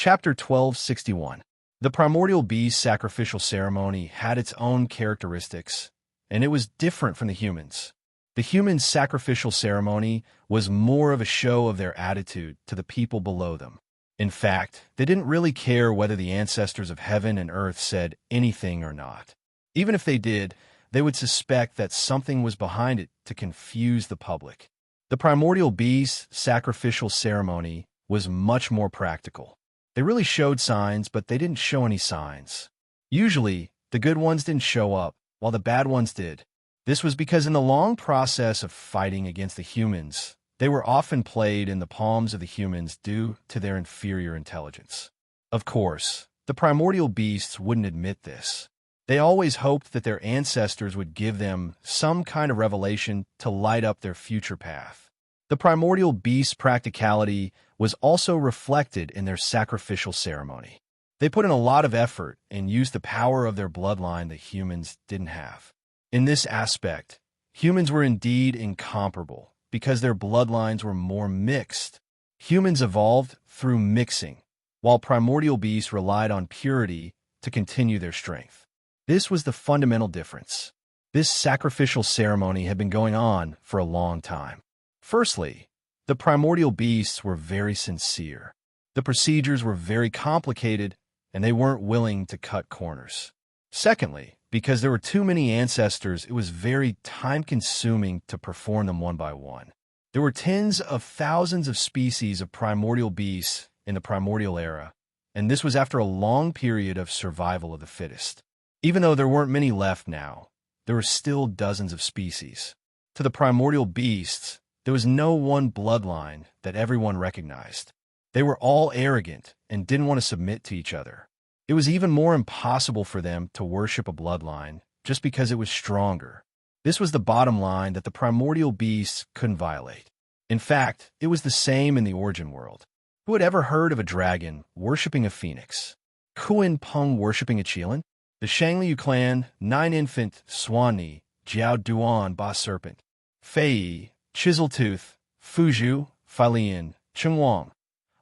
Chapter 1261. The primordial beast sacrificial ceremony had its own characteristics, and it was different from the humans. The humans' sacrificial ceremony was more of a show of their attitude to the people below them. In fact, they didn't really care whether the ancestors of heaven and earth said anything or not. Even if they did, they would suspect that something was behind it to confuse the public. The primordial beast sacrificial ceremony was much more practical. They really showed signs, but they didn't show any signs. Usually, the good ones didn't show up, while the bad ones did. This was because in the long process of fighting against the humans, they were often played in the palms of the humans due to their inferior intelligence. Of course, the primordial beasts wouldn't admit this. They always hoped that their ancestors would give them some kind of revelation to light up their future path. The primordial beast's practicality was also reflected in their sacrificial ceremony. They put in a lot of effort and used the power of their bloodline that humans didn't have. In this aspect, humans were indeed incomparable because their bloodlines were more mixed. Humans evolved through mixing, while primordial beasts relied on purity to continue their strength. This was the fundamental difference. This sacrificial ceremony had been going on for a long time. Firstly, the primordial beasts were very sincere. The procedures were very complicated, and they weren't willing to cut corners. Secondly, because there were too many ancestors, it was very time-consuming to perform them one by one. There were tens of thousands of species of primordial beasts in the primordial era, and this was after a long period of survival of the fittest. Even though there weren't many left now, there were still dozens of species. To the primordial beasts, there was no one bloodline that everyone recognized. They were all arrogant and didn't want to submit to each other. It was even more impossible for them to worship a bloodline just because it was stronger. This was the bottom line that the primordial beasts couldn't violate. In fact, it was the same in the origin world. Who had ever heard of a dragon worshipping a phoenix? Kuin Peng worshipping a qilin? The Shangliu clan, 9-infant, Swanni, Jiao Duan, Ba Serpent, Fei, Chiseltooth, Fuzhu, Falian, Chengwang.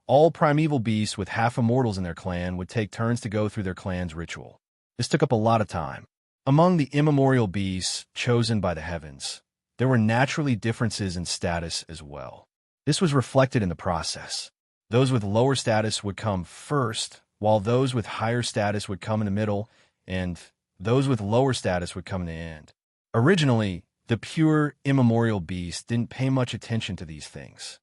All primeval beasts with half-immortals in their clan would take turns to go through their clan's ritual. This took up a lot of time. Among the immemorial beasts chosen by the heavens, there were naturally differences in status as well. This was reflected in the process. Those with lower status would come first, while those with higher status would come in the middle, and those with lower status would come in the end. Originally, the pure, immemorial beasts didn't pay much attention to these things.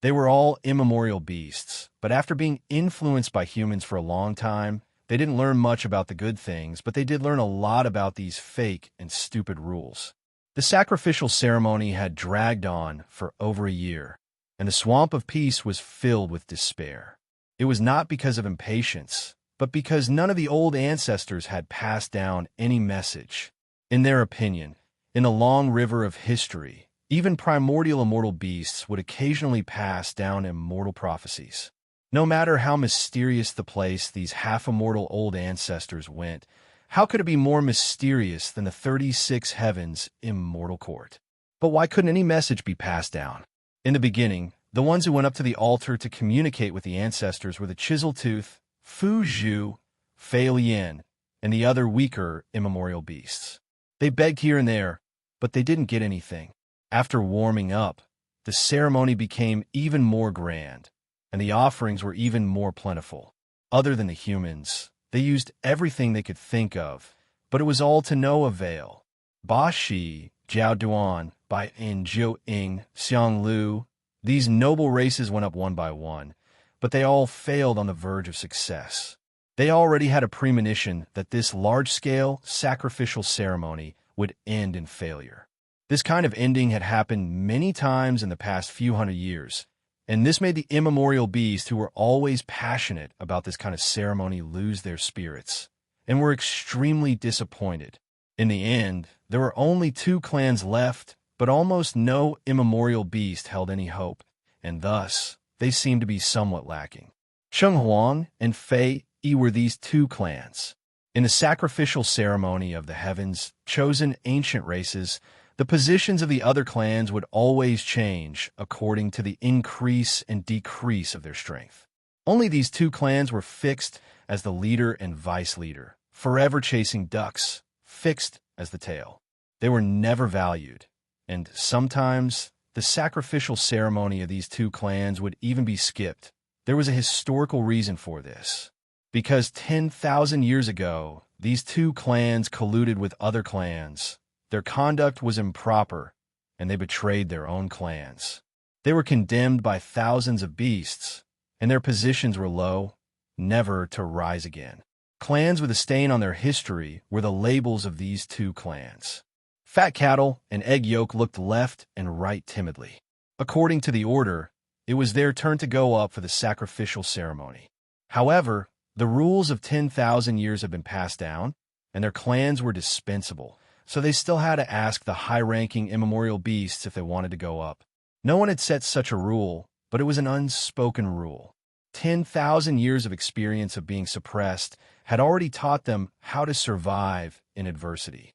They were all immemorial beasts, but after being influenced by humans for a long time, they didn't learn much about the good things, but they did learn a lot about these fake and stupid rules. The sacrificial ceremony had dragged on for over a year, and the swamp of peace was filled with despair. It was not because of impatience, but because none of the old ancestors had passed down any message. In their opinion, in the long river of history, even primordial immortal beasts would occasionally pass down immortal prophecies. No matter how mysterious the place these half-immortal old ancestors went, how could it be more mysterious than the 36 heavens immortal court? But why couldn't any message be passed down? In the beginning, the ones who went up to the altar to communicate with the ancestors were the Chiseltooth, Fuzhu, Fei Lian, and the other weaker immemorial beasts. They begged here and there, but they didn't get anything. After warming up, the ceremony became even more grand, and the offerings were even more plentiful. Other than the humans, they used everything they could think of, but it was all to no avail. Ba Shi, Jiao Duan, Bai In, Jiu Ying, Xiang Lu, these noble races went up one by one, but they all failed on the verge of success. They already had a premonition that this large-scale sacrificial ceremony would end in failure. This kind of ending had happened many times in the past few hundred years, and this made the immemorial beasts who were always passionate about this kind of ceremony lose their spirits, and were extremely disappointed. In the end, there were only 2 clans left, but almost no immemorial beast held any hope, and thus they seemed to be somewhat lacking. Shenghuang and Fei Yi were these 2 clans. In the sacrificial ceremony of the heavens, chosen ancient races, the positions of the other clans would always change according to the increase and decrease of their strength. Only these two clans were fixed as the leader and vice leader, forever chasing ducks, fixed as the tail. They were never valued, and sometimes the sacrificial ceremony of these two clans would even be skipped. There was a historical reason for this. Because 10,000 years ago, these two clans colluded with other clans. Their conduct was improper, and they betrayed their own clans. They were condemned by thousands of beasts, and their positions were low, never to rise again. Clans with a stain on their history were the labels of these two clans. Fat cattle and egg yolk looked left and right timidly. According to the order, it was their turn to go up for the sacrificial ceremony. However, the rules of 10,000 years had been passed down, and their clans were dispensable, so they still had to ask the high-ranking immemorial beasts if they wanted to go up. No one had set such a rule, but it was an unspoken rule. 10,000 years of experience of being suppressed had already taught them how to survive in adversity.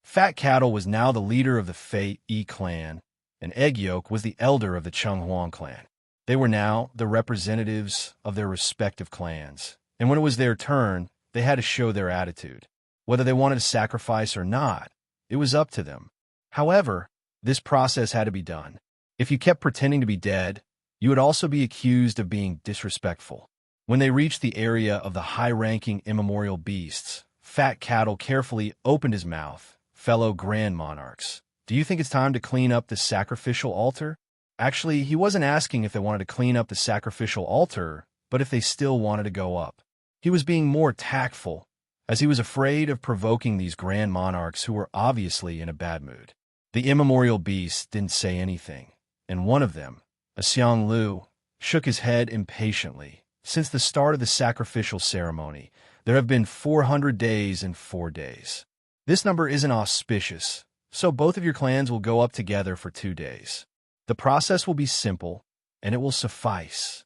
Fat Cattle was now the leader of the Fei-E clan, and Egg Yolk was the elder of the Chenghuang clan. They were now the representatives of their respective clans, and when it was their turn, they had to show their attitude. Whether they wanted to sacrifice or not, it was up to them. However, this process had to be done. If you kept pretending to be dead, you would also be accused of being disrespectful. When they reached the area of the high-ranking immemorial beasts, Fat Cattle carefully opened his mouth. Fellow Grand Monarchs, do you think it's time to clean up the sacrificial altar? Actually, he wasn't asking if they wanted to clean up the sacrificial altar, but if they still wanted to go up. He was being more tactful, as he was afraid of provoking these Grand Monarchs who were obviously in a bad mood. The immemorial beasts didn't say anything, and one of them, a Xiang Lu, shook his head impatiently. Since the start of the sacrificial ceremony, there have been 400 days and 4 days. This number isn't auspicious, so both of your clans will go up together for 2 days. The process will be simple, and it will suffice.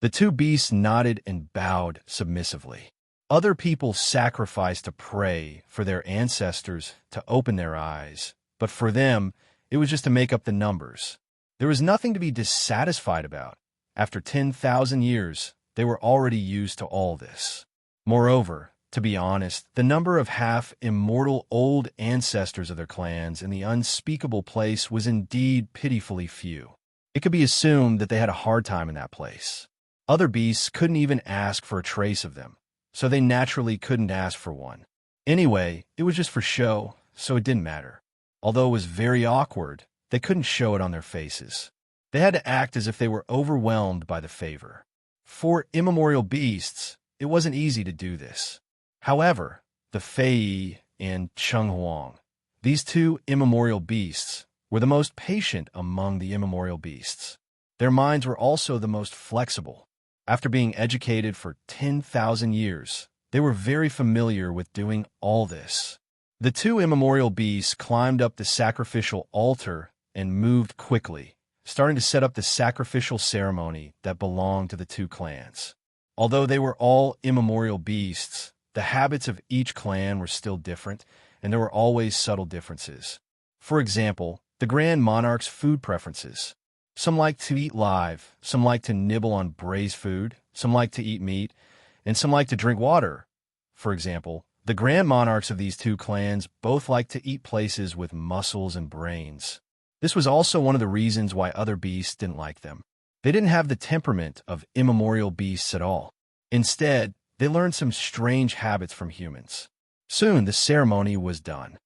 The two beasts nodded and bowed submissively. Other people sacrificed to pray for their ancestors to open their eyes, but for them, it was just to make up the numbers. There was nothing to be dissatisfied about. After 10,000 years, they were already used to all this. Moreover, to be honest, the number of half-immortal old ancestors of their clans in the unspeakable place was indeed pitifully few. It could be assumed that they had a hard time in that place. Other beasts couldn't even ask for a trace of them, so they naturally couldn't ask for one. Anyway, it was just for show, so it didn't matter. Although it was very awkward, they couldn't show it on their faces. They had to act as if they were overwhelmed by the favor. For immemorial beasts, it wasn't easy to do this. However, the Fei and Chenghuang, these two immemorial beasts, were the most patient among the immemorial beasts. Their minds were also the most flexible. After being educated for 10,000 years, they were very familiar with doing all this. The two immemorial beasts climbed up the sacrificial altar and moved quickly, starting to set up the sacrificial ceremony that belonged to the two clans. Although they were all immemorial beasts, the habits of each clan were still different, and there were always subtle differences. For example, the Grand Monarch's food preferences. Some like to eat live, some like to nibble on braised food, some like to eat meat, and some like to drink water. For example, the Grand Monarchs of these two clans both liked to eat places with muscles and brains. This was also one of the reasons why other beasts didn't like them. They didn't have the temperament of immemorial beasts at all. Instead, they learned some strange habits from humans. Soon, the ceremony was done.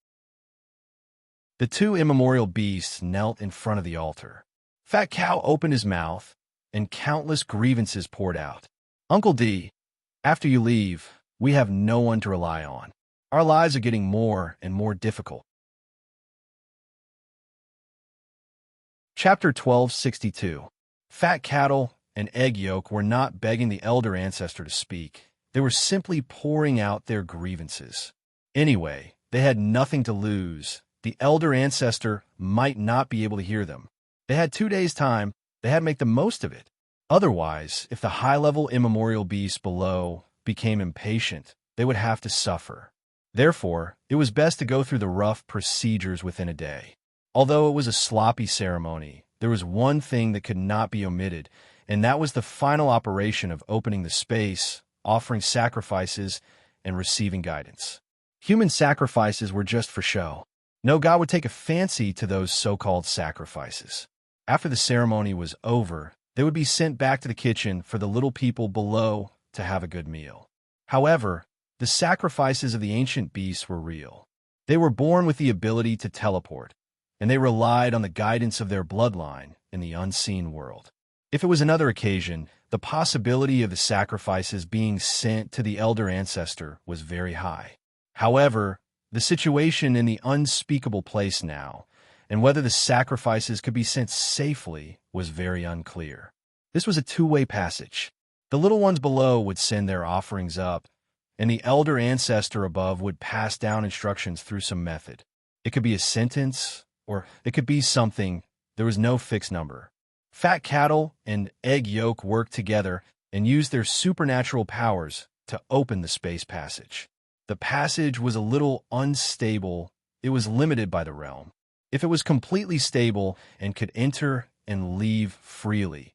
The two immemorial beasts knelt in front of the altar. Fat Cow opened his mouth, and countless grievances poured out. Uncle D, after you leave, we have no one to rely on. Our lives are getting more and more difficult. Chapter 1262. Fat Cattle and Egg Yolk were not begging the elder ancestor to speak. They were simply pouring out their grievances. Anyway, they had nothing to lose. The elder ancestor might not be able to hear them. They had 2 days' time. They had to make the most of it. Otherwise, if the high-level immemorial beasts below became impatient, they would have to suffer. Therefore, it was best to go through the rough procedures within a day. Although it was a sloppy ceremony, there was one thing that could not be omitted, and that was the final operation of opening the space, offering sacrifices, and receiving guidance. Human sacrifices were just for show. No god would take a fancy to those so-called sacrifices. After the ceremony was over, they would be sent back to the kitchen for the little people below to have a good meal. However, the sacrifices of the ancient beasts were real. They were born with the ability to teleport, and they relied on the guidance of their bloodline in the unseen world. If it was another occasion, the possibility of the sacrifices being sent to the elder ancestor was very high. However, the situation in the unspeakable place now, and whether the sacrifices could be sent safely, was very unclear. This was a two-way passage. The little ones below would send their offerings up, and the elder ancestor above would pass down instructions through some method. It could be a sentence, or it could be something. There was no fixed number. Fat cattle and egg yolk worked together and used their supernatural powers to open the space passage. The passage was a little unstable. It was limited by the realm. If it was completely stable and could enter and leave freely,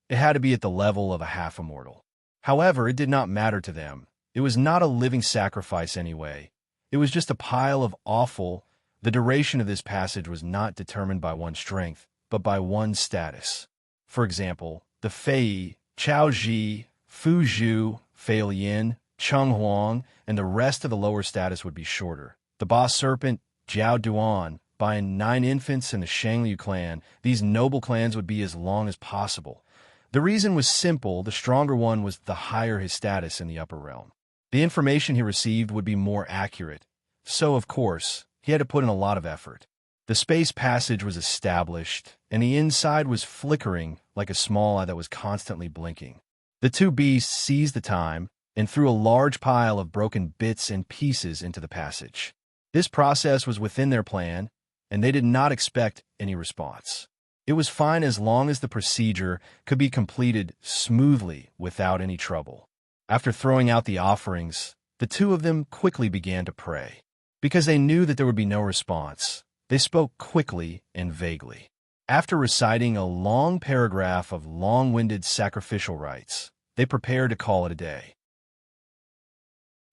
it had to be at the level of a half-immortal. However, it did not matter to them. It was not a living sacrifice anyway. It was just a pile of offal. The duration of this passage was not determined by one's strength, but by one's status. For example, the Fei, Chao Ji, Fu Zhu, Fei Lian, Cheng Huang, and the rest of the lower status would be shorter. The boss serpent, Jiao Duan, by 9 infants in the Shangliu clan, these noble clans would be as long as possible. The reason was simple. The stronger one was the higher his status in the upper realm. The information he received would be more accurate. So, of course, he had to put in a lot of effort. The space passage was established, and the inside was flickering like a small eye that was constantly blinking. The two beasts seized the time and threw a large pile of broken bits and pieces into the passage. This process was within their plan, and they did not expect any response. It was fine as long as the procedure could be completed smoothly without any trouble. After throwing out the offerings, the two of them quickly began to pray. Because they knew that there would be no response, they spoke quickly and vaguely. After reciting a long paragraph of long-winded sacrificial rites, they prepared to call it a day.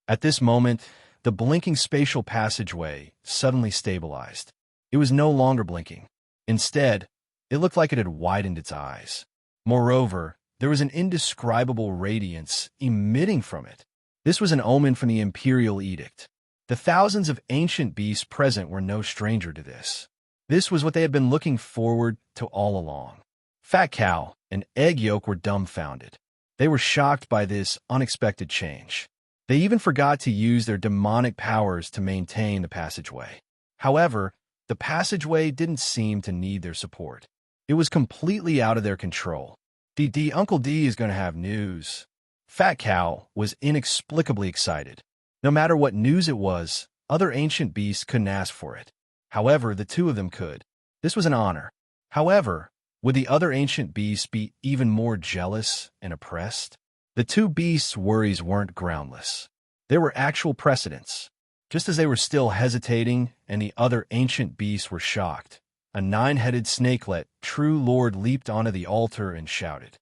At this moment, the blinking spatial passageway suddenly stabilized. It was no longer blinking. Instead, it looked like it had widened its eyes. Moreover, there was an indescribable radiance emitting from it. This was an omen from the imperial edict. The thousands of ancient beasts present were no stranger to this. This was what they had been looking forward to all along. Fat Cow and Egg Yolk were dumbfounded. They were shocked by this unexpected change. They even forgot to use their demonic powers to maintain the passageway. However, the passageway didn't seem to need their support. It was completely out of their control. Uncle D is going to have news. Fat Cow was inexplicably excited. No matter what news it was, other ancient beasts couldn't ask for it. However, the two of them could. This was an honor. However, would the other ancient beasts be even more jealous and oppressed? The two beasts' worries weren't groundless. There were actual precedents. Just as they were still hesitating and the other ancient beasts were shocked, a 9-headed snakelet, true lord, leaped onto the altar and shouted,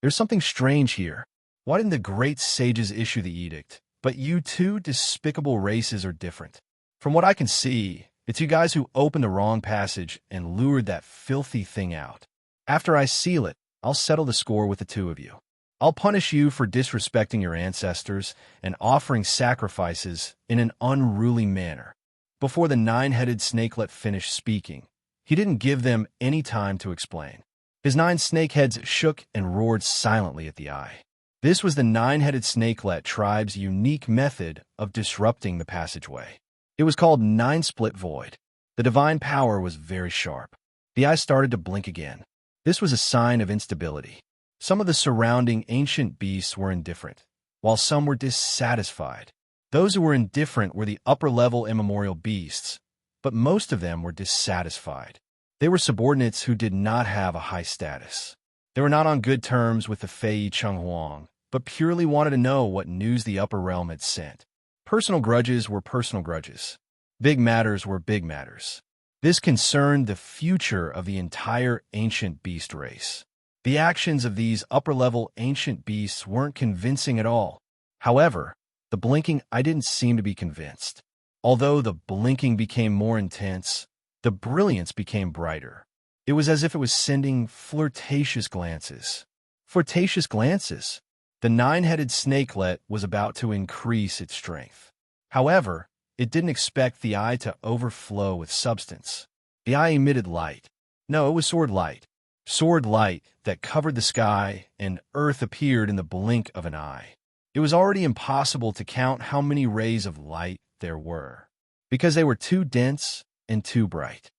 "There's something strange here. Why didn't the great sages issue the edict? But you two despicable races are different. From what I can see, it's you guys who opened the wrong passage and lured that filthy thing out. After I seal it, I'll settle the score with the two of you. I'll punish you for disrespecting your ancestors and offering sacrifices in an unruly manner." Before the 9-headed snakelet finished speaking, he didn't give them any time to explain. His 9 snakeheads shook and roared silently at the eye. This was the 9-headed snakelet tribe's unique method of disrupting the passageway. It was called 9-split void. The divine power was very sharp. The eye started to blink again. This was a sign of instability. Some of the surrounding ancient beasts were indifferent, while some were dissatisfied. Those who were indifferent were the upper-level immemorial beasts, but most of them were dissatisfied. They were subordinates who did not have a high status. They were not on good terms with the Fei Cheng Huang, but purely wanted to know what news the upper realm had sent. Personal grudges were personal grudges. Big matters were big matters. This concerned the future of the entire ancient beast race. The actions of these upper-level ancient beasts weren't convincing at all. However, the blinking I didn't seem to be convinced. Although the blinking became more intense, the brilliance became brighter. It was as if it was sending flirtatious glances. Flirtatious glances! The nine-headed snakelet was about to increase its strength. However, it didn't expect the eye to overflow with substance. The eye emitted light. No, it was sword light. Sword light that covered the sky, and earth appeared in the blink of an eye. It was already impossible to count how many rays of light there were, because they were too dense and too bright.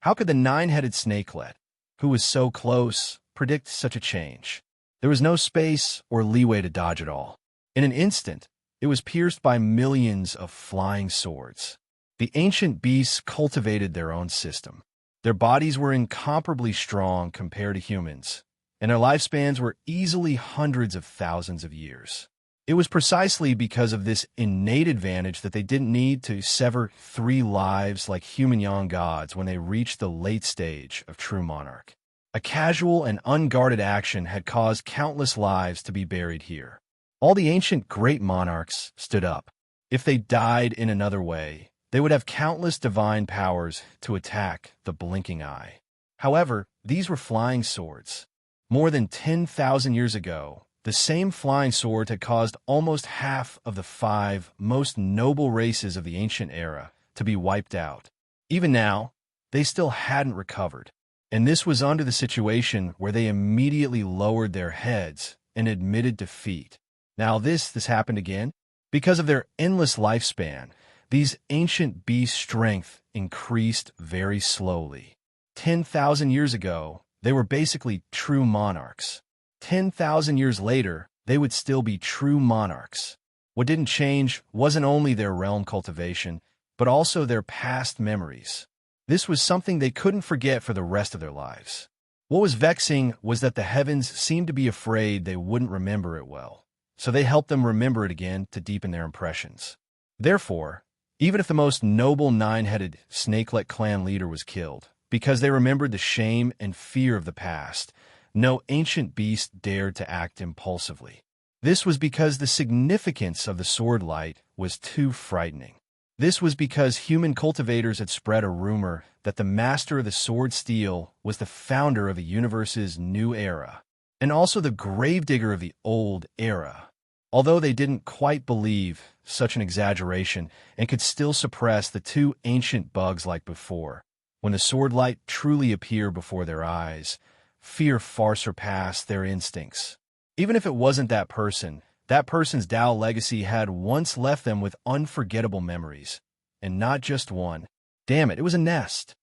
How could the nine-headed snakelet, who was so close, predict such a change? There was no space or leeway to dodge at all. In an instant, it was pierced by millions of flying swords. The ancient beasts cultivated their own system. Their bodies were incomparably strong compared to humans, and their lifespans were easily hundreds of thousands of years. It was precisely because of this innate advantage that they didn't need to sever 3 lives like human young gods when they reached the late stage of true monarch. A casual and unguarded action had caused countless lives to be buried here. All the ancient great monarchs stood up. If they died in another way, they would have countless divine powers to attack the blinking eye. However, these were flying swords. More than 10,000 years ago, the same flying sword had caused almost half of the 5 most noble races of the ancient era to be wiped out. Even now, they still hadn't recovered. And this was under the situation where they immediately lowered their heads and admitted defeat. Now this happened again. Because of their endless lifespan, these ancient beasts' strength increased very slowly. 10,000 years ago, they were basically true monarchs. 10,000 years later, they would still be true monarchs. What didn't change wasn't only their realm cultivation, but also their past memories. This was something they couldn't forget for the rest of their lives. What was vexing was that the heavens seemed to be afraid they wouldn't remember it well, so they helped them remember it again to deepen their impressions. Therefore, even if the most noble nine-headed snakelet clan leader was killed, because they remembered the shame and fear of the past, no ancient beast dared to act impulsively. This was because the significance of the sword light was too frightening. This was because human cultivators had spread a rumor that the master of the sword steel was the founder of the universe's new era, and also the gravedigger of the old era. Although they didn't quite believe such an exaggeration and could still suppress the 2 ancient bugs like before, when the sword light truly appeared before their eyes, fear far surpassed their instincts. Even if it wasn't that person's Tao legacy had once left them with unforgettable memories. And not just one. Damn it, it was a nest.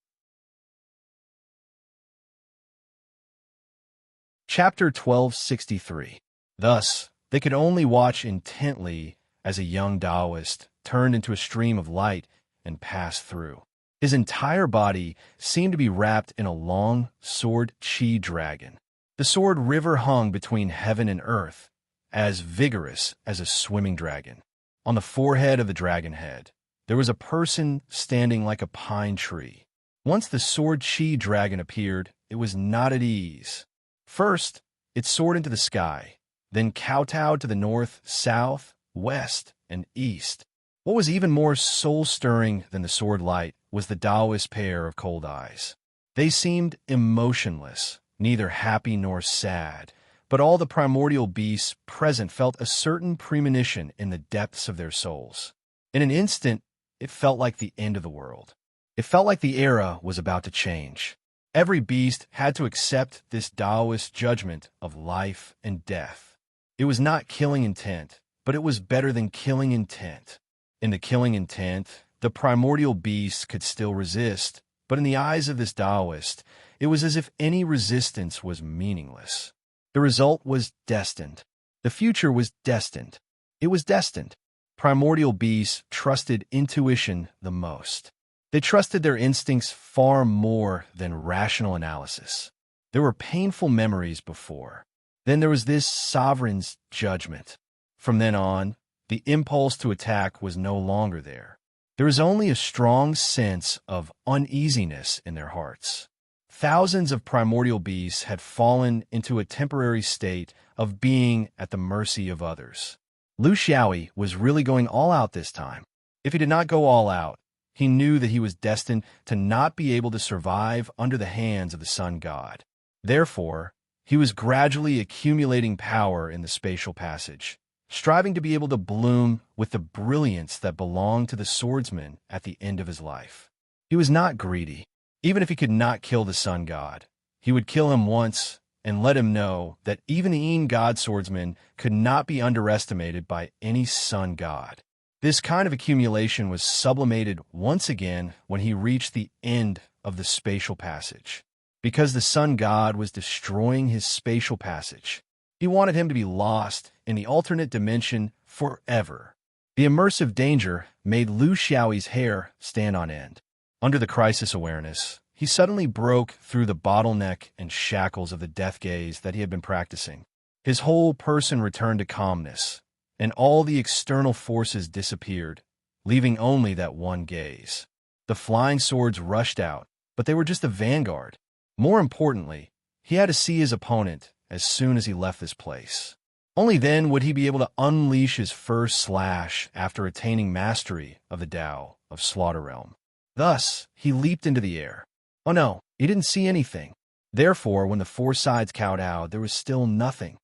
Chapter 1263. Thus, they could only watch intently as a young Taoist turned into a stream of light and passed through. His entire body seemed to be wrapped in a long sword chi dragon. The sword river hung between heaven and earth, as vigorous as a swimming dragon. On the forehead of the dragon head, there was a person standing like a pine tree. Once the sword chi dragon appeared, it was not at ease. First, it soared into the sky, then kowtowed to the north, south, west, and east. What was even more soul-stirring than the sword light was the Taoist pair of cold eyes. They seemed emotionless, neither happy nor sad, but all the primordial beasts present felt a certain premonition in the depths of their souls. In an instant, it felt like the end of the world. It felt like the era was about to change. Every beast had to accept this Taoist judgment of life and death. It was not killing intent, but it was better than killing intent. In the killing intent, the primordial beasts could still resist, but in the eyes of this Taoist, it was as if any resistance was meaningless. The result was destined. The future was destined. It was destined. Primordial beasts trusted intuition the most. They trusted their instincts far more than rational analysis. There were painful memories before. Then there was this sovereign's judgment. From then on, the impulse to attack was no longer there. There was only a strong sense of uneasiness in their hearts. Thousands of primordial beasts had fallen into a temporary state of being at the mercy of others. Lu Xiaoyi was really going all out this time. If he did not go all out, he knew that he was destined to not be able to survive under the hands of the sun god. Therefore, he was gradually accumulating power in the spatial passage, striving to be able to bloom with the brilliance that belonged to the swordsman at the end of his life. He was not greedy. Even if he could not kill the sun god, he would kill him once and let him know that even the god swordsman could not be underestimated by any sun god. This kind of accumulation was sublimated once again when he reached the end of the spatial passage. Because the sun god was destroying his spatial passage, he wanted him to be lost in the alternate dimension forever. The immersive danger made Lu Xiaoyi's hair stand on end. Under the crisis awareness, he suddenly broke through the bottleneck and shackles of the death gaze that he had been practicing. His whole person returned to calmness, and all the external forces disappeared, leaving only that one gaze. The flying swords rushed out, but they were just the vanguard. More importantly, he had to see his opponent as soon as he left this place. Only then would he be able to unleash his first slash after attaining mastery of the Tao of Slaughter Realm. Thus, he leaped into the air. Oh no, he didn't see anything. Therefore, when the four sides kowtowed, there was still nothing.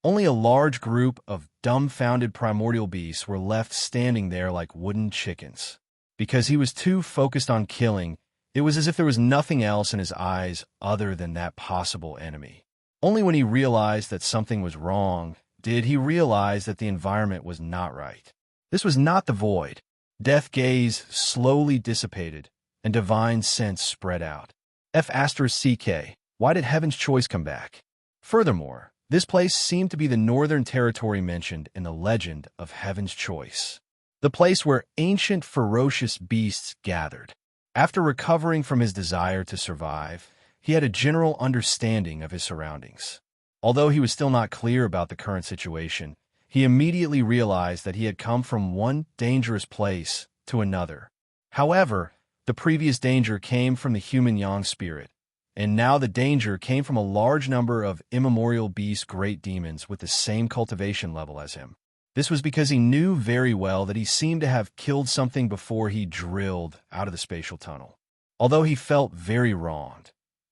Only a large group of dumbfounded primordial beasts were left standing there like wooden chickens. Because he was too focused on killing, it was as if there was nothing else in his eyes other than that possible enemy. Only when he realized that something was wrong did he realize that the environment was not right. This was not the void. Death gaze slowly dissipated, and divine sense spread out. F***CK, why did Heaven's Choice come back? Furthermore, this place seemed to be the northern territory mentioned in the legend of Heaven's Choice, the place where ancient ferocious beasts gathered. After recovering from his desire to survive, he had a general understanding of his surroundings. Although he was still not clear about the current situation, he immediately realized that he had come from one dangerous place to another. However, the previous danger came from the human yang spirit, and now the danger came from a large number of immemorial beast great demons with the same cultivation level as him. This was because he knew very well that he seemed to have killed something before he drilled out of the spatial tunnel. Although he felt very wronged.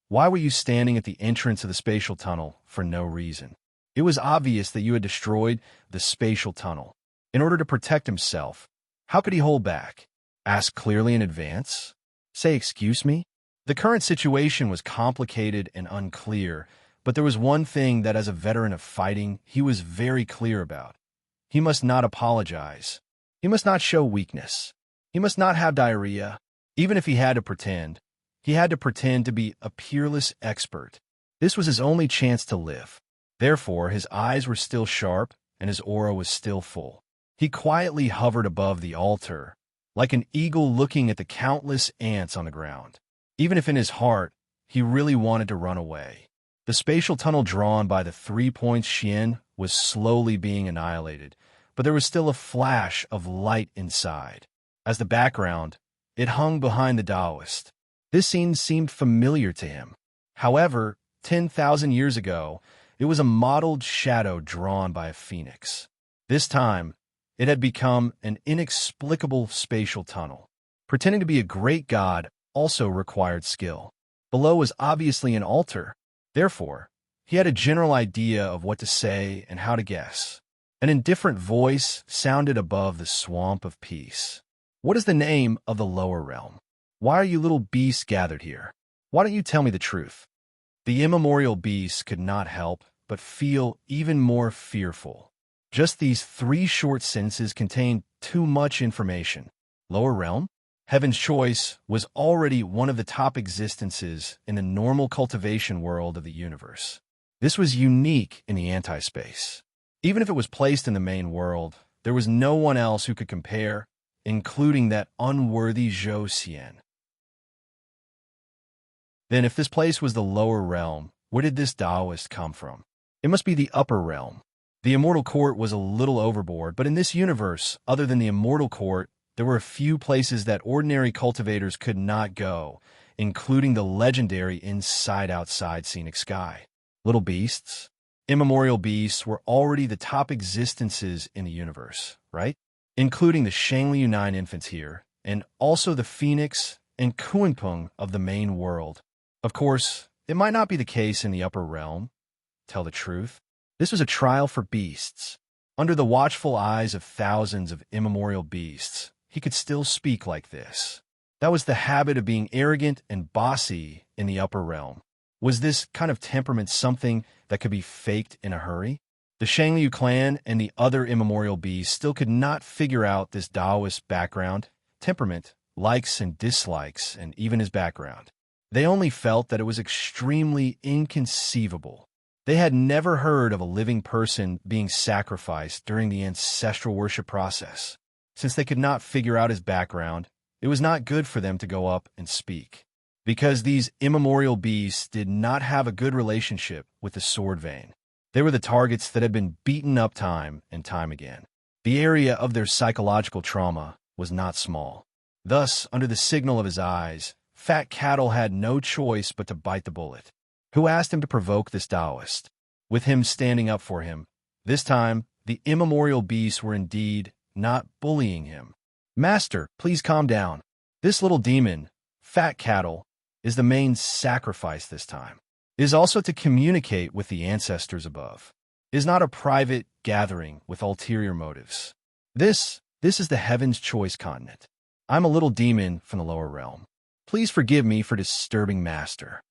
Why were you standing at the entrance of the spatial tunnel for no reason? It was obvious that you had destroyed the spatial tunnel. In order to protect himself, how could he hold back? Ask clearly in advance? Say, excuse me? The current situation was complicated and unclear, but there was one thing that as a veteran of fighting, he was very clear about. He must not apologize. He must not show weakness. He must not have diarrhea. Even if he had to pretend to be a peerless expert. This was his only chance to live. Therefore, his eyes were still sharp and his aura was still full. He quietly hovered above the altar, like an eagle looking at the countless ants on the ground. Even if in his heart, he really wanted to run away. The spatial tunnel drawn by the 3 points Xian was slowly being annihilated, but there was still a flash of light inside. As the background, it hung behind the Taoist. This scene seemed familiar to him. However, 10,000 years ago, it was a mottled shadow drawn by a phoenix. This time, it had become an inexplicable spatial tunnel. Pretending to be a great god also required skill. Below was obviously an altar. Therefore, he had a general idea of what to say and how to guess. An indifferent voice sounded above the swamp of peace. What is the name of the lower realm? Why are you little beasts gathered here? Why don't you tell me the truth? The immemorial beasts could not help but feel even more fearful. Just these 3 short sentences contained too much information. Lower realm? Heaven's Choice was already one of the top existences in the normal cultivation world of the universe. This was unique in the anti-space. Even if it was placed in the main world, there was no one else who could compare, including that unworthy Zhou Xian. Then if this place was the lower realm, where did this Taoist come from? It must be the upper realm. The immortal court was a little overboard, but in this universe, other than the immortal court, there were a few places that ordinary cultivators could not go, including the legendary inside-outside scenic sky. Little beasts? Immemorial beasts were already the top existences in the universe, right? Including the Shangli Nine infants here, and also the Phoenix and Kuanpeng of the main world. Of course, it might not be the case in the upper realm. Tell the truth, this was a trial for beasts. Under the watchful eyes of thousands of immemorial beasts, he could still speak like this. That was the habit of being arrogant and bossy in the upper realm. Was this kind of temperament something that could be faked in a hurry? The Shangli clan and the other immemorial beasts still could not figure out this Taoist background, temperament, likes and dislikes, and even his background. They only felt that it was extremely inconceivable. They had never heard of a living person being sacrificed during the ancestral worship process. Since they could not figure out his background, it was not good for them to go up and speak. Because these immemorial beasts did not have a good relationship with the sword vein. They were the targets that had been beaten up time and time again. The area of their psychological trauma was not small. Thus, under the signal of his eyes, Fat Cattle had no choice but to bite the bullet. Who asked him to provoke this Taoist? With him standing up for him, this time, the immemorial beasts were indeed not bullying him. Master, please calm down. This little demon, Fat Cattle, is the main sacrifice this time. It is also to communicate with the ancestors above. It is not a private gathering with ulterior motives. This is the Heaven's Choice continent. I'm a little demon from the lower realm. Please forgive me for disturbing Master.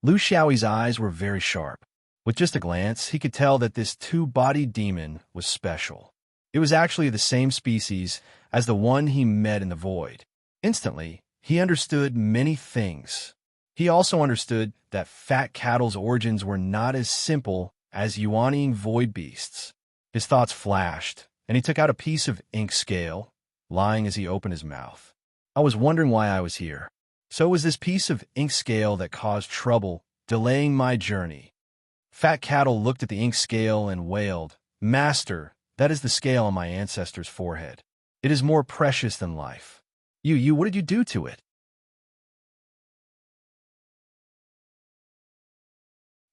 Lu Xiaoyi's eyes were very sharp. With just a glance, he could tell that this two-bodied demon was special. It was actually the same species as the one he met in the void. Instantly, he understood many things. He also understood that Fat Cattle's origins were not as simple as yuaning void beasts. His thoughts flashed, and he took out a piece of ink scale, lying as he opened his mouth. I was wondering why I was here. So it was this piece of ink scale that caused trouble, delaying my journey. Fat Cattle looked at the ink scale and wailed, Master, that is the scale on my ancestor's forehead. It is more precious than life. What did you do to it?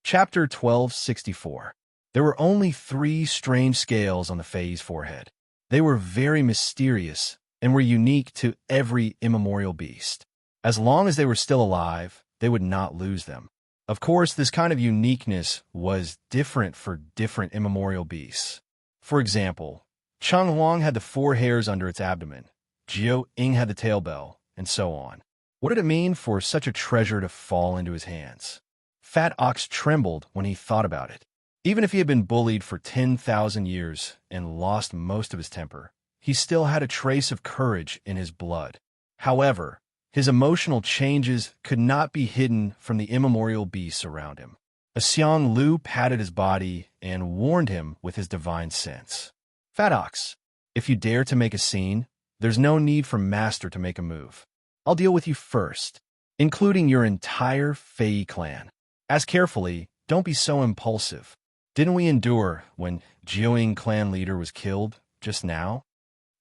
Chapter 1264. There were only 3 strange scales on the Fae's forehead. They were very mysterious and were unique to every immemorial beast. As long as they were still alive, they would not lose them. Of course, this kind of uniqueness was different for different immemorial beasts. For example, Cheng Huang had the 4 hairs under its abdomen, Jiao Ying had the tail bell, and so on. What did it mean for such a treasure to fall into his hands? Fat Ox trembled when he thought about it. Even if he had been bullied for 10,000 years and lost most of his temper, he still had a trace of courage in his blood. However, his emotional changes could not be hidden from the immemorial beasts around him. A Xiang Lu patted his body and warned him with his divine sense. Fat Ox, if you dare to make a scene, there's no need for Master to make a move. I'll deal with you first, including your entire Fei clan. Ask carefully, don't be so impulsive. Didn't we endure when Jiaoying clan leader was killed just now?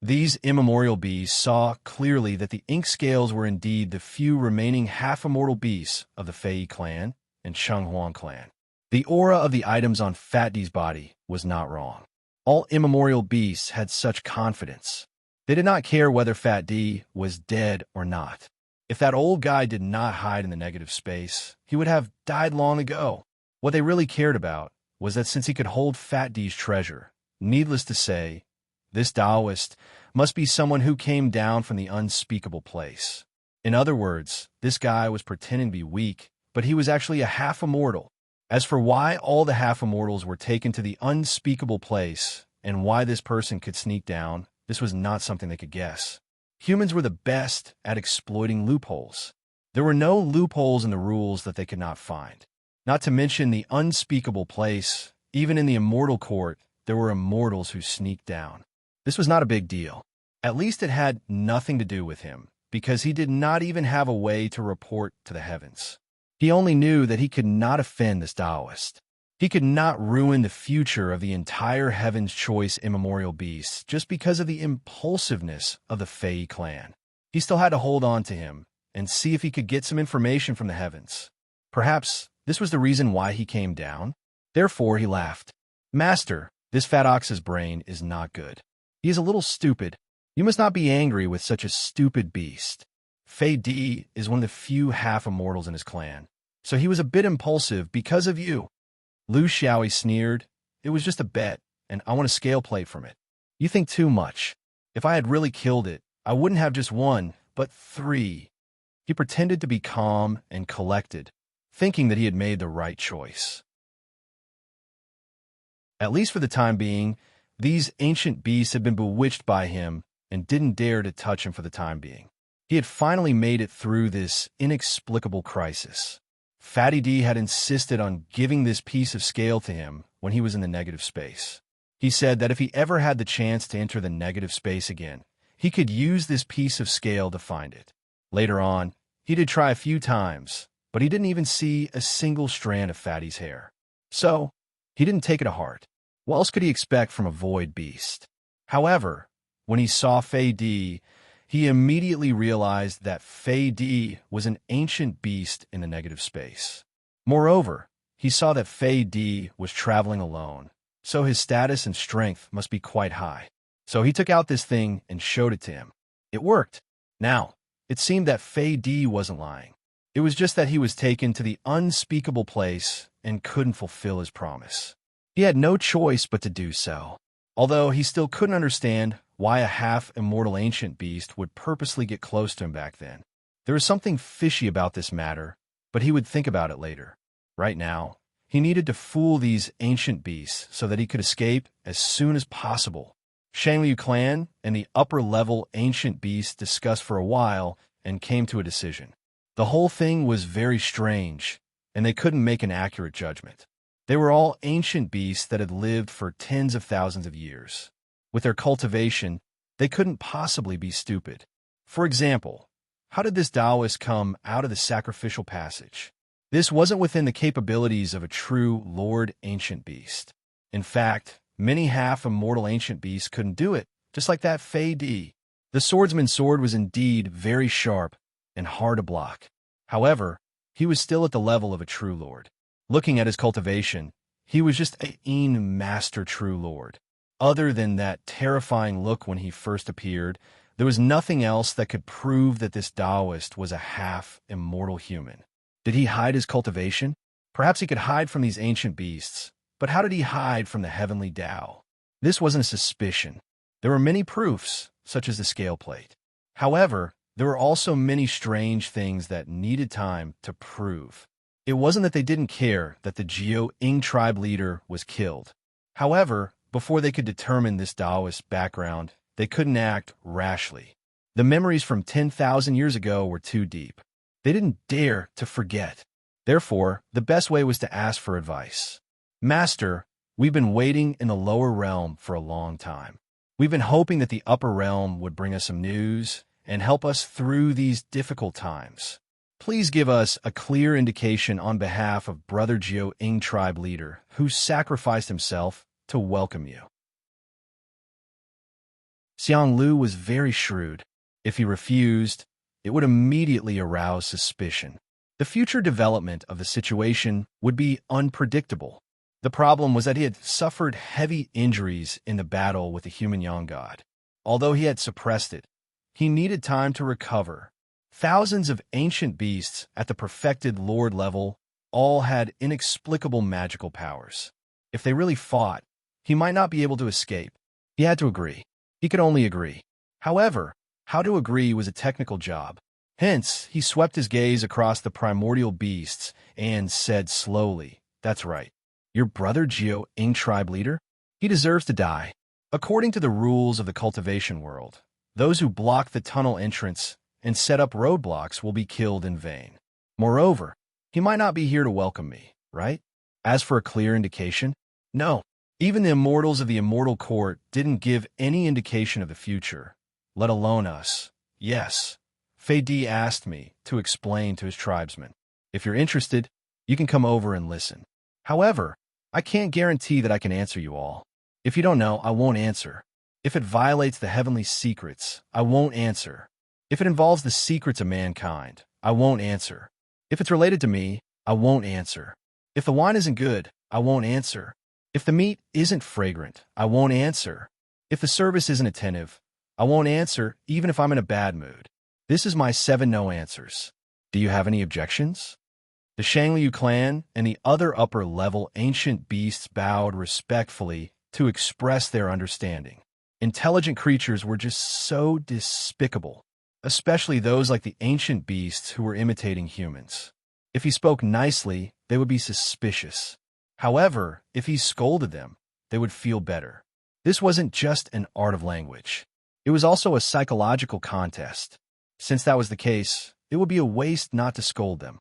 These immemorial beasts saw clearly that the ink scales were indeed the few remaining half-immortal beasts of the Fei clan and Cheng Huang clan. The aura of the items on Fat D's body was not wrong. All immemorial beasts had such confidence. They did not care whether Fat D was dead or not. If that old guy did not hide in the negative space, he would have died long ago. What they really cared about was that since he could hold Fat D's treasure, needless to say, this Taoist must be someone who came down from the unspeakable place. In other words, this guy was pretending to be weak, but he was actually a half-immortal. As for why all the half-immortals were taken to the unspeakable place and why this person could sneak down, this was not something they could guess. Humans were the best at exploiting loopholes. There were no loopholes in the rules that they could not find. Not to mention the unspeakable place, even in the immortal court, there were immortals who sneaked down. This was not a big deal. At least it had nothing to do with him, because he did not even have a way to report to the heavens. He only knew that he could not offend this Taoist. He could not ruin the future of the entire Heaven's Choice immemorial beasts just because of the impulsiveness of the Fei clan. He still had to hold on to him, and see if he could get some information from the heavens. Perhaps this was the reason why he came down. Therefore he laughed. Master, this fat ox's brain is not good. He is a little stupid. You must not be angry with such a stupid beast. Fei Di is one of the few half-immortals in his clan, so he was a bit impulsive because of you. Lu Xiaoyi sneered. It was just a bet, and I want a scale plate from it. You think too much. If I had really killed it, I wouldn't have just one, but 3. He pretended to be calm and collected, thinking that he had made the right choice. At least for the time being, these ancient beasts had been bewitched by him and didn't dare to touch him for the time being. He had finally made it through this inexplicable crisis. Fatty D had insisted on giving this piece of scale to him when he was in the negative space. He said that if he ever had the chance to enter the negative space again, he could use this piece of scale to find it. Later on, he did try a few times, but he didn't even see a single strand of Fatty's hair. So, he didn't take it to heart. What else could he expect from a void beast? However, when he saw Fei Di, he immediately realized that Fei Di was an ancient beast in the negative space. Moreover, he saw that Fei Di was traveling alone, so his status and strength must be quite high. So he took out this thing and showed it to him. It worked. Now, it seemed that Fei Di wasn't lying. It was just that he was taken to the unspeakable place and couldn't fulfill his promise. He had no choice but to do so, although he still couldn't understand why a half-immortal ancient beast would purposely get close to him back then. There was something fishy about this matter, but he would think about it later. Right now, he needed to fool these ancient beasts so that he could escape as soon as possible. Shangliu clan and the upper-level ancient beasts discussed for a while and came to a decision. The whole thing was very strange, and they couldn't make an accurate judgment. They were all ancient beasts that had lived for tens of thousands of years. With their cultivation, they couldn't possibly be stupid. For example, how did this Taoist come out of the sacrificial passage? This wasn't within the capabilities of a true Lord Ancient Beast. In fact, many half-immortal ancient beasts couldn't do it, just like that Fei Di. The swordsman's sword was indeed very sharp and hard to block. However, he was still at the level of a true lord. Looking at his cultivation, he was just an master true lord. Other than that terrifying look when he first appeared, there was nothing else that could prove that this Taoist was a half-immortal human. Did he hide his cultivation? Perhaps he could hide from these ancient beasts, but how did he hide from the heavenly Tao? This wasn't a suspicion. There were many proofs, such as the scale plate. However, there were also many strange things that needed time to prove. It wasn't that they didn't care that the Jiao Ying tribe leader was killed. However, before they could determine this Taoist background, they couldn't act rashly. The memories from 10,000 years ago were too deep. They didn't dare to forget. Therefore, the best way was to ask for advice. Master, we've been waiting in the lower realm for a long time. We've been hoping that the upper realm would bring us some news and help us through these difficult times. Please give us a clear indication on behalf of Brother Jiao Ying tribe leader who sacrificed himself to welcome you. Xiang Lu was very shrewd. If he refused, it would immediately arouse suspicion. The future development of the situation would be unpredictable. The problem was that he had suffered heavy injuries in the battle with the human young god. Although he had suppressed it, he needed time to recover. Thousands of ancient beasts at the perfected lord level all had inexplicable magical powers. If they really fought, he might not be able to escape. He had to agree. He could only agree. However, how to agree was a technical job. Hence, he swept his gaze across the primordial beasts and said slowly, "That's right. Your brother Jiao Ying tribe leader? He deserves to die. According to the rules of the cultivation world, those who block the tunnel entrance and set up roadblocks will be killed in vain. Moreover, he might not be here to welcome me, right? As for a clear indication, no. Even the immortals of the immortal court didn't give any indication of the future, let alone us. Yes, Fei Di asked me to explain to his tribesmen. If you're interested, you can come over and listen. However, I can't guarantee that I can answer you all. If you don't know, I won't answer. If it violates the heavenly secrets, I won't answer. If it involves the secrets of mankind, I won't answer. If it's related to me, I won't answer. If the wine isn't good, I won't answer. If the meat isn't fragrant, I won't answer. If the service isn't attentive, I won't answer even if I'm in a bad mood. This is my 7 no answers. Do you have any objections? The Shangliu clan and the other upper-level ancient beasts bowed respectfully to express their understanding. Intelligent creatures were just so despicable, especially those like the ancient beasts who were imitating humans. If he spoke nicely, they would be suspicious. However, if he scolded them, they would feel better. This wasn't just an art of language. It was also a psychological contest. Since that was the case, it would be a waste not to scold them.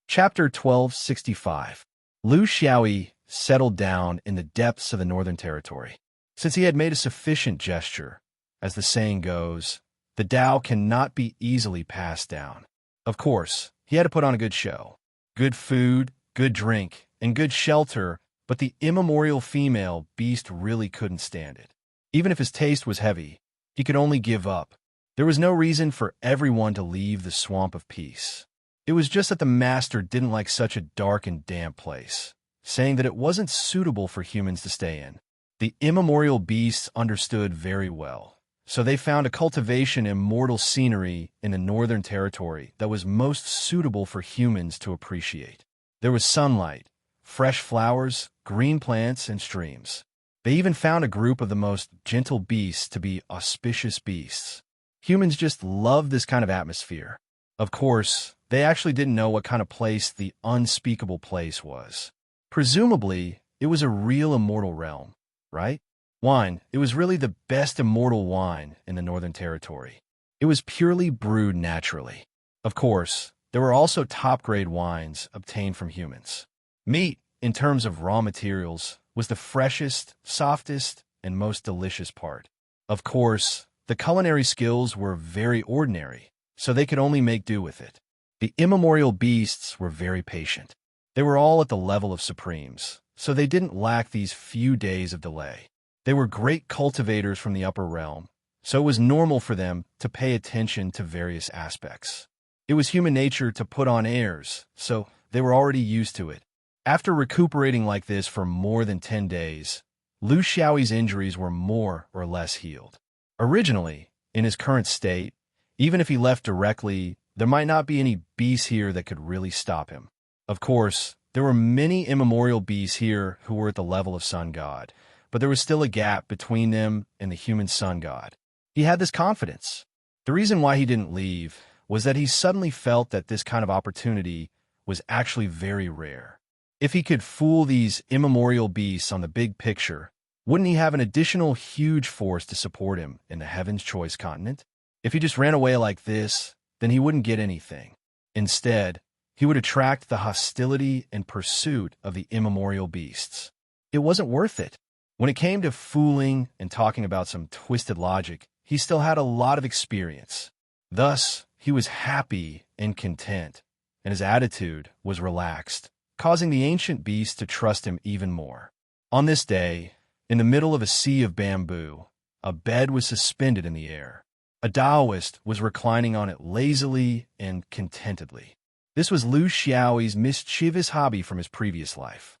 Chapter 1265. Lu Xiaoyi settled down in the depths of the Northern Territory. Since he had made a sufficient gesture, as the saying goes, the Tao cannot be easily passed down. Of course, he had to put on a good show. Good food, good drink, and good shelter, but the immemorial female beast really couldn't stand it. Even if his taste was heavy, he could only give up. There was no reason for everyone to leave the swamp of peace. It was just that the master didn't like such a dark and damp place, saying that it wasn't suitable for humans to stay in. The immemorial beasts understood very well, so they found a cultivation immortal scenery in the Northern Territory that was most suitable for humans to appreciate. There was sunlight, fresh flowers, green plants, and streams. They even found a group of the most gentle beasts to be auspicious beasts. Humans just loved this kind of atmosphere. Of course, they actually didn't know what kind of place the unspeakable place was. Presumably, it was a real immortal realm, right? Wine, it was really the best immortal wine in the Northern Territory. It was purely brewed naturally. Of course, there were also top-grade wines obtained from humans. Meat, in terms of raw materials, was the freshest, softest, and most delicious part. Of course, the culinary skills were very ordinary, so they could only make do with it. The immemorial beasts were very patient. They were all at the level of supremes, so they didn't lack these few days of delay. They were great cultivators from the upper realm, so it was normal for them to pay attention to various aspects. It was human nature to put on airs, so they were already used to it. After recuperating like this for more than 10 days, Lu Xiaoyi's injuries were more or less healed. Originally, in his current state, even if he left directly, there might not be any beasts here that could really stop him. Of course, there were many immemorial beasts here who were at the level of Sun God, but there was still a gap between them and the human Sun God. He had this confidence. The reason why he didn't leave was that he suddenly felt that this kind of opportunity was actually very rare. If he could fool these immemorial beasts on the big picture, wouldn't he have an additional huge force to support him in the Heaven's Choice continent? If he just ran away like this, then he wouldn't get anything. Instead, he would attract the hostility and pursuit of the immemorial beasts. It wasn't worth it. When it came to fooling and talking about some twisted logic, he still had a lot of experience. Thus, he was happy and content, and his attitude was relaxed, causing the ancient beasts to trust him even more. On this day, in the middle of a sea of bamboo, a bed was suspended in the air. A Taoist was reclining on it lazily and contentedly. This was Lu Xiaoyi's mischievous hobby from his previous life.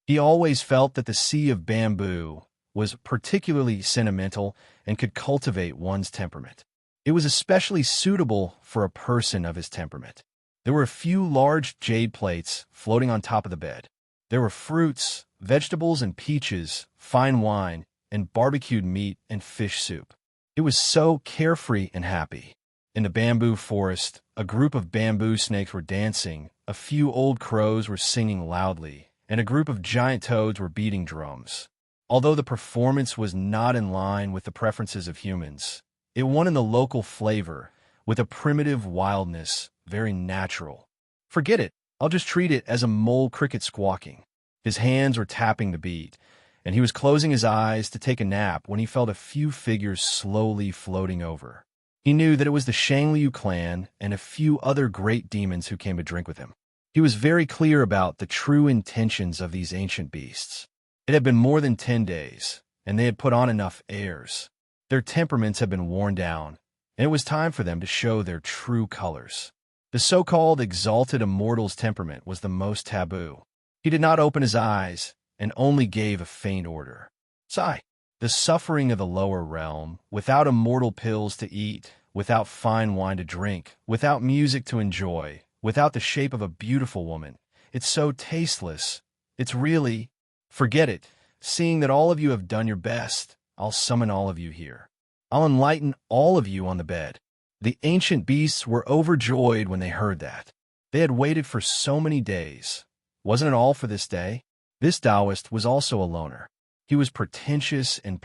He always felt that the sea of bamboo was particularly sentimental and could cultivate one's temperament. It was especially suitable for a person of his temperament. There were a few large jade plates floating on top of the bed. There were fruits, vegetables and peaches, fine wine, and barbecued meat and fish soup. It was so carefree and happy. In the bamboo forest, a group of bamboo snakes were dancing, a few old crows were singing loudly, and a group of giant toads were beating drums. Although the performance was not in line with the preferences of humans, it won in the local flavor, with a primitive wildness, very natural. Forget it, I'll just treat it as a mole cricket squawking. His hands were tapping the beat, and he was closing his eyes to take a nap when he felt a few figures slowly floating over. He knew that it was the Shangliu clan and a few other great demons who came to drink with him. He was very clear about the true intentions of these ancient beasts. It had been more than 10 days, and they had put on enough airs. Their temperaments had been worn down, and it was time for them to show their true colors. The so-called exalted immortal's temperament was the most taboo. He did not open his eyes and only gave a faint order. Sigh. The suffering of the lower realm, without immortal pills to eat, without fine wine to drink, without music to enjoy, without the shape of a beautiful woman. It's so tasteless. It's really... Forget it. Seeing that all of you have done your best, I'll summon all of you here. I'll enlighten all of you on the bed. The ancient beasts were overjoyed when they heard that. They had waited for so many days. Wasn't it all for this day? This Taoist was also a loner. He was pretentious and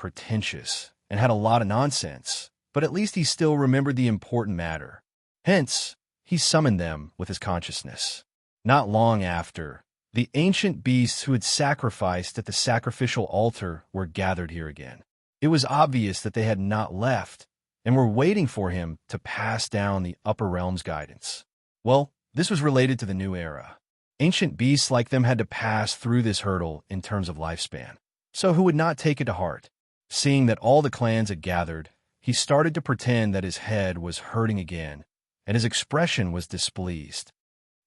had a lot of nonsense, but at least he still remembered the important matter. Hence, he summoned them with his consciousness. Not long after, the ancient beasts who had sacrificed at the sacrificial altar were gathered here again. It was obvious that they had not left and were waiting for him to pass down the upper realm's guidance. Well, this was related to the new era. Ancient beasts like them had to pass through this hurdle in terms of lifespan. So who would not take it to heart? Seeing that all the clans had gathered, he started to pretend that his head was hurting again, and his expression was displeased.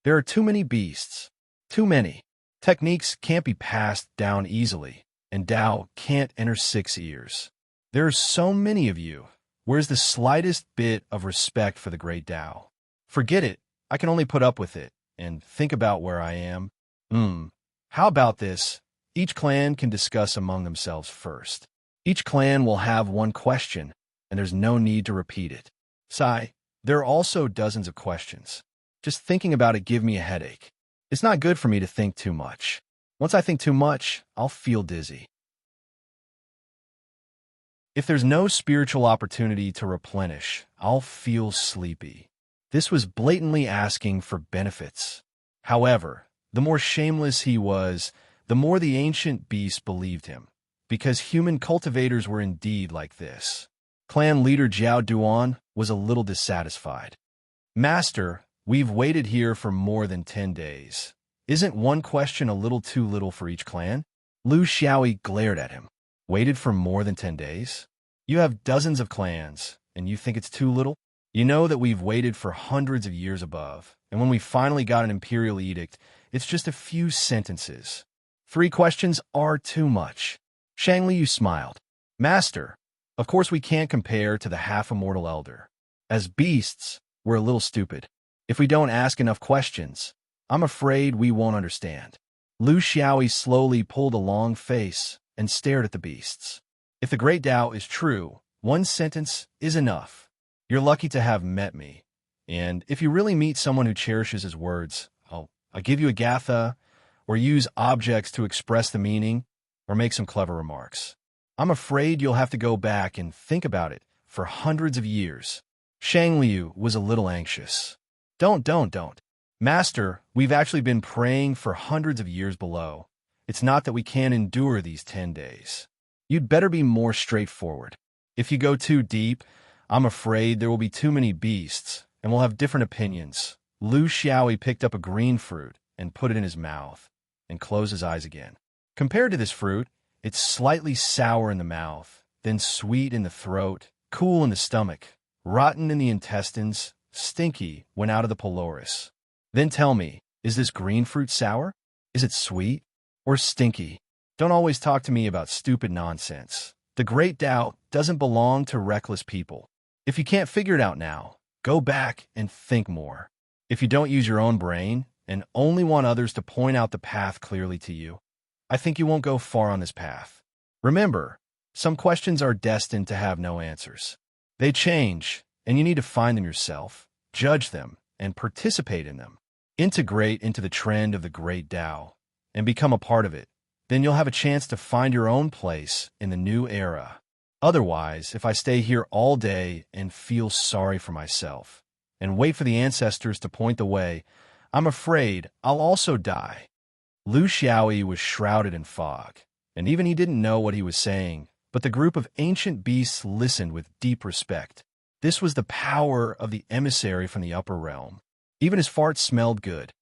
There are too many beasts. Too many. Techniques can't be passed down easily, and Tao can't enter 6 ears. There are so many of you. Where's the slightest bit of respect for the great Tao? Forget it. I can only put up with it, and think about where I am. How about this? Each clan can discuss among themselves first. Each clan will have one question, and there's no need to repeat it. Sigh, there are also dozens of questions. Just thinking about it gives me a headache. It's not good for me to think too much. Once I think too much, I'll feel dizzy. If there's no spiritual opportunity to replenish, I'll feel sleepy. This was blatantly asking for benefits. However, the more shameless he was, the more the ancient beast believed him, because human cultivators were indeed like this. Clan leader Jiao Duan was a little dissatisfied. Master, we've waited here for more than 10 days. Isn't one question a little too little for each clan? Lu Xiaoyi glared at him. Waited for more than 10 days? You have dozens of clans, and you think it's too little? You know that we've waited for hundreds of years above, and when we finally got an imperial edict, it's just a few sentences. 3 questions are too much. Shang Liu smiled. Master, of course we can't compare to the half-immortal elder. As beasts, we're a little stupid. If we don't ask enough questions, I'm afraid we won't understand. Lu Xiaoyi slowly pulled a long face and stared at the beasts. If the great Tao is true, 1 sentence is enough. You're lucky to have met me. And if you really meet someone who cherishes his words, I'll give you a gatha, or use objects to express the meaning, or make some clever remarks. I'm afraid you'll have to go back and think about it for hundreds of years. Shang Liu was a little anxious. Don't. Master, we've actually been praying for hundreds of years below. It's not that we can't endure these 10 days. You'd better be more straightforward. If you go too deep, I'm afraid there will be too many beasts, and we'll have different opinions. Lu Xiaoyi picked up a green fruit and put it in his mouth, and closed his eyes again. Compared to this fruit, it's slightly sour in the mouth, then sweet in the throat, cool in the stomach, rotten in the intestines, stinky when out of the pylorus. Then tell me, is this green fruit sour? Is it sweet? Or stinky? Don't always talk to me about stupid nonsense. The great Tao doesn't belong to reckless people. If you can't figure it out now, go back and think more. If you don't use your own brain and only want others to point out the path clearly to you, I think you won't go far on this path. Remember, some questions are destined to have no answers. They change, and you need to find them yourself, judge them, and participate in them. Integrate into the trend of the great Tao, and become a part of it. Then you'll have a chance to find your own place in the new era. Otherwise, if I stay here all day and feel sorry for myself, and wait for the ancestors to point the way, I'm afraid I'll also die. Lu Xiaoyi was shrouded in fog, and even he didn't know what he was saying, but the group of ancient beasts listened with deep respect. This was the power of the emissary from the upper realm. Even his farts smelled good.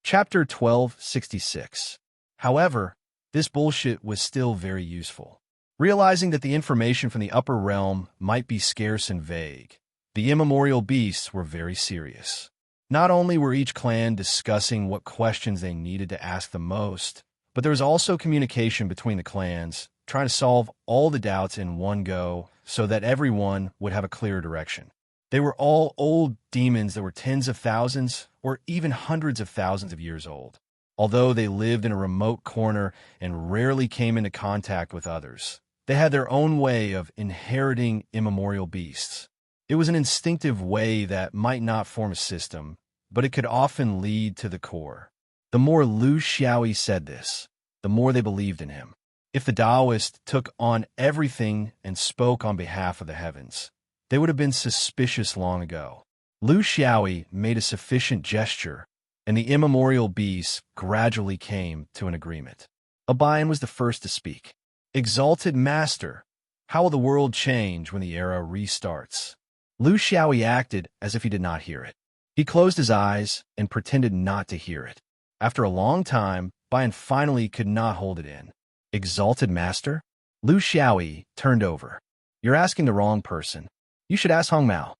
Chapter 1266. However, this bullshit was still very useful. Realizing that the information from the upper realm might be scarce and vague, the immemorial beasts were very serious. Not only were each clan discussing what questions they needed to ask the most, but there was also communication between the clans, trying to solve all the doubts in one go so that everyone would have a clear direction. They were all old demons that were tens of thousands or even hundreds of thousands of years old. Although they lived in a remote corner and rarely came into contact with others, they had their own way of inheriting immemorial beasts. It was an instinctive way that might not form a system, but it could often lead to the core. The more Lu Xiaoyi said this, the more they believed in him. If the Taoist took on everything and spoke on behalf of the heavens, they would have been suspicious long ago. Lu Xiaoyi made a sufficient gesture, and the immemorial beasts gradually came to an agreement. Abayan was the first to speak. Exalted Master, how will the world change when the era restarts? Lu Xiaoyi acted as if he did not hear it. He closed his eyes and pretended not to hear it. After a long time, Bayan finally could not hold it in. Exalted Master? Lu Xiaoyi turned over. You're asking the wrong person. You should ask Hong Mao.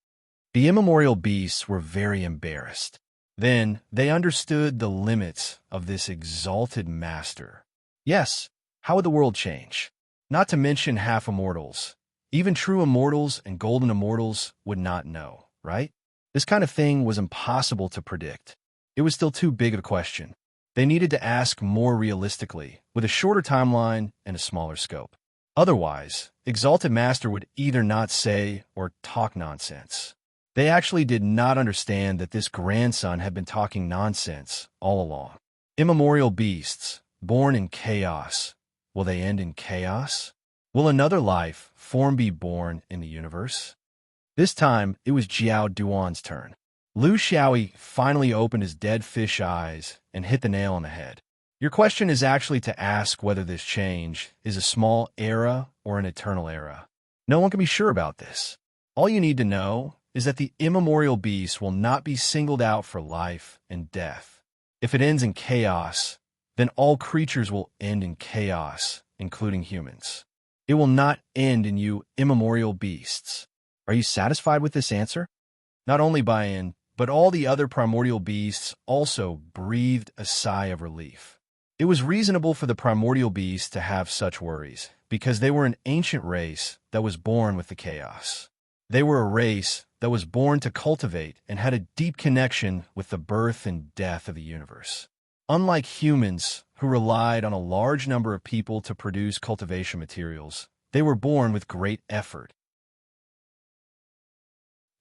The immemorial beasts were very embarrassed. Then they understood the limits of this exalted master. Yes, how would the world change? Not to mention half immortals. Even true immortals and golden immortals would not know, right? This kind of thing was impossible to predict. It was still too big of a question. They needed to ask more realistically, with a shorter timeline and a smaller scope. Otherwise, Exalted Master would either not say or talk nonsense. They actually did not understand that this grandson had been talking nonsense all along. Immemorial beasts, born in chaos. Will they end in chaos? Will another life form be born in the universe? This time, it was Jiao Duan's turn. Lu Xiaoyi finally opened his dead fish eyes and hit the nail on the head. Your question is actually to ask whether this change is a small era or an eternal era. No one can be sure about this. All you need to know is that the immemorial beast will not be singled out for life and death. If it ends in chaos, then all creatures will end in chaos, including humans. It will not end in you immemorial beasts. Are you satisfied with this answer? Not only Bayan, but all the other primordial beasts also breathed a sigh of relief. It was reasonable for the primordial beasts to have such worries, because they were an ancient race that was born with the chaos. They were a race that was born to cultivate and had a deep connection with the birth and death of the universe. Unlike humans, who relied on a large number of people to produce cultivation materials, they were born with great effort.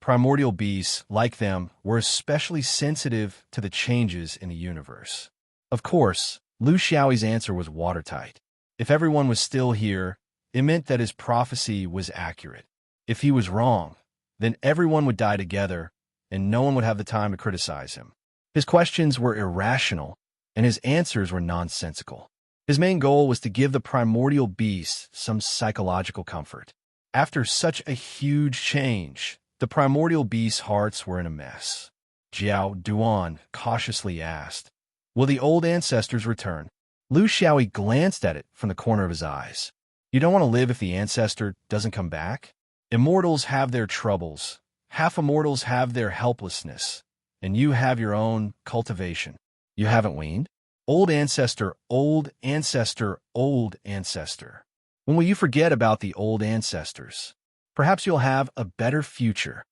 Primordial beasts, like them, were especially sensitive to the changes in the universe. Of course, Lu Xiaoyi's answer was watertight. If everyone was still here, it meant that his prophecy was accurate. If he was wrong, then everyone would die together, and no one would have the time to criticize him. His questions were irrational, and his answers were nonsensical. His main goal was to give the primordial beasts some psychological comfort. After such a huge change, the primordial beasts' hearts were in a mess. Jiao Duan cautiously asked, "Will the old ancestors return?" Lu Xiaoyi glanced at it from the corner of his eyes. You don't want to live if the ancestor doesn't come back? Immortals have their troubles. Half immortals have their helplessness. And you have your own cultivation. You haven't weaned? Old ancestor, old ancestor, old ancestor. When will you forget about the old ancestors? Perhaps you'll have a better future.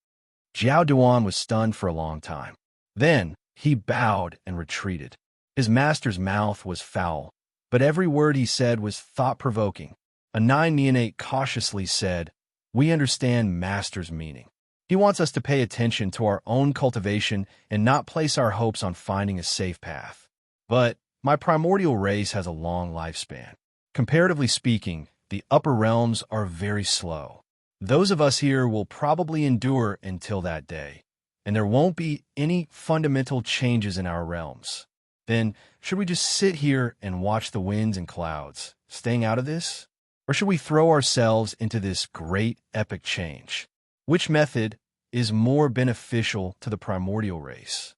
Jiao Duan was stunned for a long time. Then he bowed and retreated. His master's mouth was foul, but every word he said was thought-provoking. A 9 neonate cautiously said, "We understand master's meaning. He wants us to pay attention to our own cultivation and not place our hopes on finding a safe path. But my primordial race has a long lifespan. Comparatively speaking, the upper realms are very slow. Those of us here will probably endure until that day, and there won't be any fundamental changes in our realms. Then, should we just sit here and watch the winds and clouds, staying out of this? Or should we throw ourselves into this great epic change? Which method is more beneficial to the primordial race?"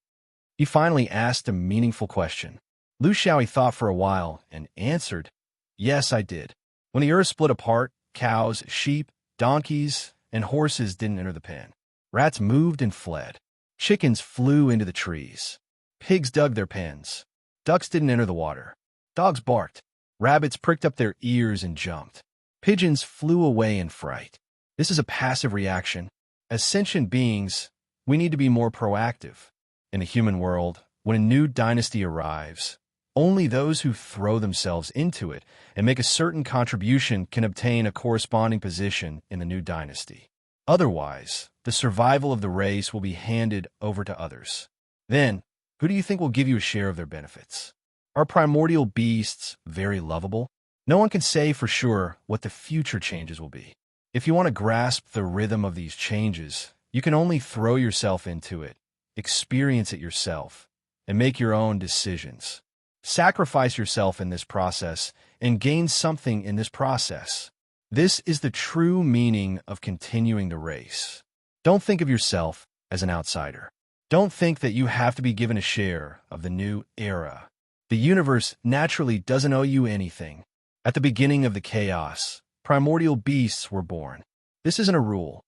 He finally asked a meaningful question. Lu Xiaoyi thought for a while and answered, "Yes, I did. When the earth split apart, cows, sheep, donkeys, and horses didn't enter the pen. Rats moved and fled. Chickens flew into the trees. Pigs dug their pens. Ducks didn't enter the water. Dogs barked. Rabbits pricked up their ears and jumped. Pigeons flew away in fright. This is a passive reaction. As sentient beings, we need to be more proactive. In the human world, when a new dynasty arrives, only those who throw themselves into it and make a certain contribution can obtain a corresponding position in the new dynasty. Otherwise, the survival of the race will be handed over to others. Then, who do you think will give you a share of their benefits? Are primordial beasts very lovable? No one can say for sure what the future changes will be. If you want to grasp the rhythm of these changes, you can only throw yourself into it, experience it yourself, and make your own decisions. Sacrifice yourself in this process and gain something in this process. This is the true meaning of continuing the race. Don't think of yourself as an outsider. Don't think that you have to be given a share of the new era. The universe naturally doesn't owe you anything. At the beginning of the chaos, primordial beasts were born. This isn't a rule.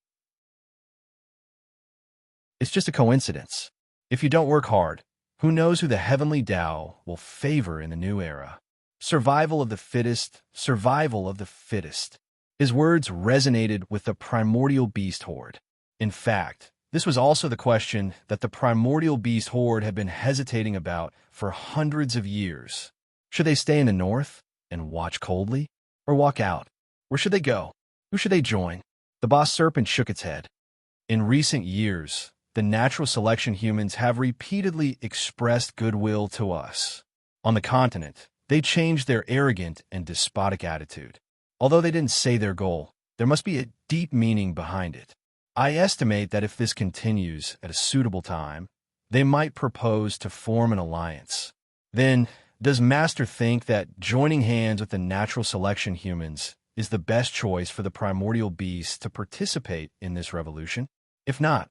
It's just a coincidence. If you don't work hard, who knows who the heavenly Tao will favor in the new era? Survival of the fittest, survival of the fittest. His words resonated with the primordial beast horde. In fact, this was also the question that the primordial beast horde had been hesitating about for hundreds of years. Should they stay in the north and watch coldly, or walk out? Where should they go? Who should they join? The boss serpent shook its head. In recent years, the natural selection humans have repeatedly expressed goodwill to us. On the continent, they changed their arrogant and despotic attitude. Although they didn't say their goal, there must be a deep meaning behind it. I estimate that if this continues at a suitable time, they might propose to form an alliance. Then, does Master think that joining hands with the natural selection humans is the best choice for the primordial beasts to participate in this revolution? If not,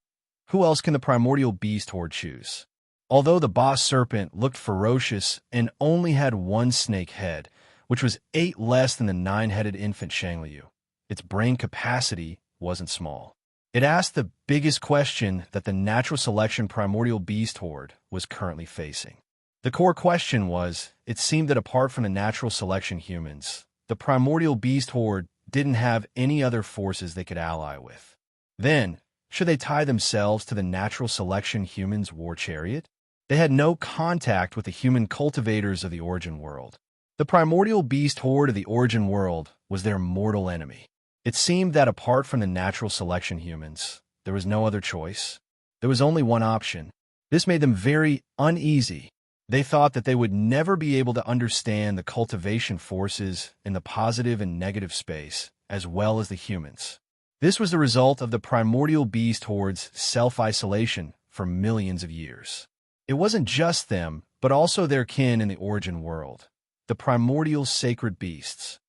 who else can the primordial beast horde choose? Although the boss serpent looked ferocious and only had one snake head, which was 8 less than the 9-headed infant Shangliu, its brain capacity wasn't small. It asked the biggest question that the natural selection primordial beast horde was currently facing. The core question was, it seemed that apart from the natural selection humans, the primordial beast horde didn't have any other forces they could ally with. Then, should they tie themselves to the natural selection humans' war chariot? They had no contact with the human cultivators of the origin world. The primordial beast horde of the origin world was their mortal enemy. It seemed that apart from the natural selection humans, there was no other choice. There was only one option. This made them very uneasy. They thought that they would never be able to understand the cultivation forces in the positive and negative space, as well as the humans. This was the result of the primordial beast horde's self-isolation for millions of years. It wasn't just them, but also their kin in the origin world, the primordial sacred beasts.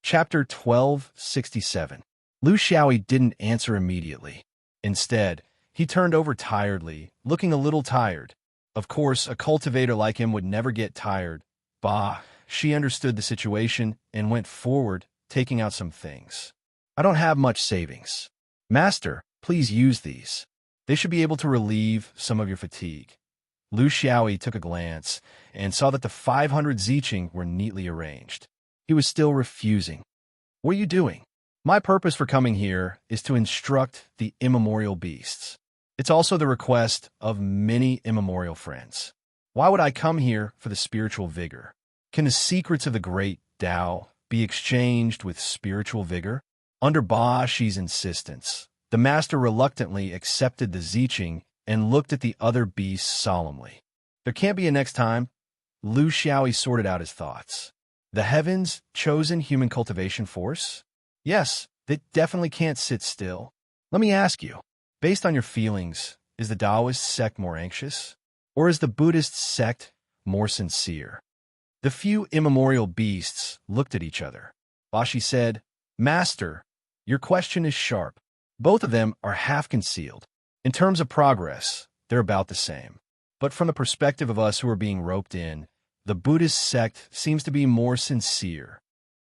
Chapter 1267. Lu Xiaoyi didn't answer immediately. Instead, he turned over tiredly, looking a little tired. Of course, a cultivator like him would never get tired. Bah, she understood the situation and went forward, taking out some things. I don't have much savings. Master, please use these. They should be able to relieve some of your fatigue. Lu Xiaoyi took a glance and saw that the 500 ziqing were neatly arranged. He was still refusing. What are you doing? My purpose for coming here is to instruct the immemorial beasts. It's also the request of many immemorial friends. Why would I come here for the spiritual vigor? Can the secrets of the great Tao be exchanged with spiritual vigor? Under Ba Shi's insistence, the master reluctantly accepted the ziqing and looked at the other beasts solemnly. There can't be a next time. Lu Xiaoyi sorted out his thoughts. The heavens' chosen human cultivation force? Yes, they definitely can't sit still. Let me ask you, based on your feelings, is the Taoist sect more anxious? Or is the Buddhist sect more sincere? The few immemorial beasts looked at each other. Ba Shi said, Master, your question is sharp. Both of them are half-concealed. In terms of progress, they're about the same. But from the perspective of us who are being roped in, the Buddhist sect seems to be more sincere.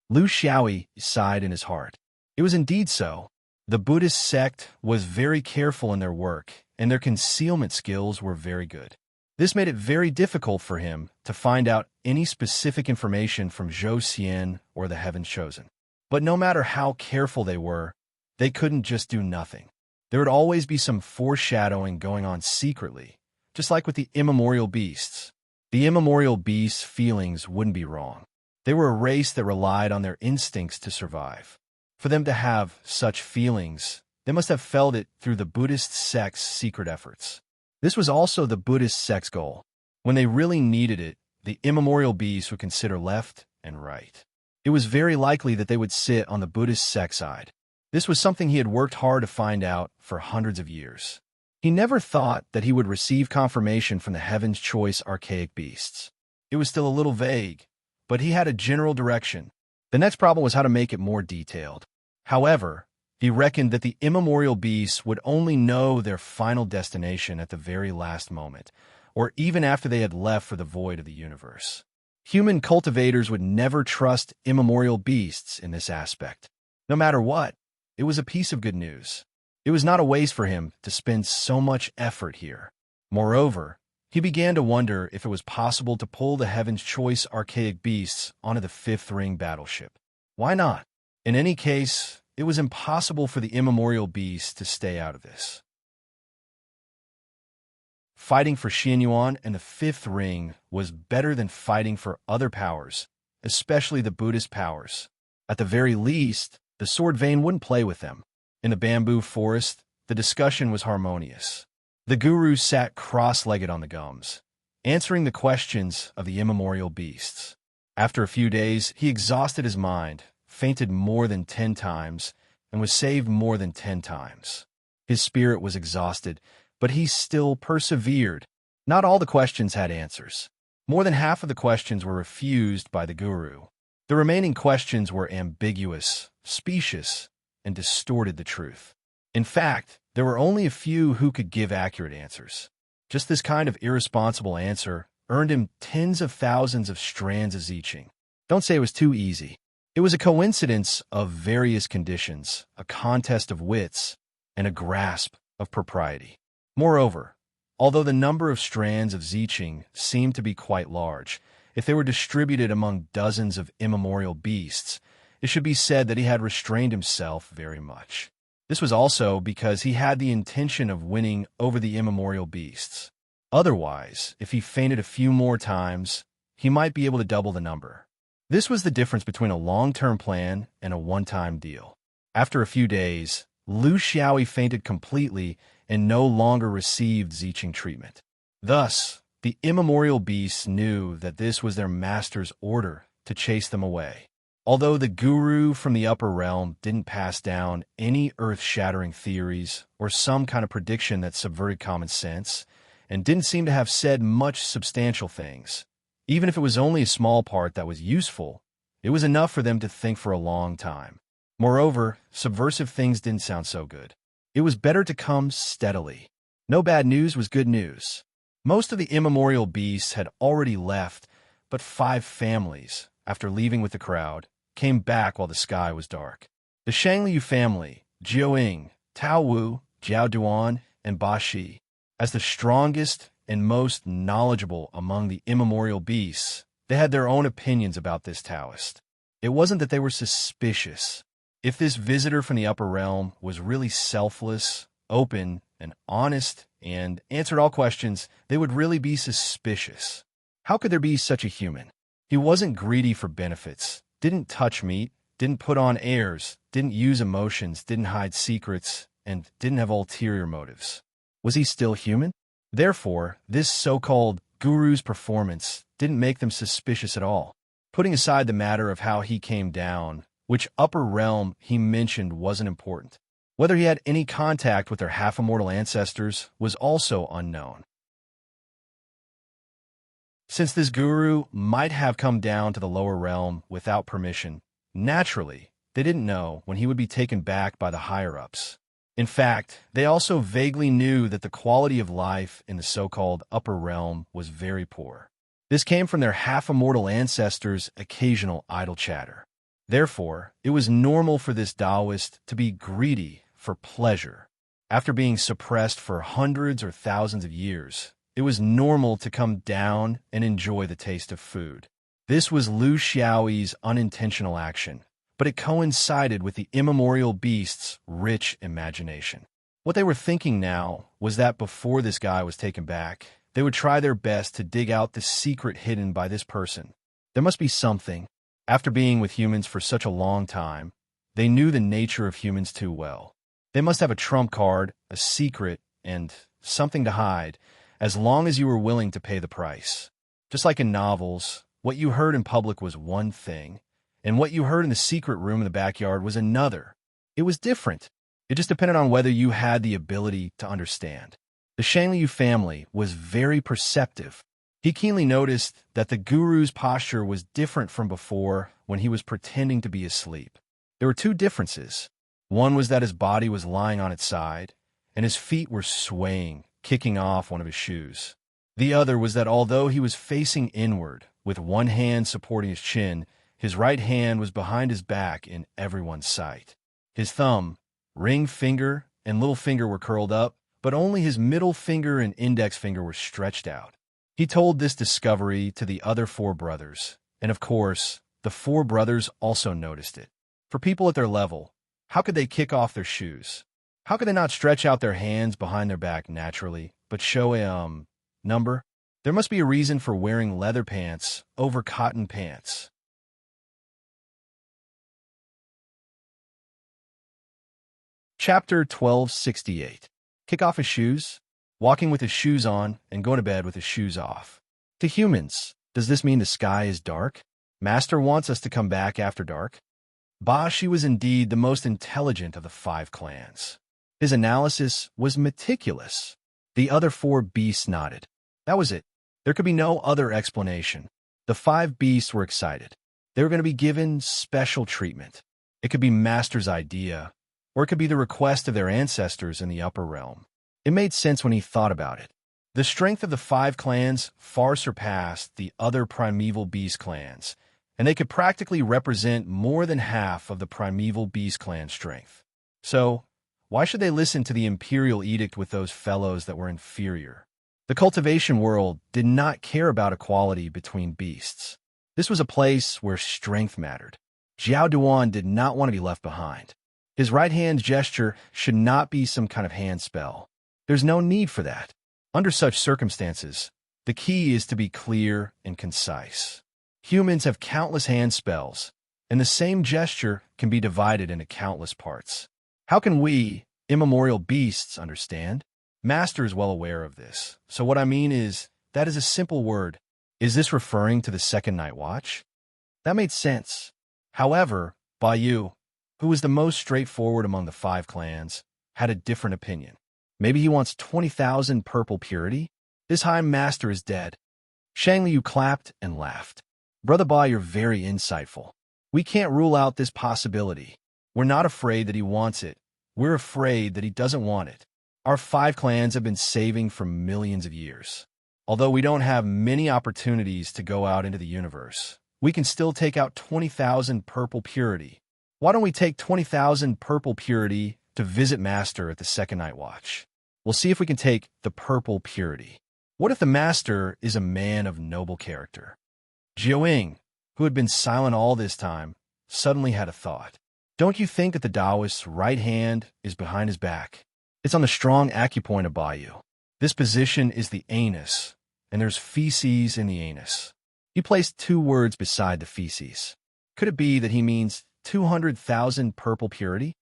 Liu Xiaoyi sighed in his heart. It was indeed so. The Buddhist sect was very careful in their work, and their concealment skills were very good. This made it very difficult for him to find out any specific information from Zhou Xian or the Heavens Chosen. But no matter how careful they were, they couldn't just do nothing. There would always be some foreshadowing going on secretly, just like with the immemorial beasts. The immemorial beasts' feelings wouldn't be wrong. They were a race that relied on their instincts to survive. For them to have such feelings, they must have felt it through the Buddhist sect's secret efforts. This was also the Buddhist sect's goal. When they really needed it, the immemorial beasts would consider left and right. It was very likely that they would sit on the Buddhist sect side. This was something he had worked hard to find out for hundreds of years. He never thought that he would receive confirmation from the Heaven's Choice archaic beasts. It was still a little vague, but he had a general direction. The next problem was how to make it more detailed. However, he reckoned that the immemorial beasts would only know their final destination at the very last moment, or even after they had left for the void of the universe. Human cultivators would never trust immemorial beasts in this aspect. No matter what, it was a piece of good news. It was not a waste for him to spend so much effort here. Moreover, he began to wonder if it was possible to pull the Heaven's Choice archaic beasts onto the Fifth Ring battleship. Why not? In any case, it was impossible for the immemorial beasts to stay out of this. Fighting for Xianyuan and the Fifth Ring was better than fighting for other powers, especially the Buddhist powers. At the very least, the Sword Vein wouldn't play with them. In the bamboo forest, the discussion was harmonious. The guru sat cross-legged on the gums, answering the questions of the immemorial beasts. After a few days, he exhausted his mind, fainted more than 10 times, and was saved more than 10 times. His spirit was exhausted, but he still persevered. Not all the questions had answers. More than half of the questions were refused by the guru. The remaining questions were ambiguous, specious, and distorted the truth. In fact, there were only a few who could give accurate answers. Just this kind of irresponsible answer earned him tens of thousands of strands of Ziqing. Don't say it was too easy. It was a coincidence of various conditions, a contest of wits, and a grasp of propriety. Moreover, although the number of strands of Ziqing seemed to be quite large, if they were distributed among dozens of immemorial beasts, it should be said that he had restrained himself very much. This was also because he had the intention of winning over the immemorial beasts. Otherwise, if he fainted a few more times, he might be able to double the number. This was the difference between a long-term plan and a one-time deal. After a few days, Liu Xiaoyi fainted completely and no longer received Ziqing treatment. Thus, the immemorial beasts knew that this was their master's order to chase them away. Although the guru from the upper realm didn't pass down any earth-shattering theories or some kind of prediction that subverted common sense, and didn't seem to have said much substantial things, even if it was only a small part that was useful, it was enough for them to think for a long time. Moreover, subversive things didn't sound so good. It was better to come steadily. No bad news was good news. Most of the immemorial beasts had already left, but 5 families, after leaving with the crowd, came back while the sky was dark. The Shangliu family, Jiuying, Tao Wu, Jiao Duan, and Ba Shi, as the strongest and most knowledgeable among the immemorial beasts, they had their own opinions about this Taoist. It wasn't that they were suspicious. If this visitor from the upper realm was really selfless, open, and honest, and answered all questions, they would really be suspicious. How could there be such a human? He wasn't greedy for benefits, didn't touch meat, didn't put on airs, didn't use emotions, didn't hide secrets, and didn't have ulterior motives. Was he still human? Therefore, this so-called guru's performance didn't make them suspicious at all. Putting aside the matter of how he came down, which upper realm he mentioned wasn't important. Whether he had any contact with their half-immortal ancestors was also unknown. Since this guru might have come down to the lower realm without permission, naturally, they didn't know when he would be taken back by the higher-ups. In fact, they also vaguely knew that the quality of life in the so-called upper realm was very poor. This came from their half-immortal ancestors' occasional idle chatter. Therefore, it was normal for this Taoist to be greedy for pleasure. After being suppressed for hundreds or thousands of years, it was normal to come down and enjoy the taste of food. This was Lu Xiaoyi's unintentional action, but it coincided with the immemorial beast's rich imagination. What they were thinking now was that before this guy was taken back, they would try their best to dig out the secret hidden by this person. There must be something. After being with humans for such a long time, they knew the nature of humans too well. They must have a trump card, a secret, and something to hide, as long as you were willing to pay the price. Just like in novels, what you heard in public was one thing, and what you heard in the secret room in the backyard was another. It was different. It just depended on whether you had the ability to understand. The Shangliu family was very perceptive. He keenly noticed that the guru's posture was different from before when he was pretending to be asleep. There were two differences. One was that his body was lying on its side, and his feet were swaying, kicking off one of his shoes. The other was that although he was facing inward, with one hand supporting his chin, his right hand was behind his back in everyone's sight. His thumb, ring finger, and little finger were curled up, but only his middle finger and index finger were stretched out. He told this discovery to the other four brothers, and of course, the four brothers also noticed it. For people at their level, how could they kick off their shoes? How could they not stretch out their hands behind their back naturally, but show a, number? There must be a reason for wearing leather pants over cotton pants. Chapter 1268. Kick off his shoes, walking with his shoes on, and going to bed with his shoes off. To humans, does this mean the sky is dark? Master wants us to come back after dark? Ba Shi was indeed the most intelligent of the 5 clans. His analysis was meticulous. The other 4 beasts nodded. That was it. There could be no other explanation. The 5 beasts were excited. They were going to be given special treatment. It could be Master's idea, or it could be the request of their ancestors in the upper realm. It made sense when he thought about it. The strength of the 5 clans far surpassed the other primeval beast clans, and they could practically represent more than half of the primeval beast clan strength. So, why should they listen to the imperial edict with those fellows that were inferior? The cultivation world did not care about equality between beasts. This was a place where strength mattered. Jiao Duan did not want to be left behind. His right hand gesture should not be some kind of hand spell. There's no need for that. Under such circumstances, the key is to be clear and concise. Humans have countless hand spells, and the same gesture can be divided into countless parts. How can we, immemorial beasts, understand? Master is well aware of this. So what I mean is, that is a simple word. Is this referring to the second night watch? That made sense. However, Bai, who was the most straightforward among the 5 clans, had a different opinion. Maybe he wants 20,000 purple purity? This High Master is dead. Shangliu clapped and laughed. Brother Bai, you're very insightful. We can't rule out this possibility. We're not afraid that he wants it. We're afraid that he doesn't want it. Our 5 clans have been saving for millions of years. Although we don't have many opportunities to go out into the universe, we can still take out 20,000 purple purity. Why don't we take 20,000 purple purity to visit Master at the second night watch? We'll see if we can take the purple purity. What if the Master is a man of noble character? Jiaoying, who had been silent all this time, suddenly had a thought. Don't you think that the Taoist's right hand is behind his back? It's on the strong acupoint of Baiyu. This position is the anus, and there's feces in the anus. He placed 2 words beside the feces. Could it be that he means 200,000 purple purity?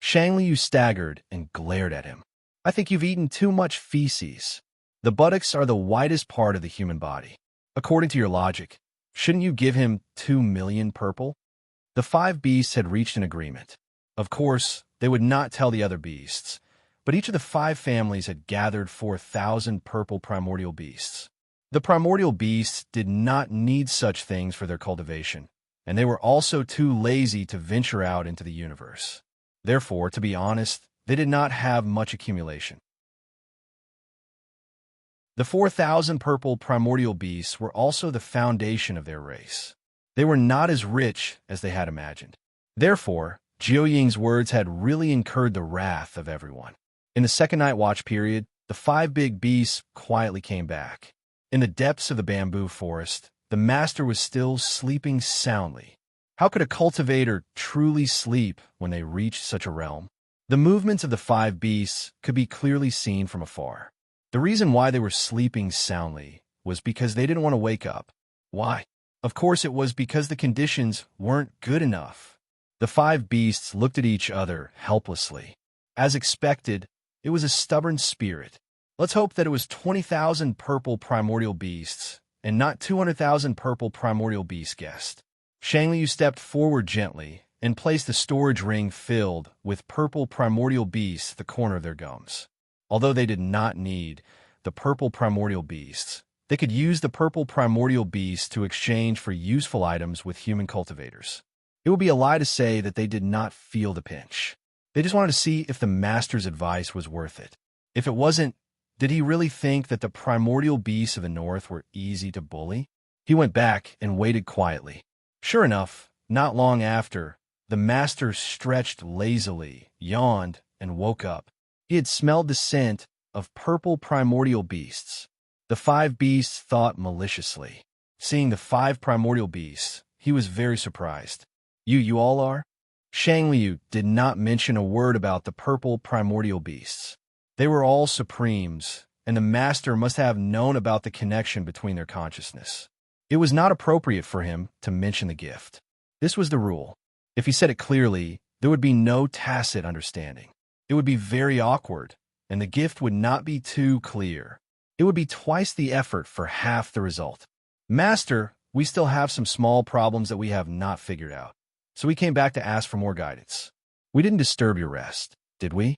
Shangliu staggered and glared at him. I think you've eaten too much feces. The buttocks are the widest part of the human body. According to your logic, shouldn't you give him 2 million purple? The 5 beasts had reached an agreement. Of course, they would not tell the other beasts, but each of the 5 families had gathered 4,000 purple primordial beasts. The primordial beasts did not need such things for their cultivation, and they were also too lazy to venture out into the universe. Therefore, to be honest, they did not have much accumulation. The 4,000 purple primordial beasts were also the foundation of their race. They were not as rich as they had imagined. Therefore, Jiuying's words had really incurred the wrath of everyone. In the second night watch period, the 5 big beasts quietly came back. In the depths of the bamboo forest, the master was still sleeping soundly. How could a cultivator truly sleep when they reached such a realm? The movements of the 5 beasts could be clearly seen from afar. The reason why they were sleeping soundly was because they didn't want to wake up. Why? Of course it was because the conditions weren't good enough. The 5 beasts looked at each other helplessly. As expected, it was a stubborn spirit. Let's hope that it was 20,000 purple primordial beasts and not 200,000 purple primordial beast guests. Shangliu stepped forward gently and placed the storage ring filled with purple primordial beasts at the corner of their gums. Although they did not need the purple primordial beasts, they could use the purple primordial beasts to exchange for useful items with human cultivators. It would be a lie to say that they did not feel the pinch. They just wanted to see if the master's advice was worth it. If it wasn't, did he really think that the primordial beasts of the north were easy to bully? He went back and waited quietly. Sure enough, not long after, the master stretched lazily, yawned, and woke up. He had smelled the scent of purple primordial beasts. The 5 beasts thought maliciously. Seeing the 5 primordial beasts, he was very surprised. You all are? Shangliu did not mention a word about the purple primordial beasts. They were all supremes, and the master must have known about the connection between their consciousness. It was not appropriate for him to mention the gift. This was the rule. If he said it clearly, there would be no tacit understanding. It would be very awkward, and the gift would not be too clear. It would be twice the effort for half the result. Master, we still have some small problems that we have not figured out, so we came back to ask for more guidance. We didn't disturb your rest, did we?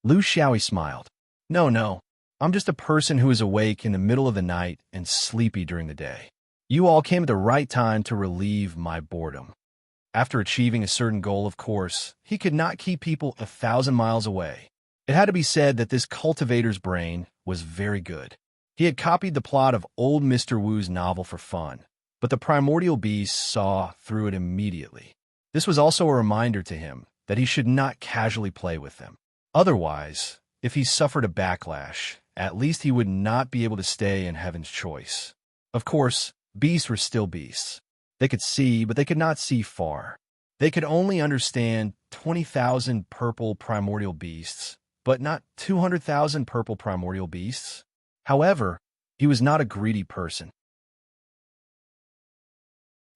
Lu Xiaoyi smiled. No, I'm just a person who is awake in the middle of the night and sleepy during the day. You all came at the right time to relieve my boredom. After achieving a certain goal, of course, he could not keep people 1,000 miles away. It had to be said that this cultivator's brain was very good. He had copied the plot of old Mr. Wu's novel for fun, but the primordial beast saw through it immediately. This was also a reminder to him that he should not casually play with them. Otherwise, if he suffered a backlash, at least he would not be able to stay in Heaven's Choice. Of course, beasts were still beasts. They could see, but they could not see far. They could only understand 20,000 purple primordial beasts, but not 200,000 purple primordial beasts. However, he was not a greedy person.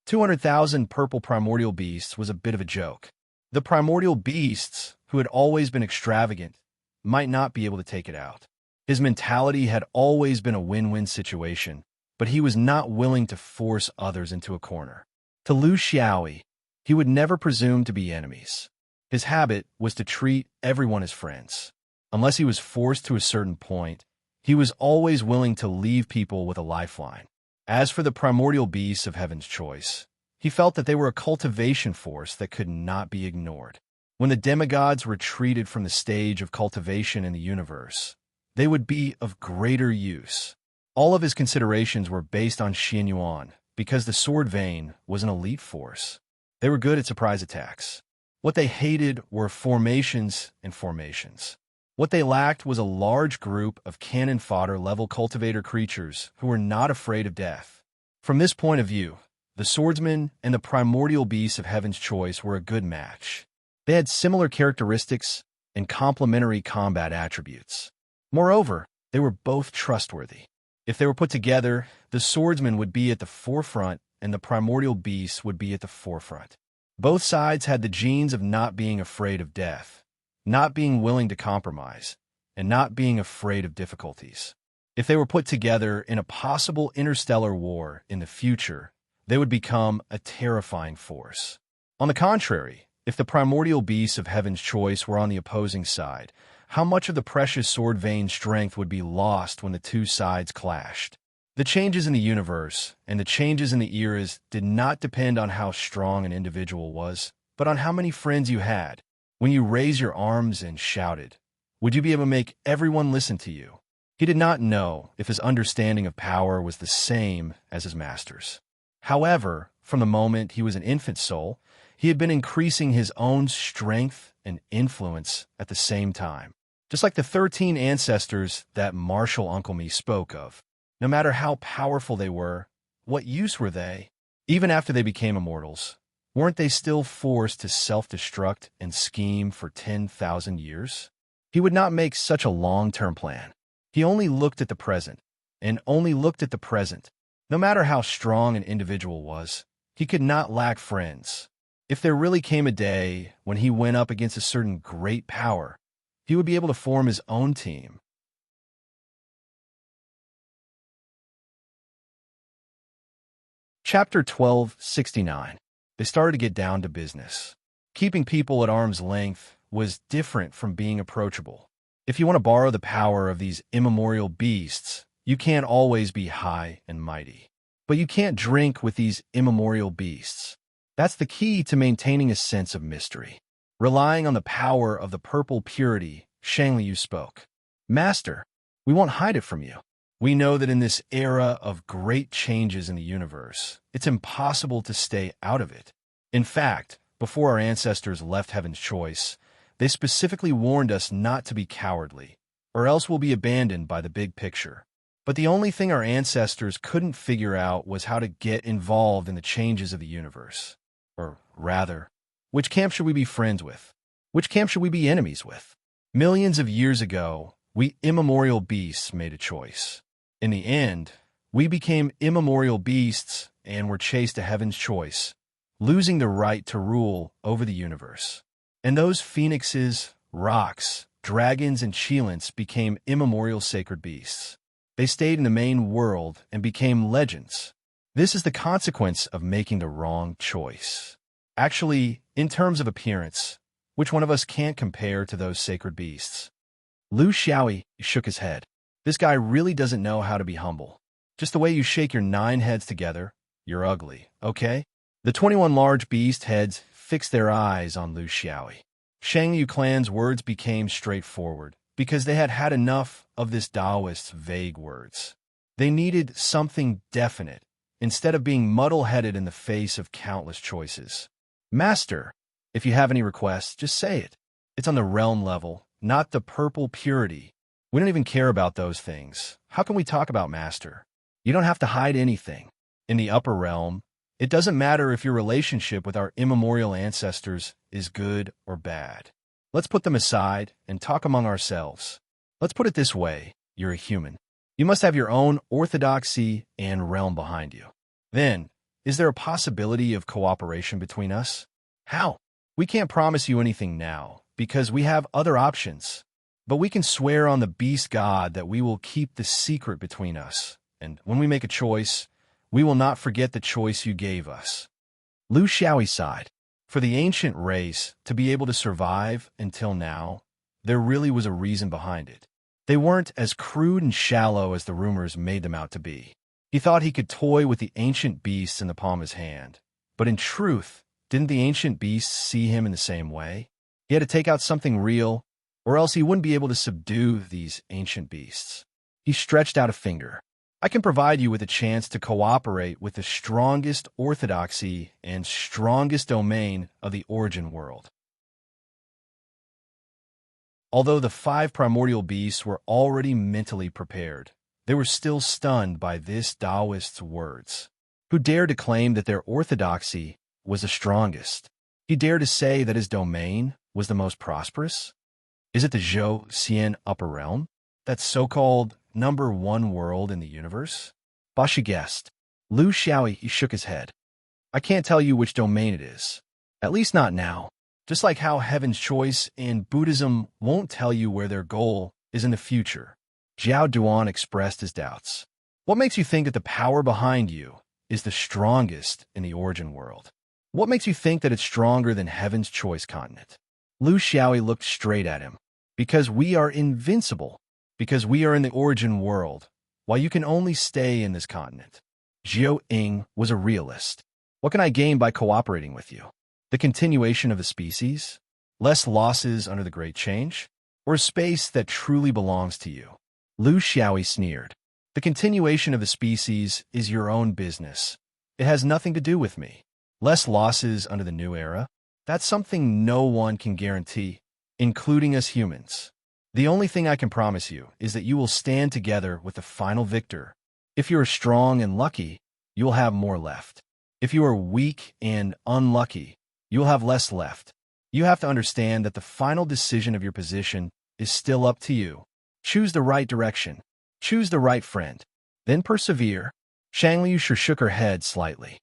200,000 purple primordial beasts was a bit of a joke. The primordial beasts, who had always been extravagant, might not be able to take it out. His mentality had always been a win-win situation, but he was not willing to force others into a corner. To Lu Xiaoyi, he would never presume to be enemies. His habit was to treat everyone as friends. Unless he was forced to a certain point, he was always willing to leave people with a lifeline. As for the primordial beasts of Heaven's Choice, he felt that they were a cultivation force that could not be ignored. When the demigods retreated from the stage of cultivation in the universe, they would be of greater use. All of his considerations were based on Xianyuan, because the Sword Vein was an elite force. They were good at surprise attacks. What they hated were formations and formations. What they lacked was a large group of cannon fodder-level cultivator creatures who were not afraid of death. From this point of view, the swordsmen and the primordial beasts of Heaven's Choice were a good match. They had similar characteristics and complementary combat attributes. Moreover, they were both trustworthy. If they were put together, the swordsman would be at the forefront and the primordial beasts would be at the forefront. Both sides had the genes of not being afraid of death, not being willing to compromise, and not being afraid of difficulties. If they were put together in a possible interstellar war in the future, they would become a terrifying force. On the contrary, if the primordial beasts of Heaven's Choice were on the opposing side, how much of the precious sword vein strength would be lost when the two sides clashed? The changes in the universe and the changes in the eras did not depend on how strong an individual was, but on how many friends you had. When you raise your arms and shouted, would you be able to make everyone listen to you? He did not know if his understanding of power was the same as his master's. However, from the moment he was an infant soul, he had been increasing his own strength and influence at the same time. Just like the 13 ancestors that Marshall Uncle Me spoke of. No matter how powerful they were, what use were they? Even after they became immortals, weren't they still forced to self-destruct and scheme for 10,000 years? He would not make such a long-term plan. He only looked at the present, and only looked at the present. No matter how strong an individual was, he could not lack friends. If there really came a day when he went up against a certain great power, he would be able to form his own team. Chapter 1269. They started to get down to business. Keeping people at arm's length was different from being approachable. If you want to borrow the power of these immemorial beasts, you can't always be high and mighty. But you can't drink with these immemorial beasts. That's the key to maintaining a sense of mystery. Relying on the power of the purple purity, Shangli Yu spoke. Master, we won't hide it from you. We know that in this era of great changes in the universe, it's impossible to stay out of it. In fact, before our ancestors left Heaven's Choice, they specifically warned us not to be cowardly, or else we'll be abandoned by the big picture. But the only thing our ancestors couldn't figure out was how to get involved in the changes of the universe. Or rather, which camp should we be friends with? Which camp should we be enemies with? Millions of years ago, we immemorial beasts made a choice. In the end, we became immemorial beasts and were chased to Heaven's Choice, losing the right to rule over the universe. And those phoenixes, rocks, dragons, and cheilants became immemorial sacred beasts. They stayed in the main world and became legends. This is the consequence of making the wrong choice. Actually, in terms of appearance, which one of us can't compare to those sacred beasts? Lu Xiaoyi shook his head. This guy really doesn't know how to be humble. Just the way you shake your 9 heads together, you're ugly, okay? The 21 large beast heads fixed their eyes on Lu Xiaoyi. Shangyu clan's words became straightforward, because they had had enough of this Taoist's vague words. They needed something definite, instead of being muddle-headed in the face of countless choices. Master, if you have any requests, just say it. It's on the realm level, not the purple purity. We don't even care about those things. How can we talk about Master? You don't have to hide anything. In the upper realm, it doesn't matter if your relationship with our immemorial ancestors is good or bad. Let's put them aside and talk among ourselves. Let's put it this way, you're a human. You must have your own orthodoxy and realm behind you. Then, is there a possibility of cooperation between us? How? We can't promise you anything now, because we have other options. But we can swear on the beast god that we will keep the secret between us, and when we make a choice, we will not forget the choice you gave us. Lu Xiaoyi sighed. For the ancient race to be able to survive until now, there really was a reason behind it. They weren't as crude and shallow as the rumors made them out to be. He thought he could toy with the ancient beasts in the palm of his hand. But in truth, didn't the ancient beasts see him in the same way? He had to take out something real, or else he wouldn't be able to subdue these ancient beasts. He stretched out a finger. I can provide you with a chance to cooperate with the strongest orthodoxy and strongest domain of the origin world. Although the 5 primordial beasts were already mentally prepared, they were still stunned by this Taoist's words. Who dared to claim that their orthodoxy was the strongest? He dared to say that his domain was the most prosperous? Is it the Zhou Xian upper realm? That so-called number 1 world in the universe? Bashi guessed. Lu Xiaoyi shook his head. I can't tell you which domain it is. At least not now. Just like how Heaven's Choice and Buddhism won't tell you where their goal is in the future. Zhao Duan expressed his doubts. What makes you think that the power behind you is the strongest in the origin world? What makes you think that it's stronger than Heaven's Choice continent? Lu Xiaoyi looked straight at him. Because we are invincible. Because we are in the origin world, while you can only stay in this continent. Zhou Ying was a realist. What can I gain by cooperating with you? The continuation of the species? Less losses under the great change? Or a space that truly belongs to you? Lu Xiaoyi sneered. The continuation of the species is your own business. It has nothing to do with me. Less losses under the new era? That's something no one can guarantee, including us humans. The only thing I can promise you is that you will stand together with the final victor. If you are strong and lucky, you will have more left. If you are weak and unlucky, you will have less left. You have to understand that the final decision of your position is still up to you. Choose the right direction. Choose the right friend. Then persevere. Shang Liu sure shook her head slightly.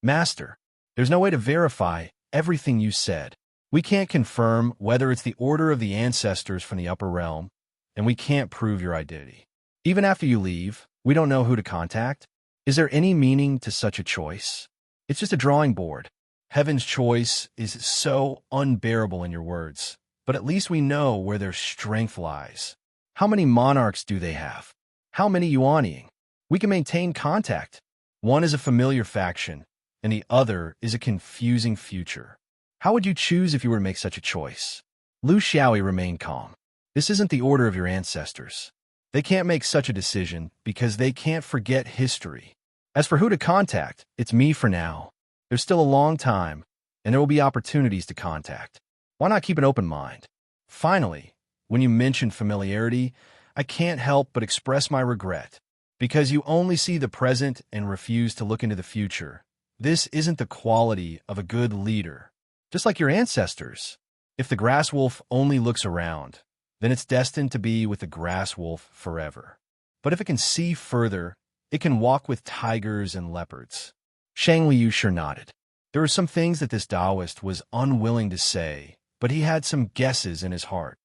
Master, there's no way to verify everything you said. We can't confirm whether it's the order of the ancestors from the upper realm, and we can't prove your identity. Even after you leave, we don't know who to contact. Is there any meaning to such a choice? It's just a drawing board. Heaven's choice is so unbearable in your words, but at least we know where their strength lies. How many monarchs do they have? How many Yuanying? We can maintain contact. One is a familiar faction, and the other is a confusing future. How would you choose if you were to make such a choice? Lu Xiaoyi remained calm. This isn't the order of your ancestors. They can't make such a decision because they can't forget history. As for who to contact, it's me for now. There's still a long time, and there will be opportunities to contact. Why not keep an open mind? Finally, when you mention familiarity, I can't help but express my regret. Because you only see the present and refuse to look into the future. This isn't the quality of a good leader. Just like your ancestors. If the grass wolf only looks around, then it's destined to be with the grass wolf forever. But if it can see further, it can walk with tigers and leopards. Shang Liu sure nodded. There were some things that this Taoist was unwilling to say, but he had some guesses in his heart.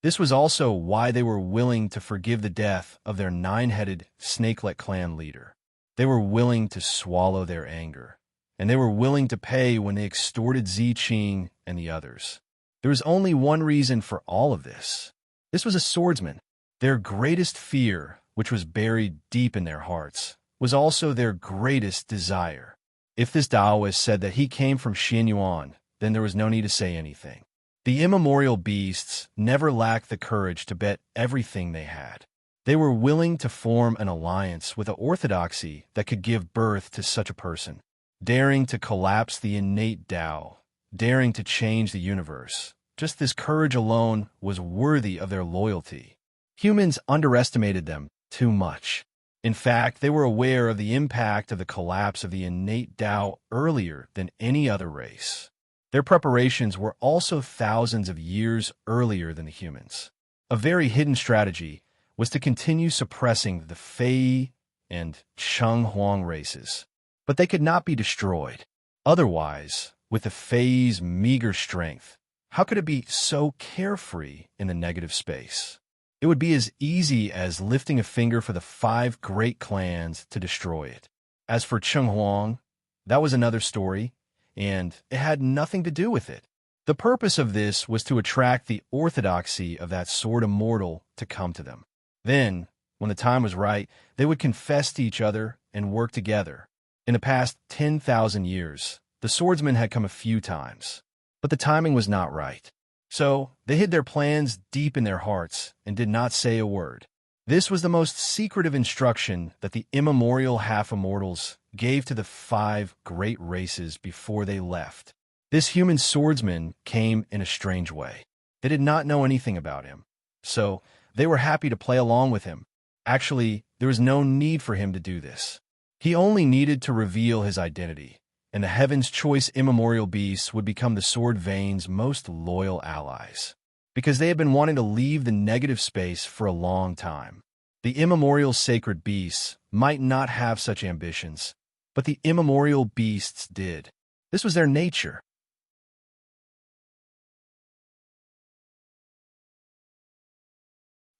This was also why they were willing to forgive the death of their nine-headed snakelet clan leader. They were willing to swallow their anger, and they were willing to pay when they extorted Zi Qing and the others. There was only one reason for all of this. This was a swordsman. Their greatest fear, which was buried deep in their hearts, was also their greatest desire. If this Taoist said that he came from Xianyuan, then there was no need to say anything. The immemorial beasts never lacked the courage to bet everything they had. They were willing to form an alliance with an orthodoxy that could give birth to such a person, daring to collapse the innate Tao, daring to change the universe. Just this courage alone was worthy of their loyalty. Humans underestimated them too much. In fact, they were aware of the impact of the collapse of the innate Tao earlier than any other race. Their preparations were also thousands of years earlier than the humans. A very hidden strategy was to continue suppressing the Fei and Cheng Huang races. But they could not be destroyed. Otherwise, with the Fei's meager strength, how could it be so carefree in the negative space? It would be as easy as lifting a finger for the 5 great clans to destroy it. As for Cheng Huang, that was another story, and it had nothing to do with it. The purpose of this was to attract the orthodoxy of that sword immortal to come to them. Then, when the time was right, they would confess to each other and work together. In the past 10,000 years, the swordsmen had come a few times, but the timing was not right. So, they hid their plans deep in their hearts and did not say a word. This was the most secretive instruction that the immemorial half-immortals gave to the 5 great races before they left. This human swordsman came in a strange way. They did not know anything about him, so they were happy to play along with him. Actually, there was no need for him to do this. He only needed to reveal his identity, and the Heaven's Choice immemorial beasts would become the Sword Vein's most loyal allies, because they had been wanting to leave the negative space for a long time. The immemorial sacred beasts might not have such ambitions, but the immemorial beasts did. This was their nature.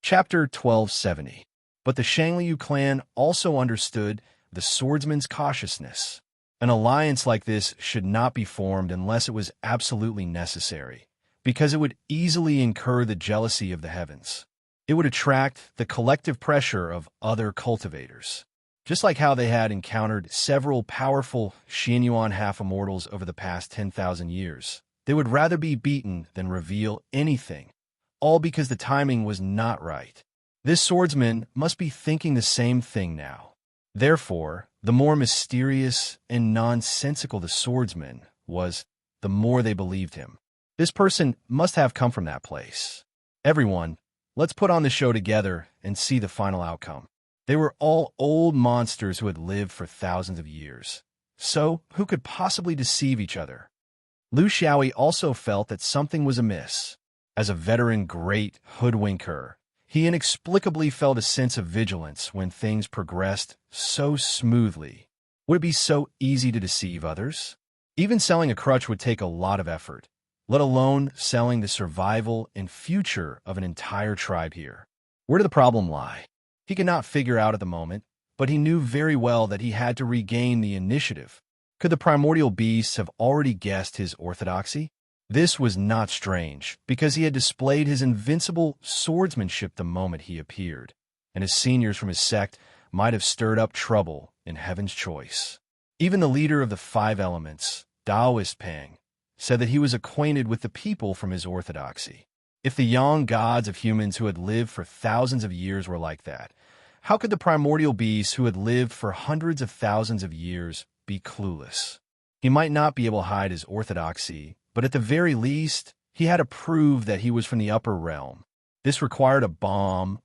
Chapter 1270. But the Shangliu clan also understood the swordsman's cautiousness. An alliance like this should not be formed unless it was absolutely necessary, because it would easily incur the jealousy of the heavens. It would attract the collective pressure of other cultivators. Just like how they had encountered several powerful Xianyuan half-immortals over the past 10,000 years, they would rather be beaten than reveal anything, all because the timing was not right. This swordsman must be thinking the same thing now. Therefore, the more mysterious and nonsensical the swordsman was, the more they believed him. This person must have come from that place. Everyone, let's put on the show together and see the final outcome. They were all old monsters who had lived for thousands of years. So, who could possibly deceive each other? Lu Xiaoyi also felt that something was amiss. As a veteran great hoodwinker, he inexplicably felt a sense of vigilance when things progressed so smoothly. Would it be so easy to deceive others? Even selling a crutch would take a lot of effort, let alone selling the survival and future of an entire tribe here. Where did the problem lie? He could not figure out at the moment, but he knew very well that he had to regain the initiative. Could the primordial beasts have already guessed his orthodoxy? This was not strange, because he had displayed his invincible swordsmanship the moment he appeared, and his seniors from his sect might have stirred up trouble in Heaven's choice. Even the leader of the five elements, Taoist Peng, said that he was acquainted with the people from his orthodoxy. If the young gods of humans who had lived for thousands of years were like that, how could the primordial beasts who had lived for hundreds of thousands of years be clueless? He might not be able to hide his orthodoxy, but at the very least, he had to prove that he was from the upper realm. This required a bomb,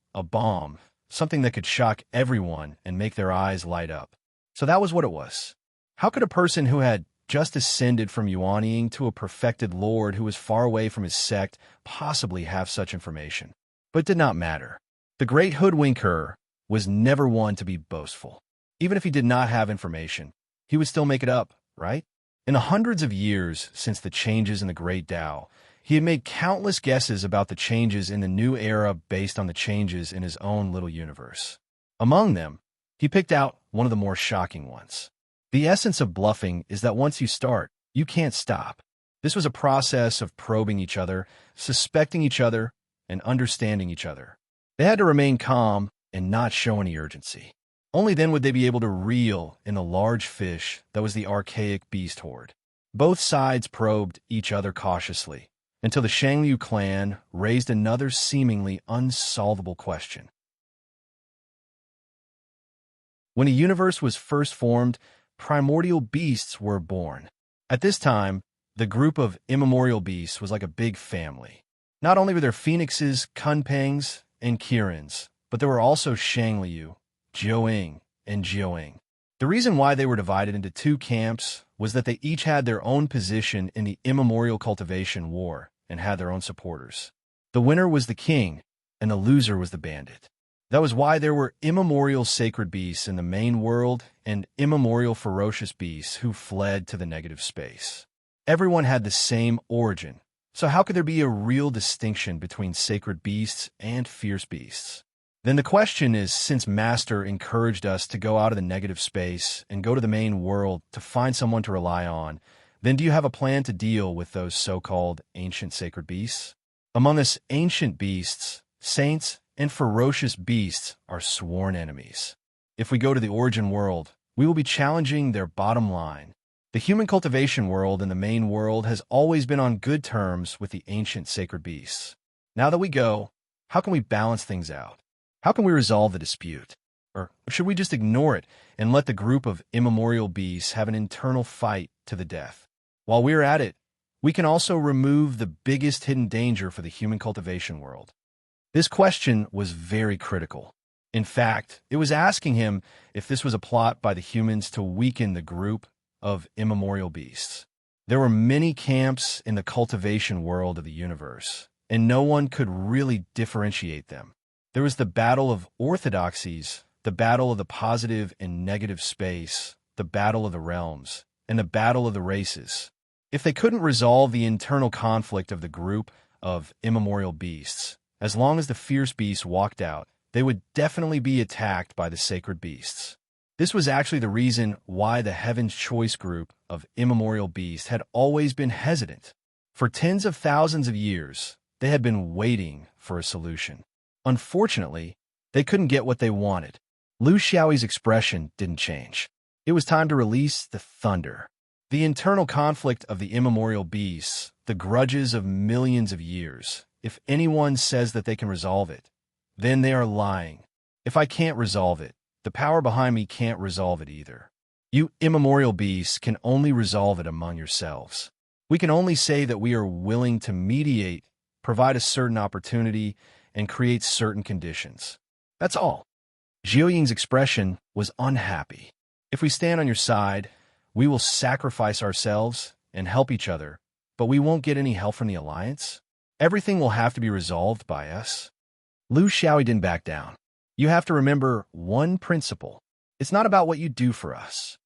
something that could shock everyone and make their eyes light up. So that was what it was. How could a person who had just ascended from Yuanying to a perfected lord who was far away from his sect possibly have such information? But it did not matter. The great hoodwinker was never one to be boastful. Even if he did not have information, he would still make it up, right? In the hundreds of years since the changes in the Great Tao, he had made countless guesses about the changes in the new era based on the changes in his own little universe. Among them, he picked out one of the more shocking ones. The essence of bluffing is that once you start, you can't stop. This was a process of probing each other, suspecting each other, and understanding each other. They had to remain calm and not show any urgency. Only then would they be able to reel in the large fish that was the archaic beast horde. Both sides probed each other cautiously, until the Shangliu clan raised another seemingly unsolvable question. When a universe was first formed, primordial beasts were born. At this time, the group of immemorial beasts was like a big family. Not only were there phoenixes, kunpengs, and kirins, but there were also Shangliu, Jiuing, and Jiuing. The reason why they were divided into two camps was that they each had their own position in the immemorial cultivation war and had their own supporters. The winner was the king, and the loser was the bandit. That was why there were immemorial sacred beasts in the main world and immemorial ferocious beasts who fled to the negative space. Everyone had the same origin, so how could there be a real distinction between sacred beasts and fierce beasts? Then the question is, since Master encouraged us to go out of the negative space and go to the main world to find someone to rely on, then do you have a plan to deal with those so-called ancient sacred beasts? Among us ancient beasts, saints, and ferocious beasts are sworn enemies. If we go to the origin world, we will be challenging their bottom line. The human cultivation world and the main world has always been on good terms with the ancient sacred beasts. Now that we go, how can we balance things out? How can we resolve the dispute? Or should we just ignore it and let the group of immemorial beasts have an internal fight to the death? While we're at it, we can also remove the biggest hidden danger for the human cultivation world. This question was very critical. In fact, it was asking him if this was a plot by the humans to weaken the group of immemorial beasts. There were many camps in the cultivation world of the universe, and no one could really differentiate them. There was the battle of orthodoxies, the battle of the positive and negative space, the battle of the realms, and the battle of the races. If they couldn't resolve the internal conflict of the group of immemorial beasts, as long as the fierce beasts walked out, they would definitely be attacked by the sacred beasts. This was actually the reason why the Heaven's Choice group of immemorial beasts had always been hesitant. For tens of thousands of years, they had been waiting for a solution. Unfortunately, they couldn't get what they wanted. Lu Xiaoyi's expression didn't change. It was time to release the thunder. The internal conflict of the immemorial beasts, the grudges of millions of years. If anyone says that they can resolve it, then they are lying. If I can't resolve it, the power behind me can't resolve it either. You immemorial beasts can only resolve it among yourselves. We can only say that we are willing to mediate, provide a certain opportunity, and create certain conditions. That's all. Zhou Ying's expression was unhappy. If we stand on your side, we will sacrifice ourselves and help each other, but we won't get any help from the alliance. Everything will have to be resolved by us. Lu Xiaoyi didn't back down. You have to remember one principle. It's not about what you do for us.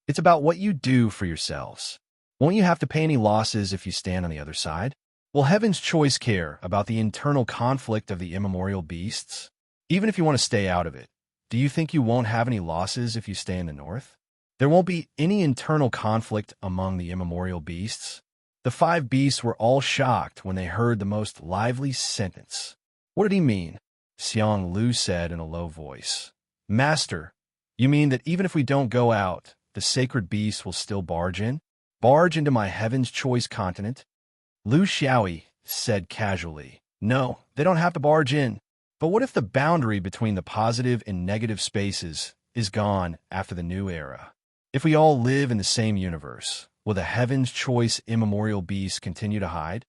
It's about what you do for yourselves. Won't you have to pay any losses if you stand on the other side? Will Heaven's choice care about the internal conflict of the immemorial beasts? Even if you want to stay out of it, do you think you won't have any losses if you stay in the north? There won't be any internal conflict among the immemorial beasts. The 5 beasts were all shocked when they heard the most lively sentence. What did he mean? Xiang Lu said in a low voice. Master, you mean that even if we don't go out, the sacred beasts will still barge in? Barge into my Heaven's choice continent? Lu Xiaoyi said casually. No, they don't have to barge in. But what if the boundary between the positive and negative spaces is gone after the new era? If we all live in the same universe, will the Heaven's choice immemorial beasts continue to hide?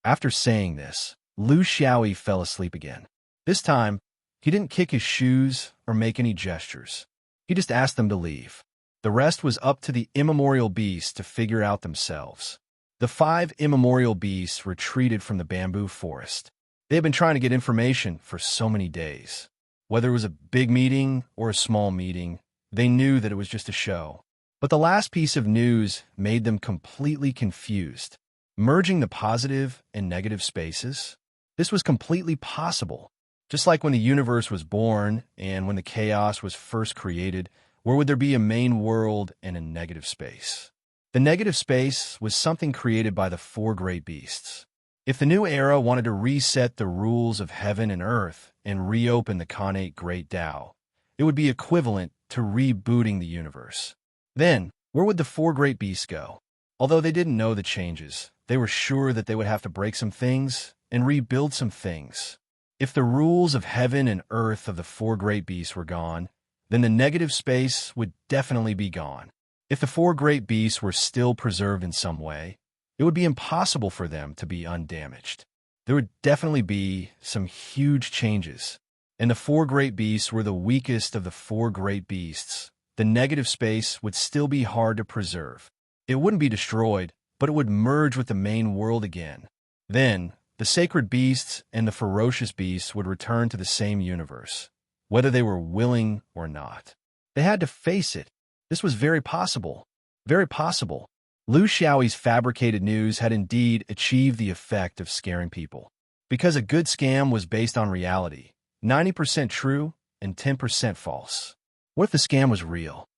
After saying this, Lu Xiaoyi fell asleep again. This time, he didn't kick his shoes or make any gestures. He just asked them to leave. The rest was up to the immemorial beasts to figure out themselves. The 5 immemorial beasts retreated from the bamboo forest. They had been trying to get information for so many days. Whether it was a big meeting or a small meeting, they knew that it was just a show. But the last piece of news made them completely confused. Merging the positive and negative spaces? This was completely possible. Just like when the universe was born and when the chaos was first created, where would there be a main world and a negative space? The negative space was something created by the 4 great beasts. If the new era wanted to reset the rules of heaven and earth and reopen the Khanate Great Tao, it would be equivalent to rebooting the universe. Then, where would the 4 great beasts go? Although they didn't know the changes, they were sure that they would have to break some things and rebuild some things. If the rules of heaven and earth of the 4 great beasts were gone, then the negative space would definitely be gone. If the 4 great beasts were still preserved in some way, it would be impossible for them to be undamaged. There would definitely be some huge changes. And the 4 great beasts were the weakest of the 4 great beasts. The negative space would still be hard to preserve. It wouldn't be destroyed, but it would merge with the main world again. Then, the sacred beasts and the ferocious beasts would return to the same universe, whether they were willing or not. They had to face it. This was very possible. Very possible. Lu Xiaoyi's fabricated news had indeed achieved the effect of scaring people. Because a good scam was based on reality, 90% true and 10% false. What if the scam was real?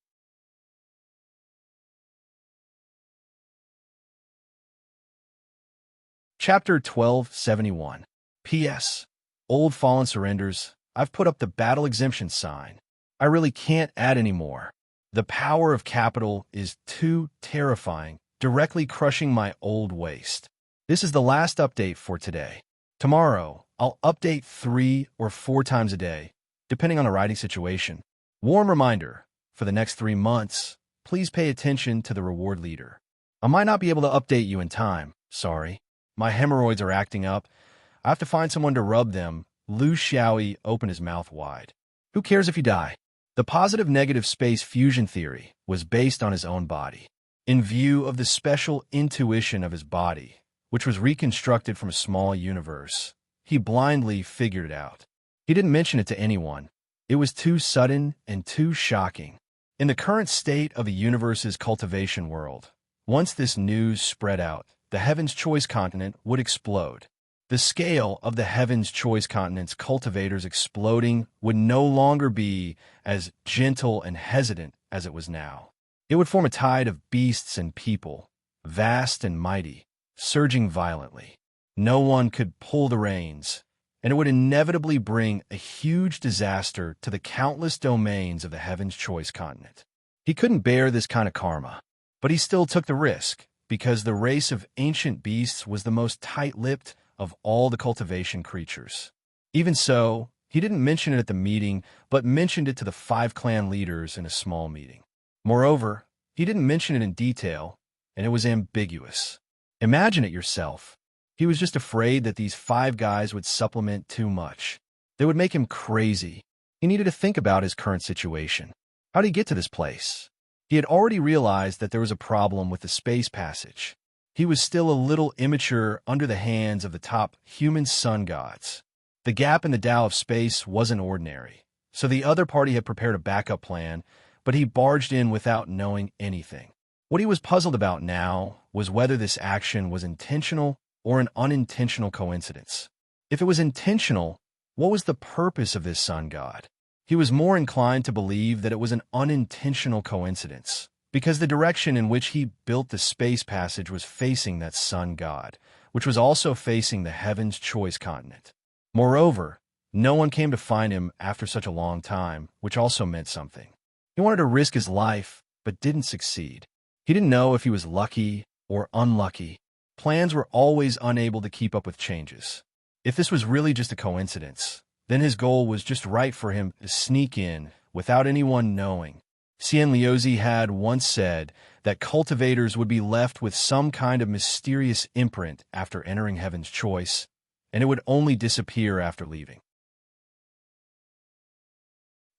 Chapter 1271. P.S. Old Fallen Surrenders, I've put up the battle exemption sign. I really can't add any more. The power of capital is too terrifying, directly crushing my old waste. This is the last update for today. Tomorrow, I'll update 3 or 4 times a day, depending on the writing situation. Warm reminder, for the next 3 months, please pay attention to the reward leader. I might not be able to update you in time, sorry. My hemorrhoids are acting up. I have to find someone to rub them. Lu Xiaoyi opened his mouth wide. Who cares if you die? The positive-negative space fusion theory was based on his own body. In view of the special intuition of his body, which was reconstructed from a small universe, he blindly figured it out. He didn't mention it to anyone. It was too sudden and too shocking. In the current state of the universe's cultivation world, once this news spread out, the Heaven's Choice continent would explode. The scale of the Heaven's Choice continent's cultivators exploding would no longer be as gentle and hesitant as it was now. It would form a tide of beasts and people, vast and mighty, surging violently. No one could pull the reins, and it would inevitably bring a huge disaster to the countless domains of the Heaven's Choice continent. He couldn't bear this kind of karma, but he still took the risk, because the race of ancient beasts was the most tight-lipped of all the cultivation creatures. Even so, he didn't mention it at the meeting, but mentioned it to the 5 clan leaders in a small meeting. Moreover, he didn't mention it in detail, and it was ambiguous. Imagine it yourself. He was just afraid that these 5 guys would supplement too much. They would make him crazy. He needed to think about his current situation. How did he get to this place? He had already realized that there was a problem with the space passage. He was still a little immature under the hands of the top human sun gods. The gap in the Tao of space wasn't ordinary, so the other party had prepared a backup plan, but he barged in without knowing anything. What he was puzzled about now was whether this action was intentional or an unintentional coincidence. If it was intentional, what was the purpose of this sun god? He was more inclined to believe that it was an unintentional coincidence, because the direction in which he built the space passage was facing that sun god, which was also facing the Heaven's Choice continent. Moreover, no one came to find him after such a long time, which also meant something. He wanted to risk his life, but didn't succeed. He didn't know if he was lucky or unlucky. Plans were always unable to keep up with changes. If this was really just a coincidence, then his goal was just right for him to sneak in without anyone knowing. Xian Liuzi had once said that cultivators would be left with some kind of mysterious imprint after entering Heaven's Choice, and it would only disappear after leaving.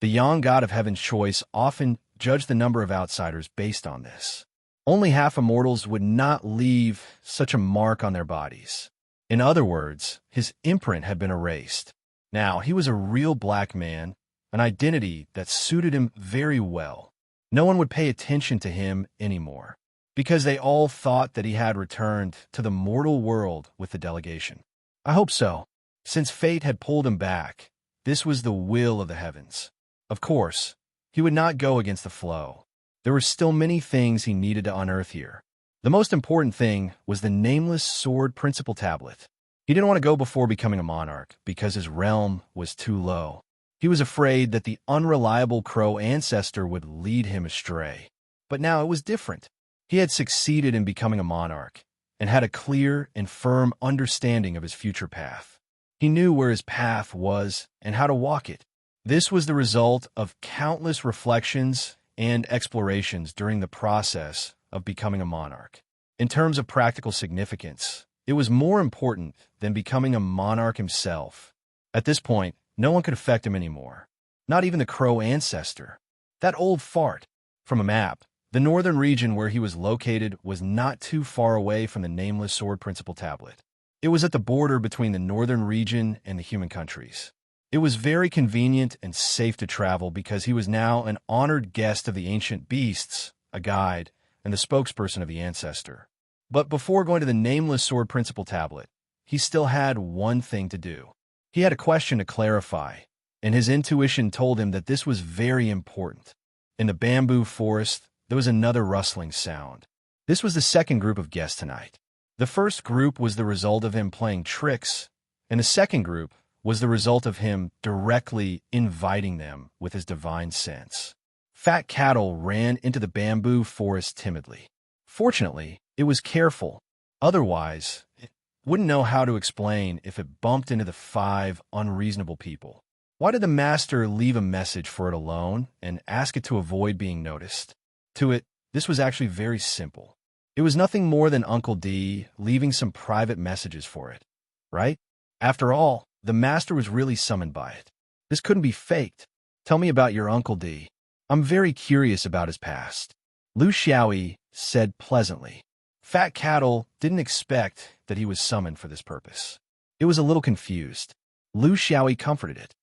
The Yang god of Heaven's Choice often judged the number of outsiders based on this. Only half immortals would not leave such a mark on their bodies. In other words, his imprint had been erased. Now, he was a real black man, an identity that suited him very well. No one would pay attention to him anymore, because they all thought that he had returned to the mortal world with the delegation. I hope so. Since fate had pulled him back, this was the will of the heavens. Of course, he would not go against the flow. There were still many things he needed to unearth here. The most important thing was the nameless sword principal tablet. He didn't want to go before becoming a monarch, because his realm was too low. He was afraid that the unreliable crow ancestor would lead him astray. But now it was different. He had succeeded in becoming a monarch, and had a clear and firm understanding of his future path. He knew where his path was and how to walk it. This was the result of countless reflections and explorations during the process of becoming a monarch. In terms of practical significance, it was more important than becoming a monarch himself. At this point, no one could affect him anymore. Not even the crow ancestor. That old fart. From a map, the northern region where he was located was not too far away from the nameless sword principal tablet. It was at the border between the northern region and the human countries. It was very convenient and safe to travel because he was now an honored guest of the ancient beasts, a guide, and the spokesperson of the ancestor. But before going to the nameless sword principal tablet, he still had one thing to do. He had a question to clarify, and his intuition told him that this was very important. In the bamboo forest, there was another rustling sound. This was the second group of guests tonight. The first group was the result of him playing tricks, and the second group was the result of him directly inviting them with his divine sense. Fat cattle ran into the bamboo forest timidly. Fortunately, it was careful. Otherwise, it wouldn't know how to explain if it bumped into the 5 unreasonable people. Why did the master leave a message for it alone and ask it to avoid being noticed? To it, this was actually very simple. It was nothing more than Uncle D leaving some private messages for it, right? After all, the master was really summoned by it. This couldn't be faked. Tell me about your Uncle D. I'm very curious about his past. Lu Xiaoyi said pleasantly. Fat Cattle didn't expect that he was summoned for this purpose. It was a little confused. Lu Xiaoyi comforted it.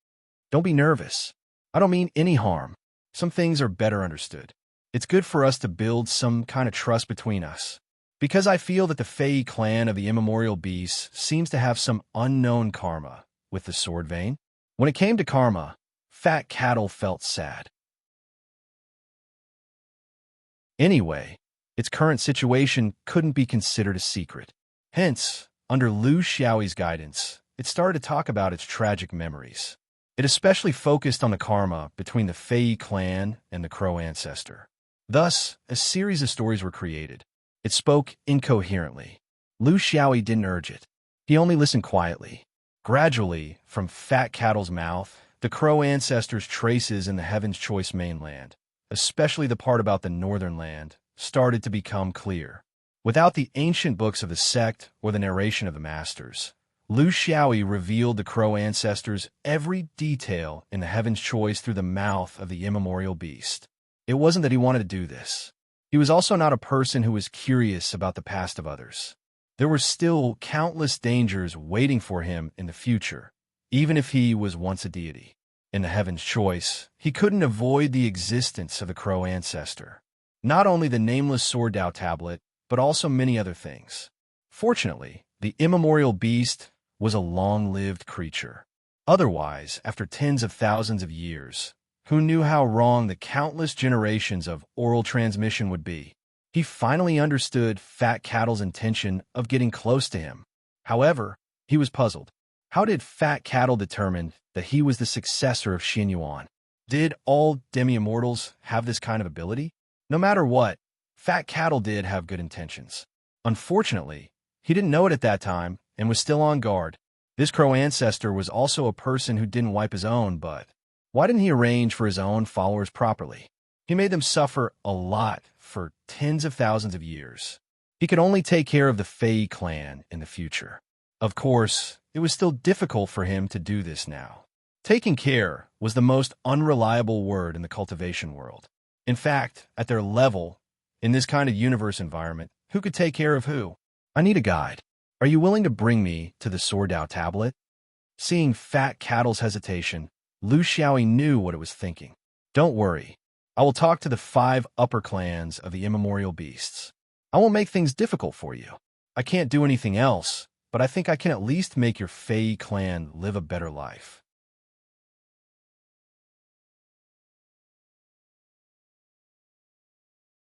Don't be nervous. I don't mean any harm. Some things are better understood. It's good for us to build some kind of trust between us. Because I feel that the Fei clan of the immemorial beasts seems to have some unknown karma with the sword vein. When it came to karma, Fat Cattle felt sad. Anyway, its current situation couldn't be considered a secret. Hence, under Lu Xiaoyi's guidance, it started to talk about its tragic memories. It especially focused on the karma between the Fei clan and the Crow ancestor. Thus, a series of stories were created. It spoke incoherently. Lu Xiaoyi didn't urge it. He only listened quietly. Gradually, from Fat Cattle's mouth, the Crow ancestors' traces in the Heaven's Choice mainland, especially the part about the northern land, started to become clear. Without the ancient books of the sect or the narration of the masters, Lu Xiaoyi revealed the Crow ancestors' every detail in the Heaven's Choice through the mouth of the immemorial beast. It wasn't that he wanted to do this. He was also not a person who was curious about the past of others. There were still countless dangers waiting for him in the future, even if he was once a deity. In the Heaven's Choice, he couldn't avoid the existence of the Crow ancestor. Not only the nameless Sword Dao tablet, but also many other things. Fortunately, the immemorial beast was a long-lived creature. Otherwise, after tens of thousands of years, who knew how wrong the countless generations of oral transmission would be? He finally understood Fat Cattle's intention of getting close to him. However, he was puzzled. How did Fat Cattle determine that he was the successor of Xin Yuan? Did all demi-immortals have this kind of ability? No matter what, Fat Cattle did have good intentions. Unfortunately, he didn't know it at that time and was still on guard. This Crow ancestor was also a person who didn't wipe his own butt. Why didn't he arrange for his own followers properly? He made them suffer a lot for tens of thousands of years. He could only take care of the Fei clan in the future. Of course, it was still difficult for him to do this now. Taking care was the most unreliable word in the cultivation world. In fact, at their level, in this kind of universe environment, who could take care of who? I need a guide. Are you willing to bring me to the Sword Dao tablet? Seeing Fat Cattle's hesitation, Lu Xiaoyi knew what it was thinking. Don't worry. I will talk to the 5 upper clans of the immemorial beasts. I won't make things difficult for you. I can't do anything else, but I think I can at least make your Fei clan live a better life.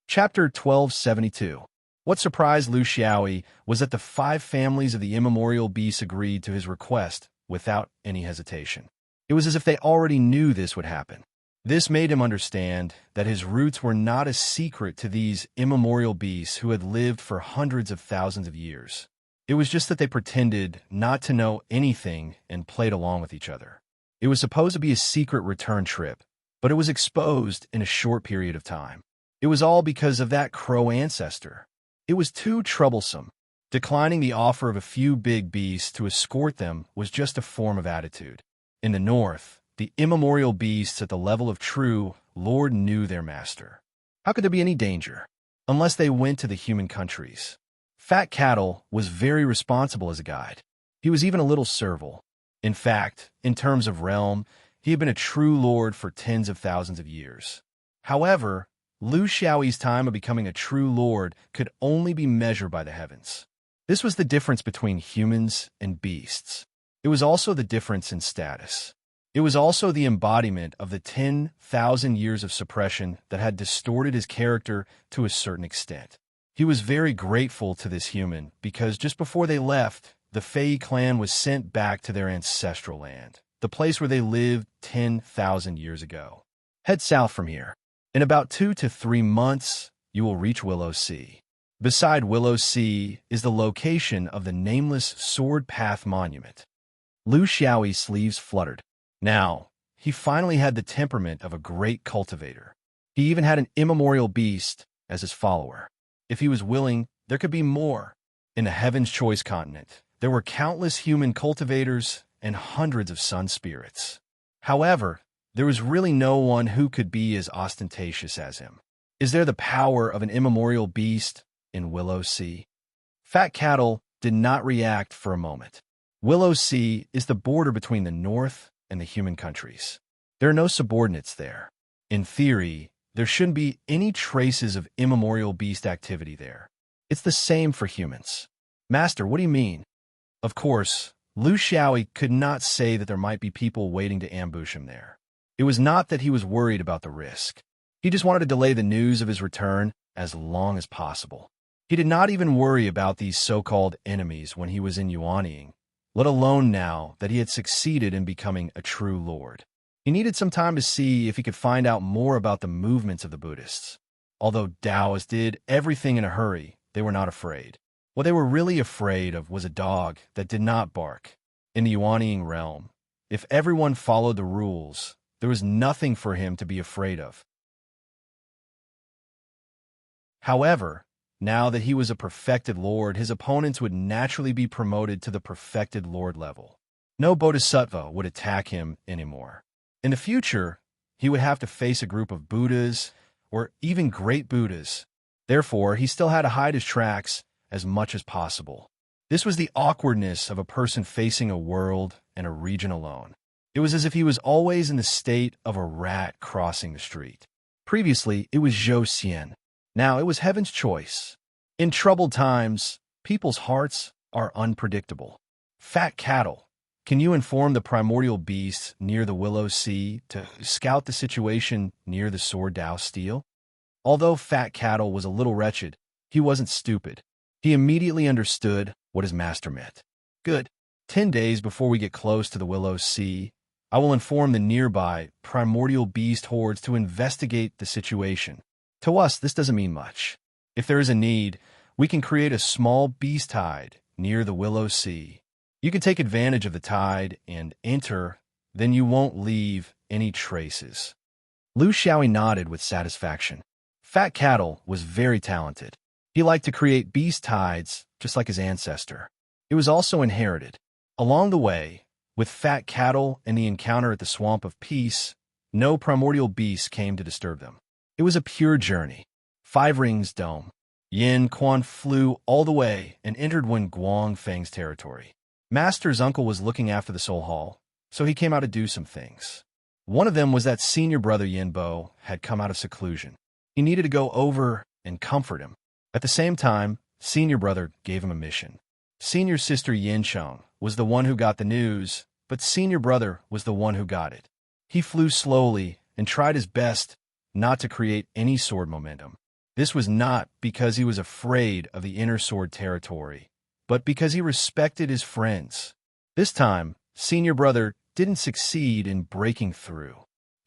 Chapter 1272. What surprised Lu Xiaoyi was that the 5 families of the immemorial beasts agreed to his request without any hesitation. It was as if they already knew this would happen. This made him understand that his roots were not a secret to these immemorial beasts who had lived for hundreds of thousands of years. It was just that they pretended not to know anything and played along with each other. It was supposed to be a secret return trip, but it was exposed in a short period of time. It was all because of that Crow ancestor. It was too troublesome. Declining the offer of a few big beasts to escort them was just a form of attitude. In the north, the immemorial beasts at the level of true Lord knew their master. How could there be any danger? Unless they went to the human countries. Fat Cattle was very responsible as a guide. He was even a little servile. In fact, in terms of realm, he had been a true lord for tens of thousands of years. However, Lu Xiaoyi's time of becoming a true lord could only be measured by the heavens. This was the difference between humans and beasts. It was also the difference in status. It was also the embodiment of the 10,000 years of suppression that had distorted his character to a certain extent. He was very grateful to this human because just before they left, the Fei clan was sent back to their ancestral land, the place where they lived 10,000 years ago. Head south from here. In about 2 to 3 months, you will reach Willow Sea. Beside Willow Sea is the location of the nameless Sword Path Monument. Lu Xiaoyi's sleeves fluttered. Now, he finally had the temperament of a great cultivator. He even had an immemorial beast as his follower. If he was willing, there could be more. In the Heaven's Choice continent, there were countless human cultivators and hundreds of sun spirits. However, there was really no one who could be as ostentatious as him. Is there the power of an immemorial beast in Willow Sea? Fat Cattle did not react for a moment. Willow Sea is the border between the north and the human countries. There are no subordinates there. In theory, there shouldn't be any traces of immemorial beast activity there. It's the same for humans. Master, what do you mean? Of course, Lu Xiaoyi could not say that there might be people waiting to ambush him there. It was not that he was worried about the risk. He just wanted to delay the news of his return as long as possible. He did not even worry about these so-called enemies when he was in Yuanying. let alone now that he had succeeded in becoming a true lord. He needed some time to see if he could find out more about the movements of the Buddhists. Although Taoists did everything in a hurry, they were not afraid. What they were really afraid of was a dog that did not bark. In the Yuanying realm, if everyone followed the rules, there was nothing for him to be afraid of. However, now that he was a perfected lord, his opponents would naturally be promoted to the perfected lord level. No bodhisattva would attack him anymore. In the future, he would have to face a group of Buddhas or even great Buddhas. Therefore, he still had to hide his tracks as much as possible. This was the awkwardness of a person facing a world and a region alone. It was as if he was always in the state of a rat crossing the street. Previously, it was Zhou Xian. Now it was heaven's choice. In troubled times, people's hearts are unpredictable. Fat cattle, can you inform the primordial beasts near the Willow Sea to scout the situation near the Sword Dao Steel? Although Fat Cattle was a little wretched, he wasn't stupid. He immediately understood what his master meant. Good. 10 days before we get close to the Willow Sea, I will inform the nearby primordial beast hordes to investigate the situation. To us, this doesn't mean much. If there is a need, we can create a small beast tide near the Willow Sea. You can take advantage of the tide and enter, then you won't leave any traces. Lu Xiaoyi nodded with satisfaction. Fat Cattle was very talented. He liked to create beast tides, just like his ancestor. It was also inherited. Along the way, with Fat Cattle and the encounter at the Swamp of Peace, no primordial beast came to disturb them. It was a pure journey. 5 Rings Dome. Yin Quan flew all the way and entered Wen Guang Feng's territory. Master's uncle was looking after the Soul Hall, so he came out to do some things. One of them was that senior brother Yin Bo had come out of seclusion. He needed to go over and comfort him. At the same time, senior brother gave him a mission. Senior sister Yin Chong was the one who got the news, but senior brother was the one who got it. He flew slowly and tried his best not to create any sword momentum. This was not because he was afraid of the inner sword territory, but because he respected his friends. This time, senior brother didn't succeed in breaking through.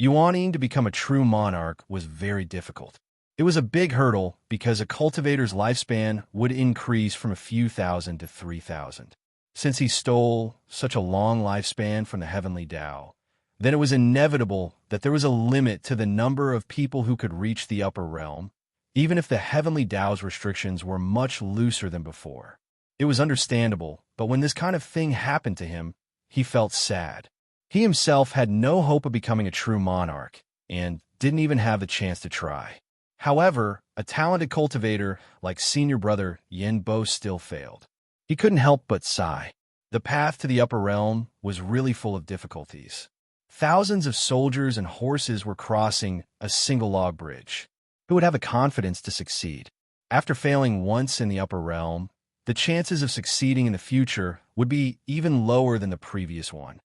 Yuanying to become a true monarch was very difficult. It was a big hurdle because a cultivator's lifespan would increase from a few thousand to 3,000. Since he stole such a long lifespan from the heavenly Tao, then it was inevitable that there was a limit to the number of people who could reach the upper realm, even if the heavenly Tao's restrictions were much looser than before. It was understandable, but when this kind of thing happened to him, he felt sad. He himself had no hope of becoming a true monarch, and didn't even have the chance to try. However, a talented cultivator like senior brother Yin Bo still failed. He couldn't help but sigh. The path to the upper realm was really full of difficulties. Thousands of soldiers and horses were crossing a single log bridge. Who would have the confidence to succeed? After failing once in the upper realm, the chances of succeeding in the future would be even lower than the previous one.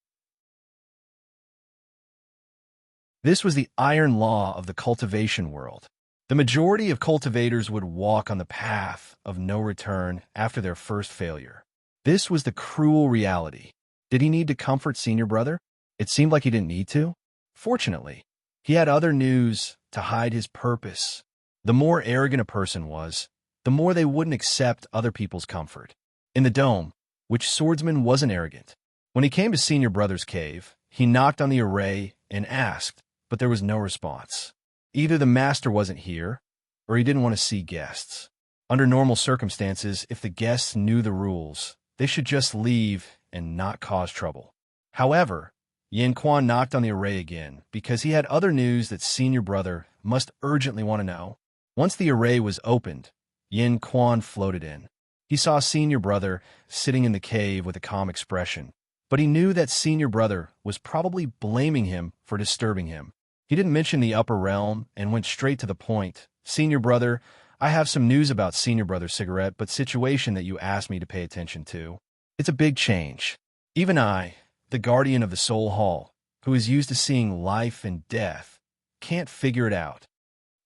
This was the iron law of the cultivation world. The majority of cultivators would walk on the path of no return after their first failure. This was the cruel reality. Did he need to comfort senior brother? It seemed like he didn't need to. Fortunately, he had other news to hide his purpose. The more arrogant a person was, the more they wouldn't accept other people's comfort. In the dome, which swordsman wasn't arrogant? When he came to senior brother's cave, he knocked on the array and asked, but there was no response. Either the master wasn't here, or he didn't want to see guests. Under normal circumstances, if the guests knew the rules, they should just leave and not cause trouble. However, Yin Quan knocked on the array again because he had other news that senior brother must urgently want to know. Once the array was opened, Yin Quan floated in. He saw senior brother sitting in the cave with a calm expression, but he knew that senior brother was probably blaming him for disturbing him. He didn't mention the upper realm and went straight to the point. Senior brother, I have some news about senior brother cigarette, but situation that you asked me to pay attention to. It's a big change. Even I, the guardian of the soul hall, who is used to seeing life and death, can't figure it out.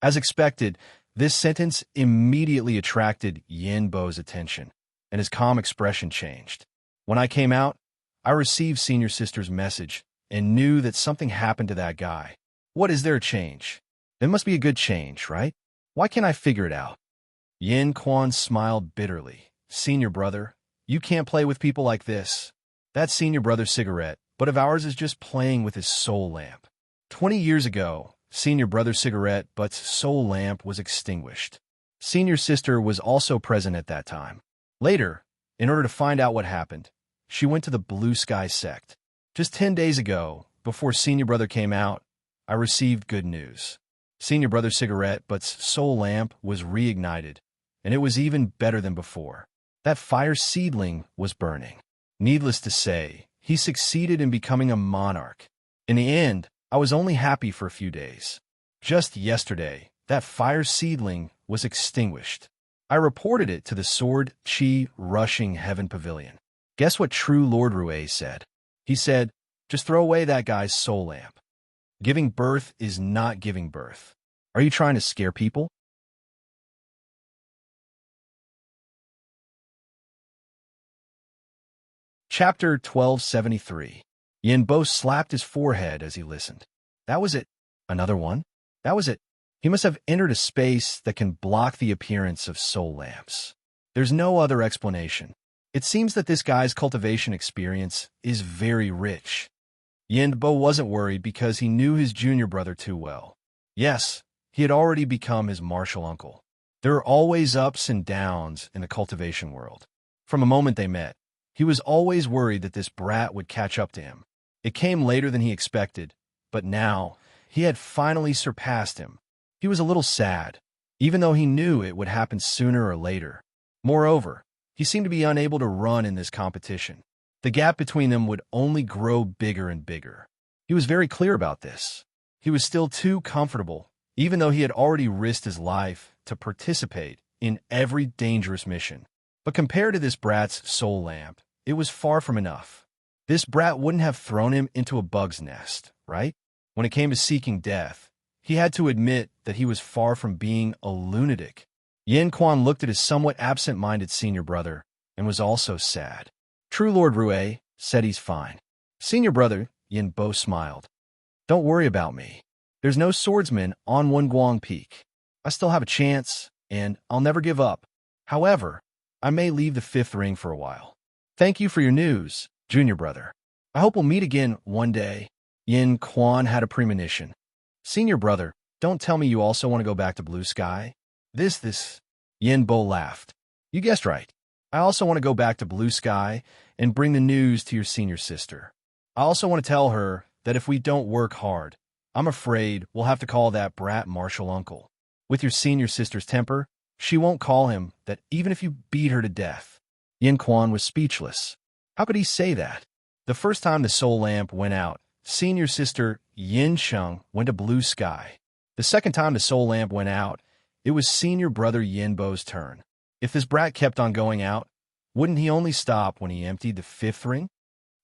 As expected, this sentence immediately attracted Yin Bo's attention, and his calm expression changed. When I came out, I received senior sister's message and knew that something happened to that guy. What is there a change? It must be a good change, right? Why can't I figure it out? Yin Quan smiled bitterly. Senior brother, you can't play with people like this. That's senior brother's cigarette, but of ours is just playing with his soul lamp. 20 years ago, senior brother's cigarette but's soul lamp was extinguished. Senior sister was also present at that time. Later, in order to find out what happened, she went to the Blue Sky sect. Just 10 days ago, before senior brother came out, I received good news. Senior brother's cigarette but's soul lamp was reignited, and it was even better than before. That fire seedling was burning. Needless to say, he succeeded in becoming a monarch. In the end, I was only happy for a few days. Just yesterday, that fire seedling was extinguished. I reported it to the Sword Chi Rushing Heaven Pavilion. Guess what True Lord Rue said? He said, just throw away that guy's soul lamp. Giving birth is not giving birth. Are you trying to scare people? Chapter 1273. Yin Bo slapped his forehead as he listened. That was it. Another one? That was it. He must have entered a space that can block the appearance of soul lamps. There's no other explanation. It seems that this guy's cultivation experience is very rich. Yin Bo wasn't worried because he knew his junior brother too well. Yes, he had already become his martial uncle. There are always ups and downs in the cultivation world. From the moment they met, he was always worried that this brat would catch up to him. It came later than he expected, but now he had finally surpassed him. He was a little sad, even though he knew it would happen sooner or later. Moreover, he seemed to be unable to run in this competition. The gap between them would only grow bigger and bigger. He was very clear about this. He was still too comfortable, even though he had already risked his life to participate in every dangerous mission. But compared to this brat's soul lamp, it was far from enough. This brat wouldn't have thrown him into a bug's nest, right? When it came to seeking death, he had to admit that he was far from being a lunatic. Yin Quan looked at his somewhat absent-minded senior brother and was also sad. True Lord Rue said he's fine. Senior brother, Yin Bo smiled. Don't worry about me. There's no swordsman on Wenguang Peak. I still have a chance, and I'll never give up. However, I may leave the fifth ring for a while. Thank you for your news, junior brother. I hope we'll meet again one day. Yin Quan had a premonition. Senior brother, don't tell me you also want to go back to Blue Sky. This. Yin Bo laughed. You guessed right. I also want to go back to Blue Sky and bring the news to your senior sister. I also want to tell her that if we don't work hard, I'm afraid we'll have to call that brat martial uncle. With your senior sister's temper, she won't call him that even if you beat her to death. Yin Quan was speechless. How could he say that? The first time the soul lamp went out, senior sister Yin Sheng went to Blue Sky. The second time the soul lamp went out, it was senior brother Yin Bo's turn. If this brat kept on going out, wouldn't he only stop when he emptied the fifth ring?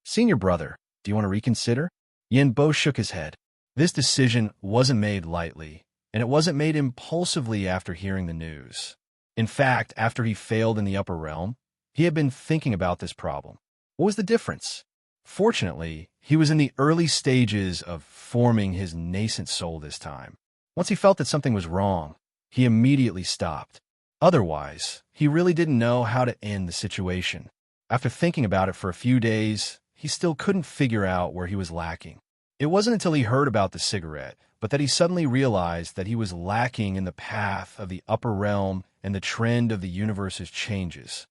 Senior brother, do you want to reconsider? Yin Bo shook his head. This decision wasn't made lightly, and it wasn't made impulsively after hearing the news. In fact, after he failed in the upper realm, he had been thinking about this problem. What was the difference? Fortunately, he was in the early stages of forming his nascent soul this time. Once he felt that something was wrong, he immediately stopped. Otherwise, he really didn't know how to end the situation. After thinking about it for a few days, he still couldn't figure out where he was lacking. It wasn't until he heard about the cigarette, but that he suddenly realized that he was lacking in the path of the upper realm and the trend of the universe's changes.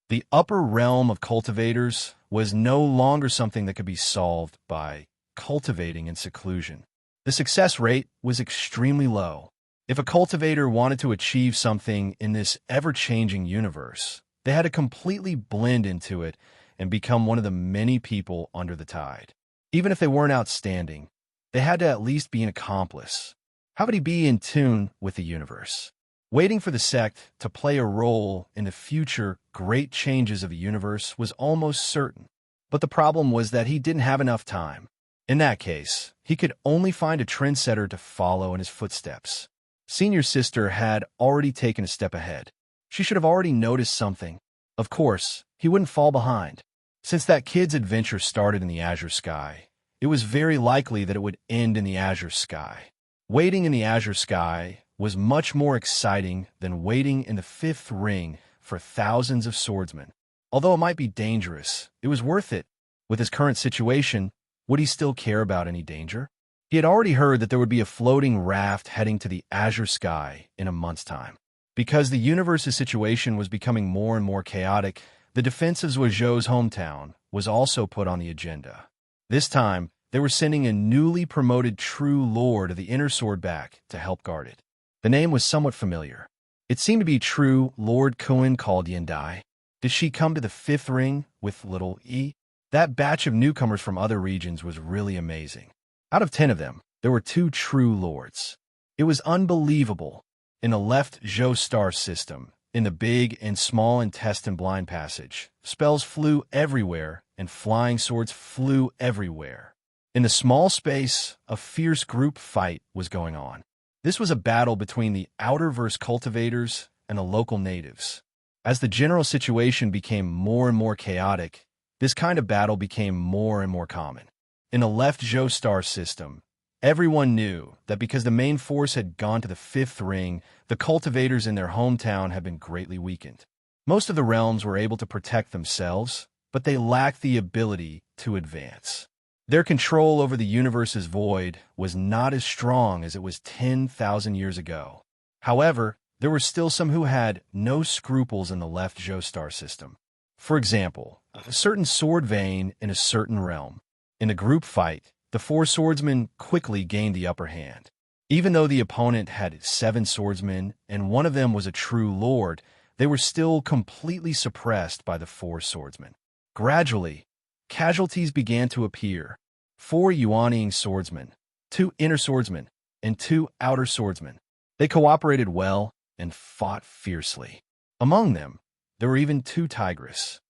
The upper realm of cultivators was no longer something that could be solved by cultivating in seclusion. The success rate was extremely low. If a cultivator wanted to achieve something in this ever-changing universe, they had to completely blend into it and become one of the many people under the tide. Even if they weren't outstanding, they had to at least be an accomplice. How could he be in tune with the universe? Waiting for the sect to play a role in the future great changes of the universe was almost certain. But the problem was that he didn't have enough time. In that case, he could only find a trendsetter to follow in his footsteps. Senior sister had already taken a step ahead. She should have already noticed something. Of course, he wouldn't fall behind. Since that kid's adventure started in the azure sky, it was very likely that it would end in the azure sky. Waiting in the azure sky was much more exciting than waiting in the fifth ring for thousands of swordsmen. Although it might be dangerous, it was worth it. With his current situation, would he still care about any danger? He had already heard that there would be a floating raft heading to the azure sky in a month's time. Because the universe's situation was becoming more and more chaotic, the defense of Zhuozhou's hometown was also put on the agenda. This time, they were sending a newly promoted true lord of the inner sword back to help guard it. The name was somewhat familiar. It seemed to be true Lord Cohen called Yandai. Did she come to the fifth ring with little e? That batch of newcomers from other regions was really amazing. Out of 10 of them, there were 2 true lords. It was unbelievable. In the left Zhou star system, in the big and small intestine blind passage, spells flew everywhere and flying swords flew everywhere. In the small space, a fierce group fight was going on. This was a battle between the outerverse cultivators and the local natives. As the general situation became more and more chaotic, this kind of battle became more and more common. In the left Zhou star system, everyone knew that because the main force had gone to the fifth ring, the cultivators in their hometown had been greatly weakened. Most of the realms were able to protect themselves, but they lacked the ability to advance. Their control over the universe's void was not as strong as it was 10,000 years ago. However, there were still some who had no scruples in the left Zhou star system. For example, a certain sword vein in a certain realm. In the group fight, the 4 swordsmen quickly gained the upper hand. Even though the opponent had 7 swordsmen and one of them was a true lord, they were still completely suppressed by the 4 swordsmen. Gradually, casualties began to appear. 4 Yuanying swordsmen, 2 inner swordsmen, and 2 outer swordsmen. They cooperated well and fought fiercely. Among them, there were even 2 tigers.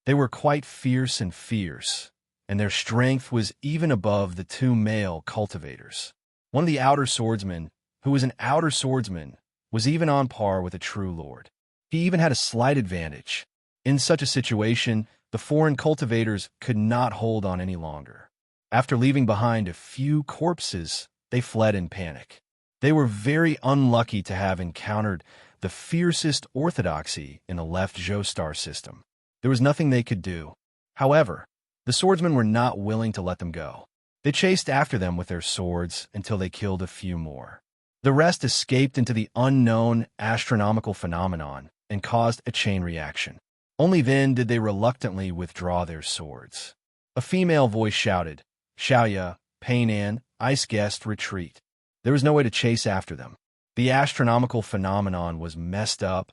They were quite fierce, and their strength was even above the 2 male cultivators. One of the outer swordsmen, who was an outer swordsman, was even on par with a true lord. He even had a slight advantage. In such a situation, the foreign cultivators could not hold on any longer. After leaving behind a few corpses, they fled in panic. They were very unlucky to have encountered the fiercest orthodoxy in the left Zhou star system. There was nothing they could do. However, the swordsmen were not willing to let them go. They chased after them with their swords until they killed a few more. The rest escaped into the unknown astronomical phenomenon and caused a chain reaction. Only then did they reluctantly withdraw their swords. A female voice shouted, "Xiaoya, Peinan, ice guest, retreat." There was no way to chase after them. The astronomical phenomenon was messed up,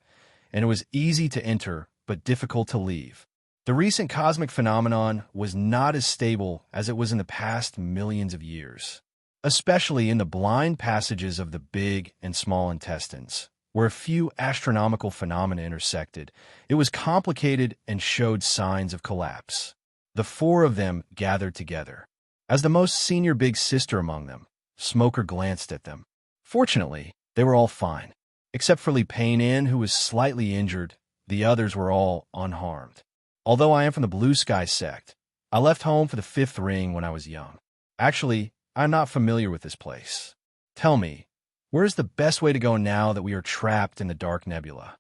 and it was easy to enter but difficult to leave. The recent cosmic phenomenon was not as stable as it was in the past millions of years, especially in the blind passages of the big and small intestines, where a few astronomical phenomena intersected. It was complicated and showed signs of collapse. The 4 of them gathered together. As the most senior big sister among them, Smoker glanced at them. Fortunately, they were all fine. Except for Li Peinan, who was slightly injured, the others were all unharmed. Although I am from the Blue Sky sect, I left home for the fifth ring when I was young. Actually, I'm not familiar with this place. Tell me, where is the best way to go now that we are trapped in the dark nebula?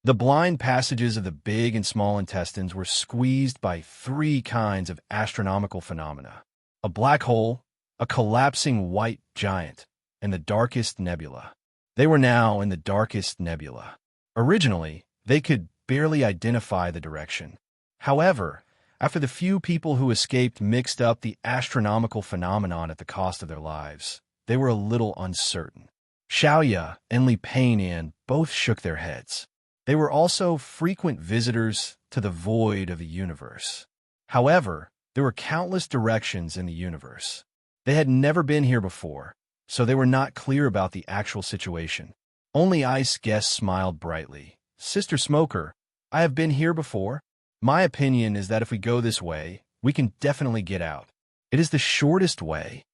The blind passages of the big and small intestines were squeezed by 3 kinds of astronomical phenomena: a black hole, a collapsing white giant, and the darkest nebula. They were now in the darkest nebula. Originally, they could barely identify the direction. However, after the few people who escaped mixed up the astronomical phenomenon at the cost of their lives, they were a little uncertain. Xiaoya and Li Peinan both shook their heads. They were also frequent visitors to the void of the universe. However, there were countless directions in the universe. They had never been here before, so they were not clear about the actual situation. Only Ice Guest smiled brightly. "Sister Smoker, I have been here before. My opinion is that if we go this way, we can definitely get out. It is the shortest way."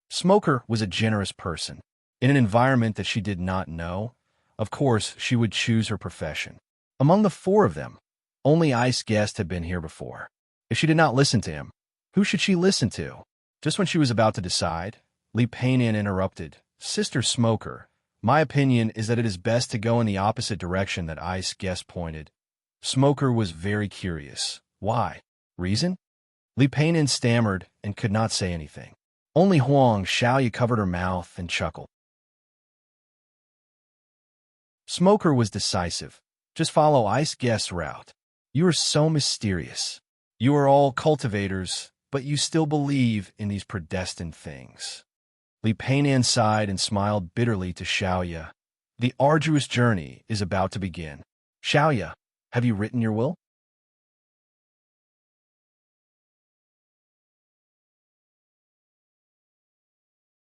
Smoker was a generous person. In an environment that she did not know, Of course, she would choose her profession. Among the four of them, only Ice Guest had been here before. If she did not listen to him, who should she listen to? Just when she was about to decide, Li Peinan interrupted. Sister Smoker, my opinion is that it is best to go in the opposite direction that Ice Guest pointed. Smoker was very curious. Why? Reason? Li Peinan stammered and could not say anything. Only Huang Xiaoyu covered her mouth and chuckled. Smoker was decisive. Just follow Ice Guest's route. You are so mysterious. You are all cultivators, but you still believe in these predestined things. Li Peinan sighed and smiled bitterly to Xiaoyu. The arduous journey is about to begin. Xiaoyu, have you written your will?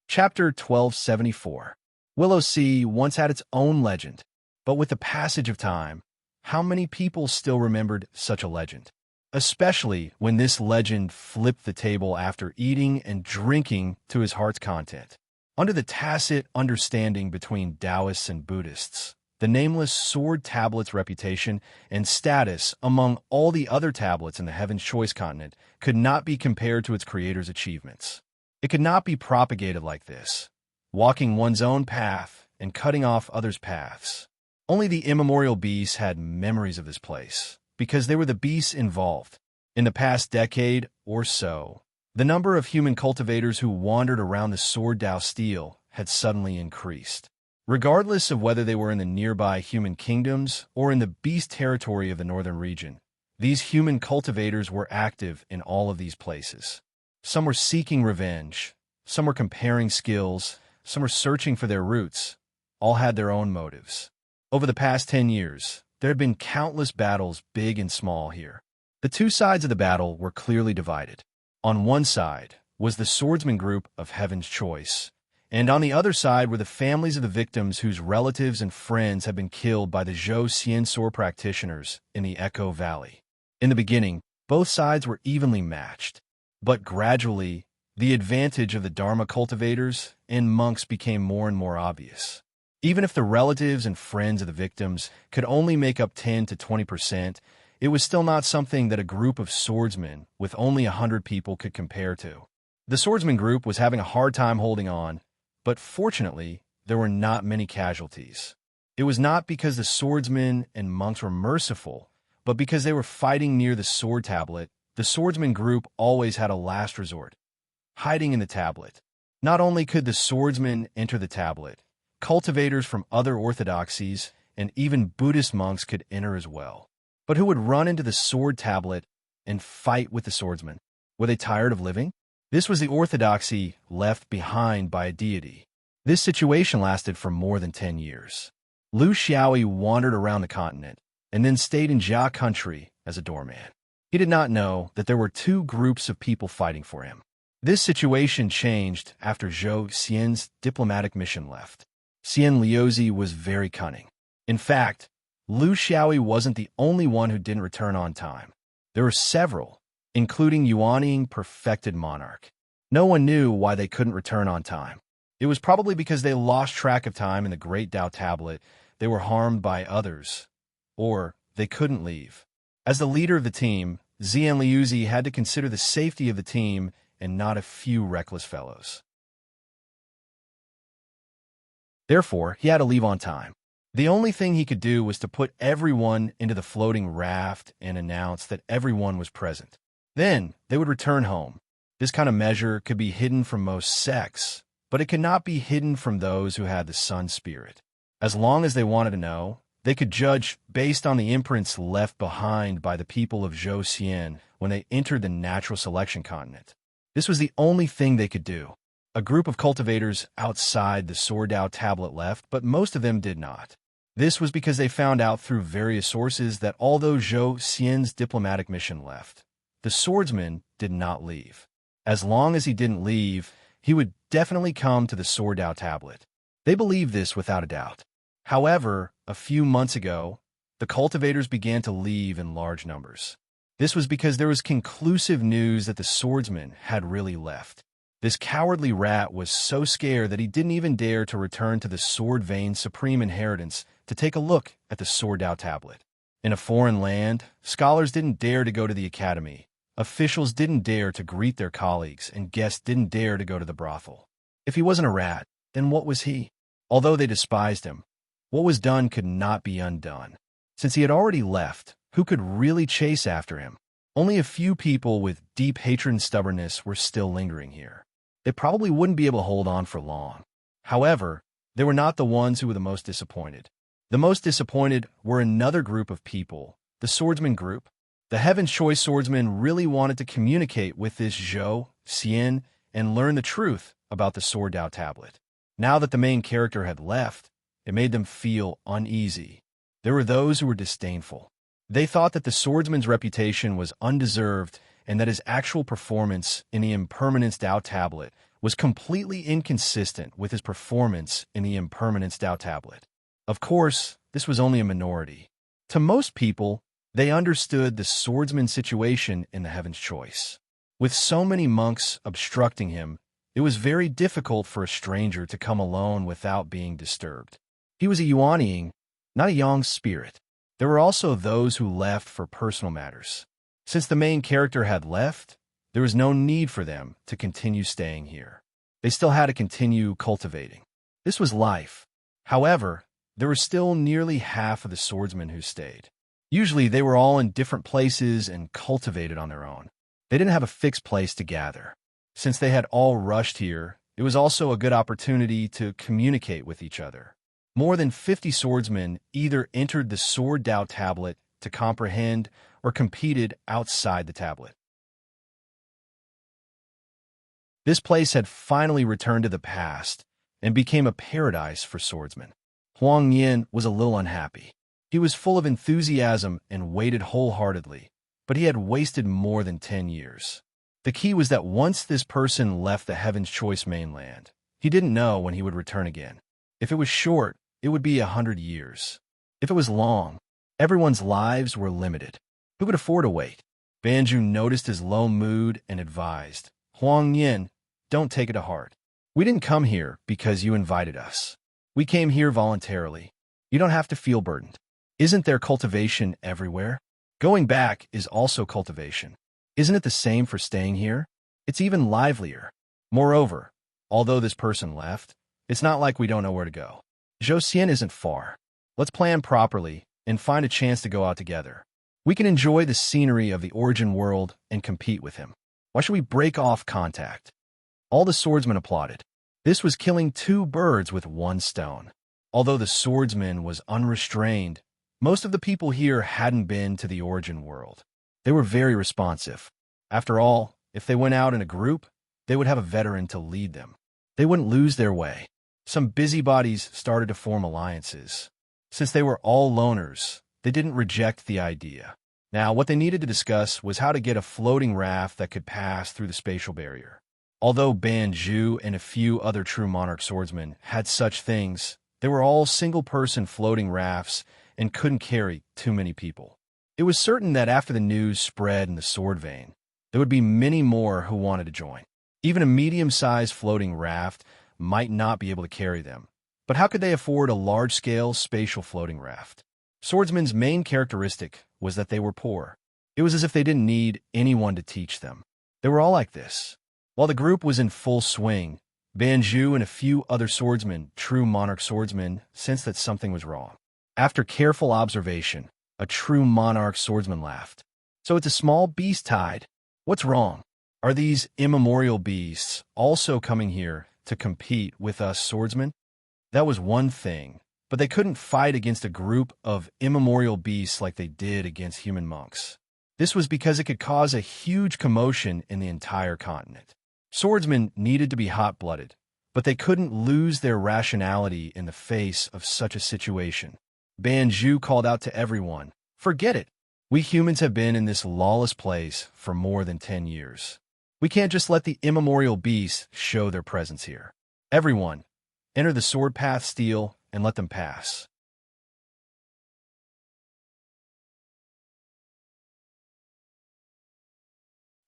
Chapter 1274. Willow Sea once had its own legend, but with the passage of time, how many people still remembered such a legend? Especially when this legend flipped the table after eating and drinking to his heart's content. Under the tacit understanding between Taoists and Buddhists, the nameless sword tablet's reputation and status among all the other tablets in the Heaven's Choice continent could not be compared to its creator's achievements. It could not be propagated like this, walking one's own path and cutting off others' paths. Only the immemorial beasts had memories of this place, because they were the beasts involved. In the past decade or so, the number of human cultivators who wandered around the Sword Dao Steel had suddenly increased. Regardless of whether they were in the nearby human kingdoms or in the beast territory of the northern region, these human cultivators were active in all of these places. Some were seeking revenge, some were comparing skills, some were searching for their roots. All had their own motives. Over the past 10 years, there had been countless battles, big and small, here. The two sides of the battle were clearly divided. On one side was the swordsman group of Heaven's Choice, and on the other side were the families of the victims whose relatives and friends had been killed by the Zhou Xian sword practitioners in the Echo Valley. In the beginning, both sides were evenly matched, but gradually, the advantage of the Dharma cultivators and monks became more and more obvious. Even if the relatives and friends of the victims could only make up 10 to 20%, it was still not something that a group of swordsmen with only 100 people could compare to. The swordsman group was having a hard time holding on, but fortunately, there were not many casualties. It was not because the swordsmen and monks were merciful, but because they were fighting near the sword tablet. The swordsman group always had a last resort, hiding in the tablet. Not only could the swordsmen enter the tablet, cultivators from other orthodoxies and even Buddhist monks could enter as well. But who would run into the sword tablet and fight with the swordsmen? Were they tired of living? This was the orthodoxy left behind by a deity. This situation lasted for more than 10 years. Lu Xiaoyi wandered around the continent and then stayed in Jia country as a doorman. He did not know that there were two groups of people fighting for him. This situation changed after Zhou Xian's diplomatic mission left. Xian Liuzi was very cunning. In fact, Lu Xiaoyi wasn't the only one who didn't return on time. There were several, including Yuanying perfected monarch. No one knew why they couldn't return on time. It was probably because they lost track of time in the Great Tao Tablet, they were harmed by others, or they couldn't leave. As the leader of the team, Xian Liuzi had to consider the safety of the team and not a few reckless fellows. Therefore, he had to leave on time. The only thing he could do was to put everyone into the floating raft and announce that everyone was present. Then, they would return home. This kind of measure could be hidden from most sects, but it could not be hidden from those who had the sun spirit. As long as they wanted to know, they could judge based on the imprints left behind by the people of Zhou Xian when they entered the natural selection continent. This was the only thing they could do. A group of cultivators outside the Sword Dao tablet left, but most of them did not. This was because they found out through various sources that although Zhou Xian's diplomatic mission left, the swordsman did not leave. As long as he didn't leave, he would definitely come to the Sword Dao tablet. They believed this without a doubt. However, a few months ago, the cultivators began to leave in large numbers. This was because there was conclusive news that the swordsman had really left. This cowardly rat was so scared that he didn't even dare to return to the Sword Vein's supreme inheritance to take a look at the Sword Dao tablet. In a foreign land, scholars didn't dare to go to the academy, officials didn't dare to greet their colleagues, and guests didn't dare to go to the brothel. If he wasn't a rat, then what was he? Although they despised him, what was done could not be undone. Since he had already left, who could really chase after him? Only a few people with deep hatred and stubbornness were still lingering here. They probably wouldn't be able to hold on for long. However, they were not the ones who were the most disappointed. The most disappointed were another group of people, the swordsman group. The Heaven's Choice swordsman really wanted to communicate with this Zhou, Xian, and learn the truth about the Sword Dao tablet. Now that the main character had left, it made them feel uneasy. There were those who were disdainful. They thought that the swordsman's reputation was undeserved and that his actual performance in the Impermanence Dao tablet was completely inconsistent with his performance in the Impermanence Dao tablet. Of course, this was only a minority. To most people, they understood the swordsman's situation in the Heaven's Choice. With so many monks obstructing him, it was very difficult for a stranger to come alone without being disturbed. He was a Yuanying, not a Yang spirit. There were also those who left for personal matters. Since the main character had left, there was no need for them to continue staying here. They still had to continue cultivating. This was life. However, there were still nearly half of the swordsmen who stayed. Usually, they were all in different places and cultivated on their own. They didn't have a fixed place to gather. Since they had all rushed here, it was also a good opportunity to communicate with each other. More than 50 swordsmen either entered the Sword Dao tablet to comprehend or competed outside the tablet. This place had finally returned to the past and became a paradise for swordsmen. Huang Yin was a little unhappy. He was full of enthusiasm and waited wholeheartedly, but he had wasted more than 10 years. The key was that once this person left the Heaven's Choice mainland, he didn't know when he would return again. If it was short, it would be 100 years. If it was long, everyone's lives were limited. Who could afford to wait? Banju noticed his low mood and advised, Huang Yin, don't take it to heart. We didn't come here because you invited us. We came here voluntarily. You don't have to feel burdened. Isn't there cultivation everywhere? Going back is also cultivation. Isn't it the same for staying here? It's even livelier. Moreover, although this person left, it's not like we don't know where to go. Zhou isn't far. Let's plan properly and find a chance to go out together. We can enjoy the scenery of the origin world and compete with him. Why should we break off contact? All the swordsmen applauded. This was killing two birds with one stone. Although the swordsman was unrestrained, most of the people here hadn't been to the origin world. They were very responsive. After all, if they went out in a group, they would have a veteran to lead them. They wouldn't lose their way. Some busybodies started to form alliances. Since they were all loners, they didn't reject the idea. Now, what they needed to discuss was how to get a floating raft that could pass through the spatial barrier. Although Banju and a few other true monarch swordsmen had such things, they were all single-person floating rafts and couldn't carry too many people. It was certain that after the news spread in the Sword Vein, there would be many more who wanted to join. Even a medium-sized floating raft might not be able to carry them. But how could they afford a large-scale spatial floating raft? Swordsmen's main characteristic was that they were poor. It was as if they didn't need anyone to teach them. They were all like this. While the group was in full swing, Banju and a few other swordsmen, true monarch swordsmen, sensed that something was wrong. After careful observation, a true monarch swordsman laughed. So it's a small beast tide. What's wrong? Are these immemorial beasts also coming here to compete with us swordsmen? That was one thing, but they couldn't fight against a group of immemorial beasts like they did against human monks. This was because it could cause a huge commotion in the entire continent. Swordsmen needed to be hot-blooded, but they couldn't lose their rationality in the face of such a situation. Banju called out to everyone, "Forget it. We humans have been in this lawless place for more than 10 years. We can't just let the immemorial beasts show their presence here. Everyone, enter the sword path steel and let them pass."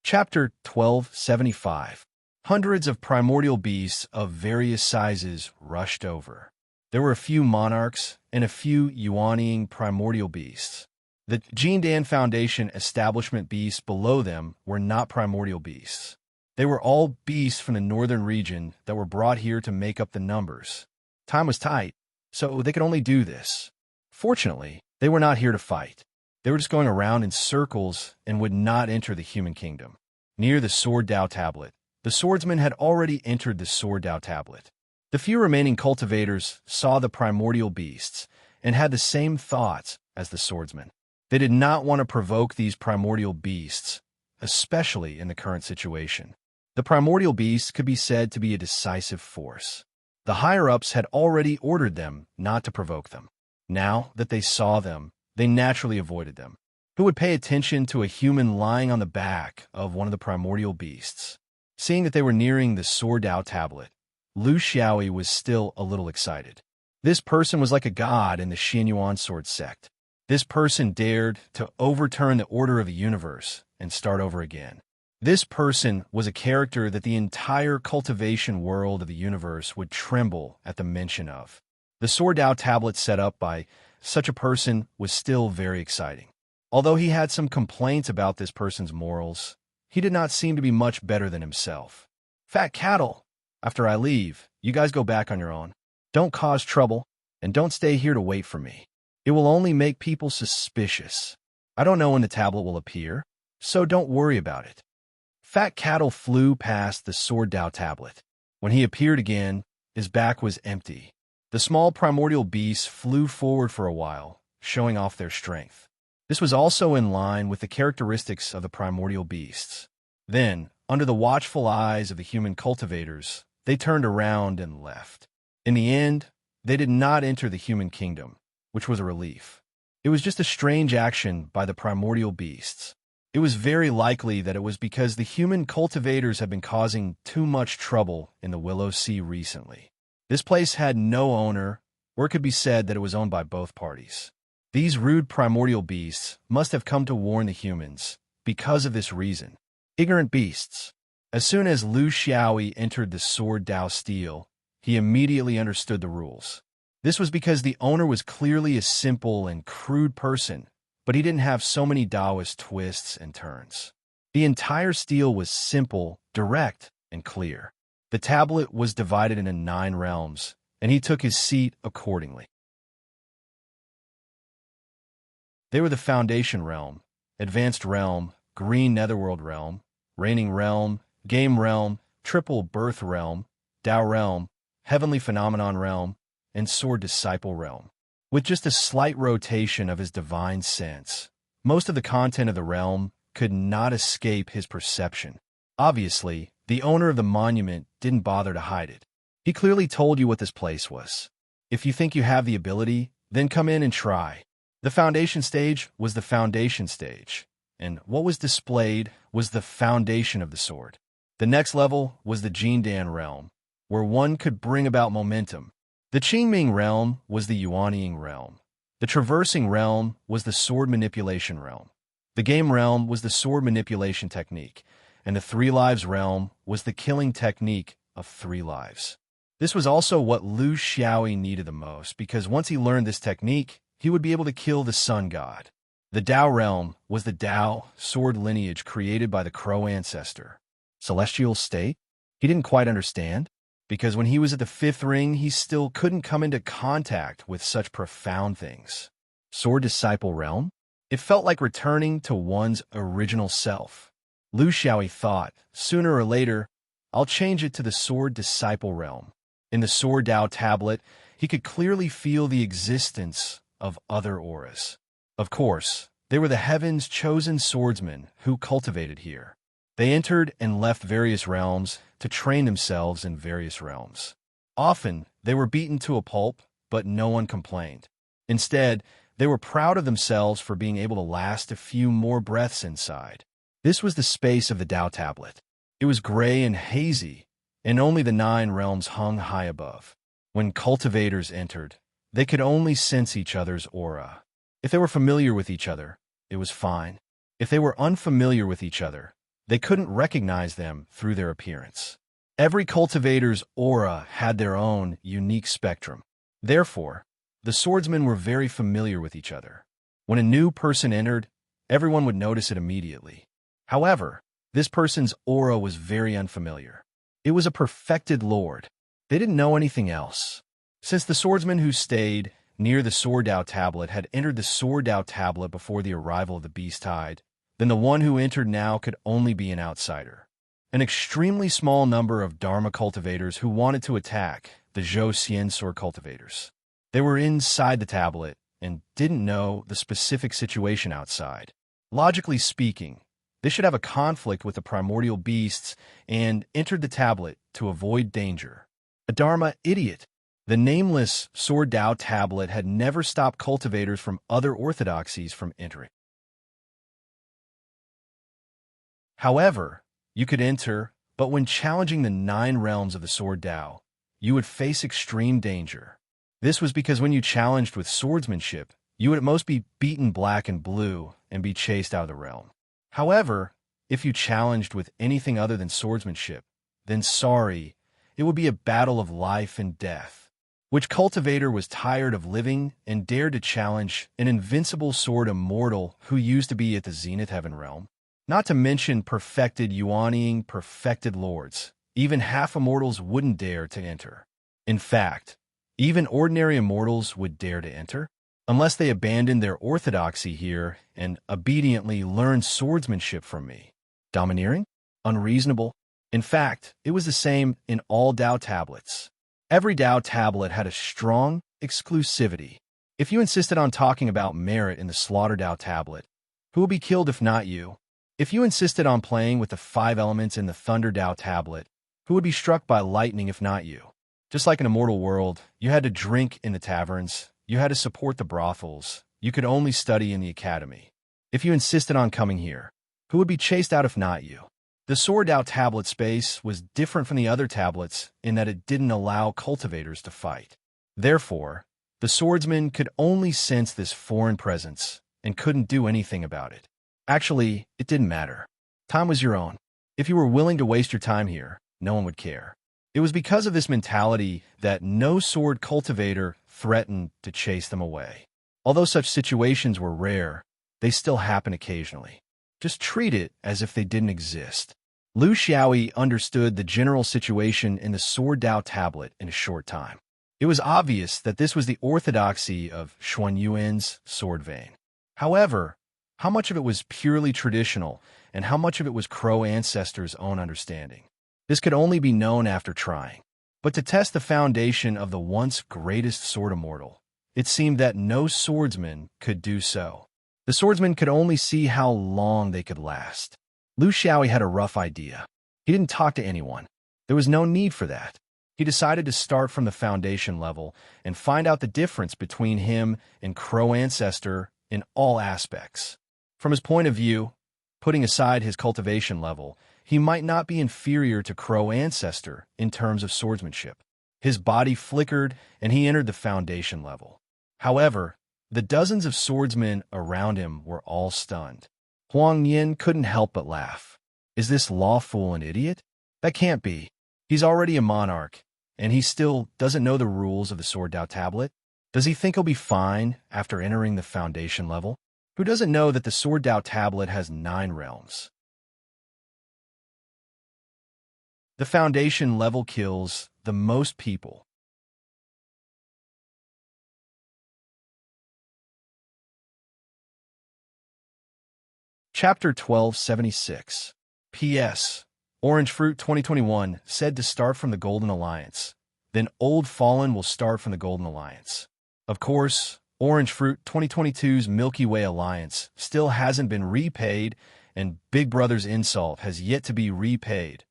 Chapter 1275. Hundreds of primordial beasts of various sizes rushed over. There were a few monarchs and a few yuanying primordial beasts. The Jindan Foundation establishment beasts below them were not primordial beasts. They were all beasts from the northern region that were brought here to make up the numbers. Time was tight, so they could only do this. Fortunately, they were not here to fight. They were just going around in circles and would not enter the human kingdom. Near the Sword Dao Tablet, the swordsman had already entered the Sword Dao Tablet. The few remaining cultivators saw the primordial beasts and had the same thoughts as the swordsman. They did not want to provoke these primordial beasts, especially in the current situation. The primordial beasts could be said to be a decisive force. The higher-ups had already ordered them not to provoke them. Now that they saw them, they naturally avoided them. Who would pay attention to a human lying on the back of one of the primordial beasts? Seeing that they were nearing the Sword Dao Tablet, Lu Xiaoyi was still a little excited. This person was like a god in the Xianyuan sword sect. This person dared to overturn the order of the universe and start over again. This person was a character that the entire cultivation world of the universe would tremble at the mention of. The Sword Dao Tablet set up by such a person was still very exciting. Although he had some complaints about this person's morals, he did not seem to be much better than himself. Fat cattle! After I leave, you guys go back on your own. Don't cause trouble, and don't stay here to wait for me. It will only make people suspicious. I don't know when the tablet will appear, so don't worry about it. Fat Cattle flew past the Sword Dao Tablet. When he appeared again, his back was empty. The small primordial beasts flew forward for a while, showing off their strength. This was also in line with the characteristics of the primordial beasts. Then, under the watchful eyes of the human cultivators, they turned around and left. In the end, they did not enter the human kingdom, which was a relief. It was just a strange action by the primordial beasts. It was very likely that it was because the human cultivators had been causing too much trouble in the Willow Sea recently. This place had no owner, or it could be said that it was owned by both parties. These rude primordial beasts must have come to warn the humans because of this reason. Ignorant beasts. As soon as Lu Xiaoyi entered the Sword Dao Steel, he immediately understood the rules. This was because the owner was clearly a simple and crude person, but he didn't have so many Taoist twists and turns. The entire steel was simple, direct, and clear. The tablet was divided into 9 realms, and he took his seat accordingly. They were the Foundation Realm, Advanced Realm, Green Netherworld Realm, Reigning Realm, Game Realm, Triple Birth Realm, Tao Realm, Heavenly Phenomenon Realm, and Sword Disciple Realm. With just a slight rotation of his divine sense, most of the content of the realm could not escape his perception. Obviously, the owner of the monument didn't bother to hide it. He clearly told you what this place was. If you think you have the ability, then come in and try. The foundation stage was the foundation stage, and what was displayed was the foundation of the sword. The next level was the Jindan realm, where one could bring about momentum. The Qingming realm was the Yuanying realm. The traversing realm was the sword manipulation realm. The game realm was the sword manipulation technique, and the 3 lives realm was the killing technique of 3 lives. This was also what Lu Xiaoyi needed the most, because once he learned this technique, he would be able to kill the sun god. The Tao realm was the Tao sword lineage created by the Crow ancestor. Celestial state? He didn't quite understand, because when he was at the 5th ring, he still couldn't come into contact with such profound things. Sword Disciple Realm? It felt like returning to one's original self. Lu Xiaoyi thought, sooner or later, I'll change it to the Sword Disciple Realm. In the Sword Dao Tablet, he could clearly feel the existence of other auras. Of course, they were the heaven's chosen swordsmen who cultivated here. They entered and left various realms to train themselves in various realms. Often, they were beaten to a pulp, but no one complained. Instead, they were proud of themselves for being able to last a few more breaths inside. This was the space of the Tao Tablet. It was gray and hazy, and only the 9 realms hung high above. When cultivators entered, they could only sense each other's aura. If they were familiar with each other, it was fine. If they were unfamiliar with each other, they couldn't recognize them through their appearance. Every cultivator's aura had their own unique spectrum. Therefore, the swordsmen were very familiar with each other. When a new person entered, everyone would notice it immediately. However, this person's aura was very unfamiliar. It was a perfected lord. They didn't know anything else. Since the swordsman who stayed near the Sword Dao tablet had entered the Sword Dao tablet before the arrival of the Beast Tide, then the one who entered now could only be an outsider. An extremely small number of Dharma cultivators who wanted to attack the Zhou Xian sword cultivators. They were inside the tablet and didn't know the specific situation outside. Logically speaking, they should have a conflict with the primordial beasts and entered the tablet to avoid danger. A Dharma idiot. The nameless Sword Dao tablet had never stopped cultivators from other orthodoxies from entering. However, you could enter, but when challenging the 9 realms of the Sword Dao, you would face extreme danger. This was because when you challenged with swordsmanship, you would at most be beaten black and blue and be chased out of the realm. However, if you challenged with anything other than swordsmanship, then sorry, it would be a battle of life and death. Which cultivator was tired of living and dared to challenge an invincible sword immortal who used to be at the Zenith Heaven realm? Not to mention perfected Yuanying perfected lords. Even half immortals wouldn't dare to enter. In fact, even ordinary immortals would dare to enter, unless they abandoned their orthodoxy here and obediently learned swordsmanship from me. Domineering? Unreasonable? In fact, it was the same in all Dao tablets. Every Dao tablet had a strong exclusivity. If you insisted on talking about merit in the Slaughter Dao tablet, who would be killed if not you? If you insisted on playing with the 5 elements in the Thunder Dao tablet, who would be struck by lightning if not you? Just like in a mortal world, you had to drink in the taverns, you had to support the brothels, you could only study in the academy. If you insisted on coming here, who would be chased out if not you? The Sword Dao tablet space was different from the other tablets in that it didn't allow cultivators to fight. Therefore, the swordsman could only sense this foreign presence and couldn't do anything about it. Actually, it didn't matter. Time was your own. If you were willing to waste your time here, no one would care. It was because of this mentality that no sword cultivator threatened to chase them away. Although such situations were rare, they still happen occasionally. Just treat it as if they didn't exist. Lu Xiaoyi understood the general situation in the Sword Dao tablet in a short time. It was obvious that this was the orthodoxy of Xuan Yuan's sword vein. However, how much of it was purely traditional and how much of it was Crow ancestors' own understanding? This could only be known after trying. But to test the foundation of the once greatest sword immortal, it seemed that no swordsman could do so. The swordsman could only see how long they could last. Lu Xiaoyi had a rough idea. He didn't talk to anyone. There was no need for that. He decided to start from the foundation level and find out the difference between him and Crow Ancestor in all aspects. From his point of view, putting aside his cultivation level, he might not be inferior to Crow Ancestor in terms of swordsmanship. His body flickered and he entered the foundation level. However, the dozens of swordsmen around him were all stunned. Huang Yin couldn't help but laugh. Is this lawful an idiot? That can't be. He's already a monarch, and he still doesn't know the rules of the Sword Dao tablet. Does he think he'll be fine after entering the foundation level? Who doesn't know that the Sword Dao tablet has 9 realms? The foundation level kills the most people. Chapter 1276. P.S. Orange Fruit 2021 said to start from the Golden Alliance. Then Old Fallen will start from the Golden Alliance. Of course, Orange Fruit 2022's Milky Way Alliance still hasn't been repaid, and Big Brother's insult has yet to be repaid.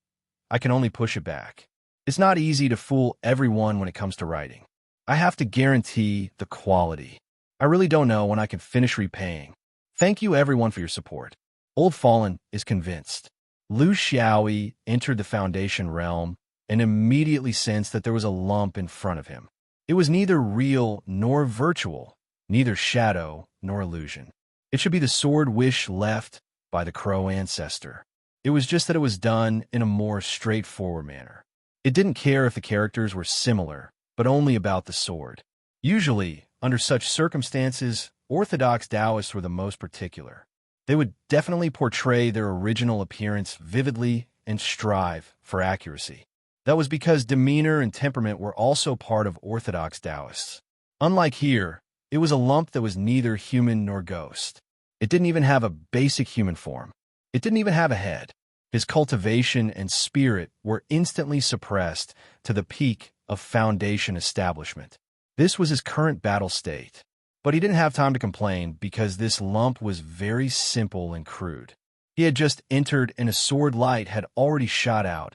I can only push it back. It's not easy to fool everyone when it comes to writing. I have to guarantee the quality. I really don't know when I can finish repaying. Thank you everyone for your support. Old Fallen is convinced. Lu Xiaoyi entered the Foundation realm and immediately sensed that there was a lump in front of him. It was neither real nor virtual, neither shadow nor illusion. It should be the sword wish left by the Crow Ancestor. It was just that it was done in a more straightforward manner. It didn't care if the characters were similar, but only about the sword. Usually, under such circumstances, Orthodox Taoists were the most particular. They would definitely portray their original appearance vividly and strive for accuracy. That was because demeanor and temperament were also part of Orthodox Taoists. Unlike here, it was a lump that was neither human nor ghost. It didn't even have a basic human form. It didn't even have a head. His cultivation and spirit were instantly suppressed to the peak of foundation establishment. This was his current battle state. But he didn't have time to complain because this lump was very simple and crude. He had just entered and a sword light had already shot out,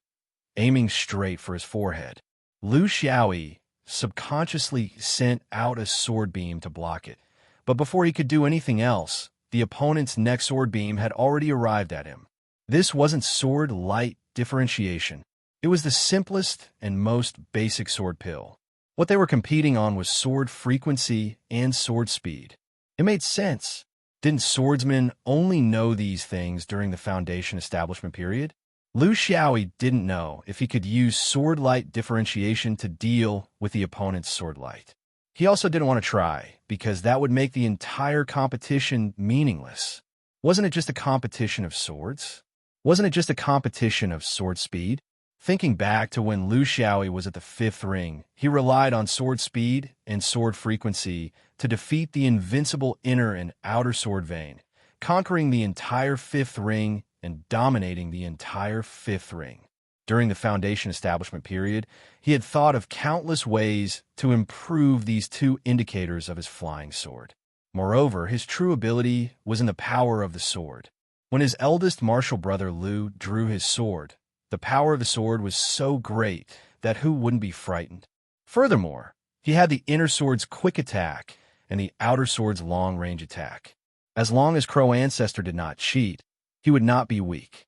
aiming straight for his forehead. Lu Xiaoyi subconsciously sent out a sword beam to block it. But before he could do anything else, the opponent's next sword beam had already arrived at him. This wasn't sword light differentiation. It was the simplest and most basic sword pill. What they were competing on was sword frequency and sword speed. It made sense. Didn't swordsmen only know these things during the foundation establishment period? Lu Xiaoyi didn't know if he could use sword light differentiation to deal with the opponent's sword light. He also didn't want to try, because that would make the entire competition meaningless. Wasn't it just a competition of swords? Wasn't it just a competition of sword speed? Thinking back to when Lu Xiaoyi was at the fifth ring, he relied on sword speed and sword frequency to defeat the invincible inner and outer sword vein, conquering the entire fifth ring and dominating the entire fifth ring. During the foundation establishment period, he had thought of countless ways to improve these two indicators of his flying sword. Moreover, his true ability was in the power of the sword. When his eldest martial brother Lu drew his sword, the power of the sword was so great that who wouldn't be frightened? Furthermore, he had the inner sword's quick attack and the outer sword's long-range attack. As long as Crow Ancestor did not cheat, he would not be weak.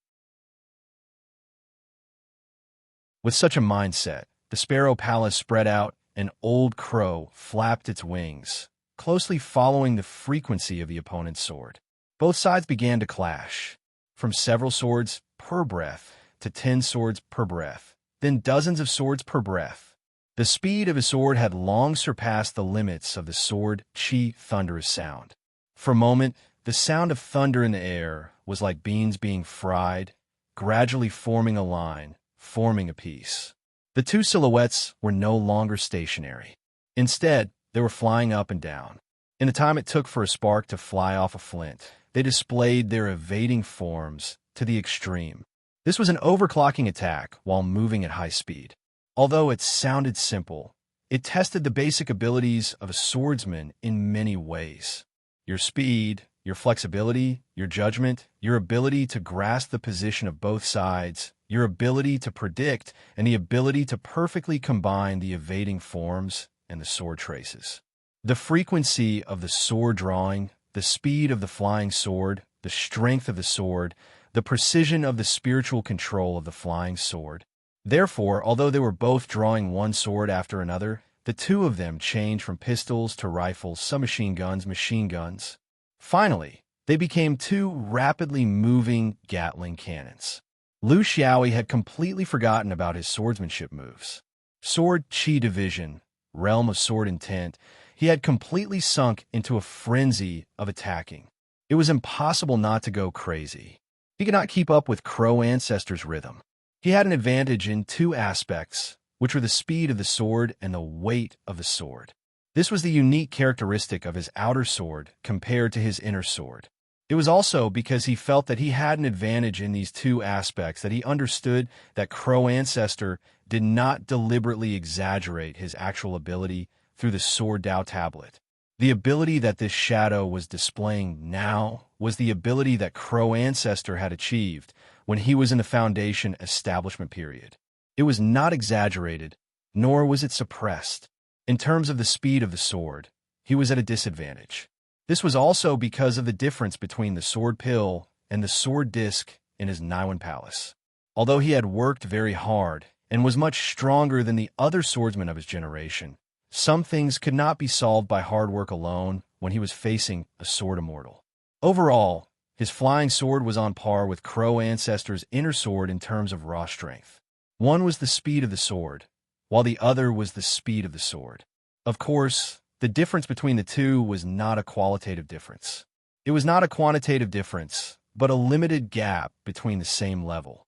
With such a mindset, the Sparrow Palace spread out, and Old Crow flapped its wings, closely following the frequency of the opponent's sword. Both sides began to clash, from several swords per breath to 10 swords per breath, then dozens of swords per breath. The speed of his sword had long surpassed the limits of the sword Qi thunderous sound. For a moment, the sound of thunder in the air was like beans being fried, gradually forming a line, forming a piece. The two silhouettes were no longer stationary. Instead, they were flying up and down. In the time it took for a spark to fly off a flint, they displayed their evading forms to the extreme. This was an overclocking attack while moving at high speed. Although it sounded simple, it tested the basic abilities of a swordsman in many ways. Your speed, your flexibility, your judgment, your ability to grasp the position of both sides, your ability to predict, and the ability to perfectly combine the evading forms and the sword traces. The frequency of the sword drawing, the speed of the flying sword, the strength of the sword, the precision of the spiritual control of the flying sword. Therefore, although they were both drawing one sword after another, the two of them changed from pistols to rifles, submachine guns, machine guns. Finally, they became two rapidly moving Gatling cannons. Lu Xiaoyi had completely forgotten about his swordsmanship moves. Sword Qi division, realm of sword intent, he had completely sunk into a frenzy of attacking. It was impossible not to go crazy. He could not keep up with Crow Ancestor's rhythm. He had an advantage in two aspects, which were the speed of the sword and the weight of the sword. This was the unique characteristic of his outer sword compared to his inner sword. It was also because he felt that he had an advantage in these two aspects that he understood that Crow Ancestor did not deliberately exaggerate his actual ability through the Sword Dao tablet. The ability that this shadow was displaying now was the ability that Crow Ancestor had achieved when he was in the Foundation establishment period. It was not exaggerated, nor was it suppressed. In terms of the speed of the sword, he was at a disadvantage. This was also because of the difference between the sword pill and the sword disc in his Naiwan Palace. Although he had worked very hard and was much stronger than the other swordsmen of his generation, some things could not be solved by hard work alone when he was facing a sword immortal. Overall, his flying sword was on par with Crow Ancestor's inner sword in terms of raw strength. One was the speed of the sword, while the other was the speed of the sword. Of course, the difference between the two was not a qualitative difference. It was not a quantitative difference, but a limited gap between the same level.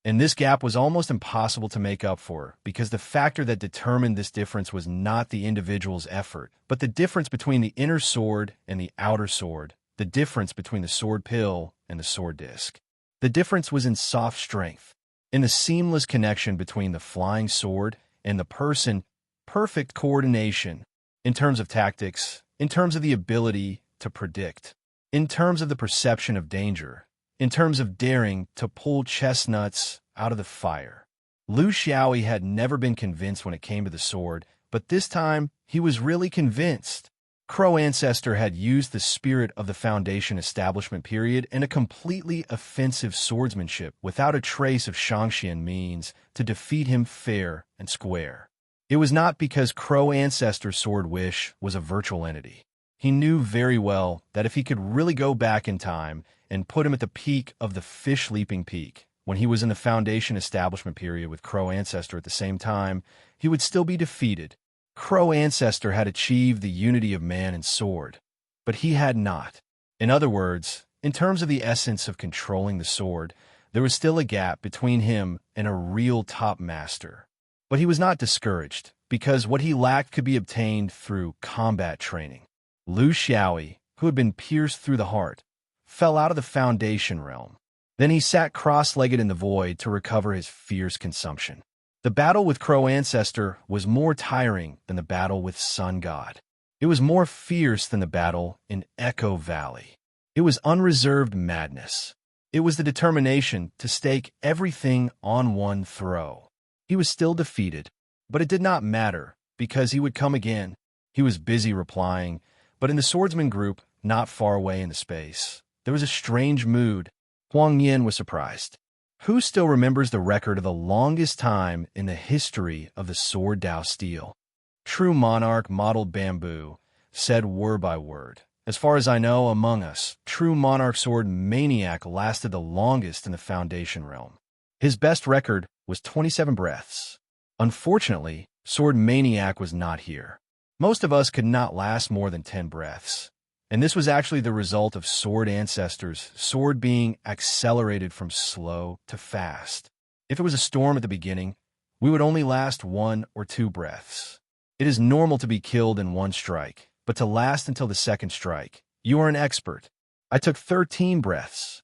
And this gap was almost impossible to make up for because the factor that determined this difference was not the individual's effort, but the difference between the inner sword and the outer sword, the difference between the sword pill and the sword disc. The difference was in soft strength, in the seamless connection between the flying sword and the person, perfect coordination, in terms of tactics, in terms of the ability to predict, in terms of the perception of danger, in terms of daring to pull chestnuts out of the fire. Lu Xiaoyi had never been convinced when it came to the sword, but this time he was really convinced. Crow Ancestor had used the spirit of the Foundation establishment period in a completely offensive swordsmanship without a trace of Shangxian means to defeat him fair and square. It was not because Crow Ancestor's sword wish was a virtual entity. He knew very well that if he could really go back in time and put him at the peak of the fish-leaping peak, when he was in the Foundation establishment period with Crow Ancestor at the same time, he would still be defeated. Crow Ancestor had achieved the unity of man and sword, but he had not. In other words, in terms of the essence of controlling the sword, there was still a gap between him and a real top master. But he was not discouraged, because what he lacked could be obtained through combat training. Lu Xiaoyi, who had been pierced through the heart, fell out of the Foundation realm. Then he sat cross-legged in the void to recover his fierce consumption. The battle with Crow Ancestor was more tiring than the battle with Sun God. It was more fierce than the battle in Echo Valley. It was unreserved madness. It was the determination to stake everything on one throw. He was still defeated, but it did not matter, because he would come again. He was busy replying, but in the swordsman group, not far away in the space, there was a strange mood. Huang Yin was surprised. Who still remembers the record of the longest time in the history of the sword Dao steel? True Monarch modeled bamboo, said word by word. As far as I know, among us, True Monarch Sword Maniac lasted the longest in the Foundation realm. His best record was 27 breaths. Unfortunately, Sword Maniac was not here. Most of us could not last more than 10 breaths. And this was actually the result of Sword Ancestor's sword being accelerated from slow to fast. If it was a storm at the beginning, we would only last 1 or 2 breaths. It is normal to be killed in one strike, but to last until the second strike, you are an expert. I took 13 breaths.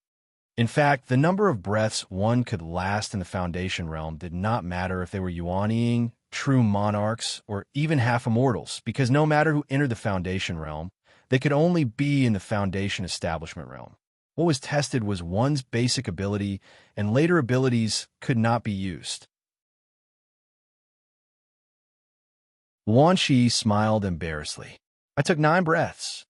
In fact, the number of breaths one could last in the Foundation realm did not matter if they were Yuan-ing, true monarchs, or even half-immortals, because no matter who entered the Foundation realm, they could only be in the Foundation establishment realm. What was tested was one's basic ability, and later abilities could not be used. Wan Shi smiled embarrassedly. I took 9 breaths.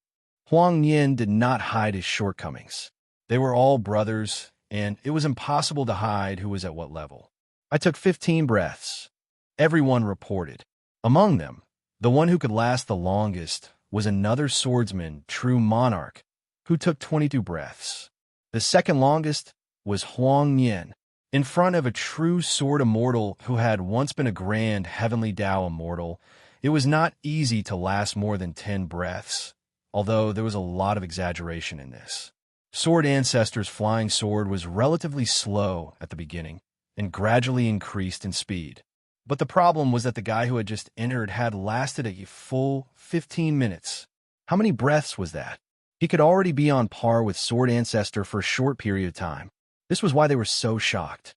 Huang Yin did not hide his shortcomings. They were all brothers, and it was impossible to hide who was at what level. I took 15 breaths. Everyone reported. Among them, the one who could last the longest was another swordsman, True Monarch, who took 22 breaths. The second longest was Huang Yin, in front of a true sword immortal who had once been a grand heavenly Dao immortal. It was not easy to last more than 10 breaths, although there was a lot of exaggeration in this. Sword Ancestor's flying sword was relatively slow at the beginning and gradually increased in speed. But the problem was that the guy who had just entered had lasted a full 15 minutes. How many breaths was that? He could already be on par with Sword Ancestor for a short period of time. This was why they were so shocked.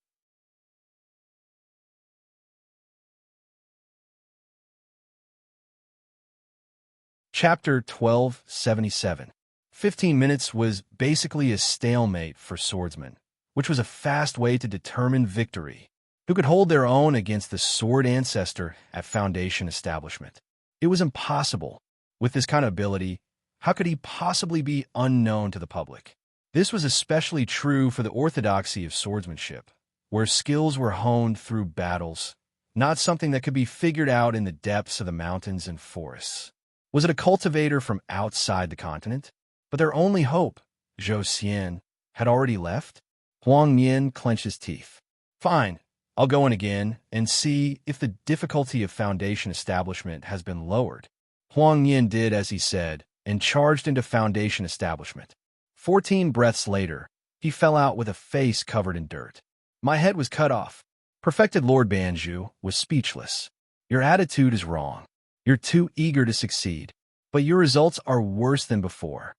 Chapter 1277. 15 minutes was basically a stalemate for swordsmen, which was a fast way to determine victory. Who could hold their own against the Sword Ancestor at Foundation establishment? It was impossible. With this kind of ability, how could he possibly be unknown to the public? This was especially true for the orthodoxy of swordsmanship, where skills were honed through battles, not something that could be figured out in the depths of the mountains and forests. Was it a cultivator from outside the continent? But their only hope, Zhou Xian, had already left? Huang Yin clenched his teeth. Fine, I'll go in again and see if the difficulty of foundation establishment has been lowered. Huang Yin did as he said and charged into foundation establishment. 14 breaths later, he fell out with a face covered in dirt. My head was cut off. Perfected Lord Banju was speechless. Your attitude is wrong. You're too eager to succeed, but your results are worse than before.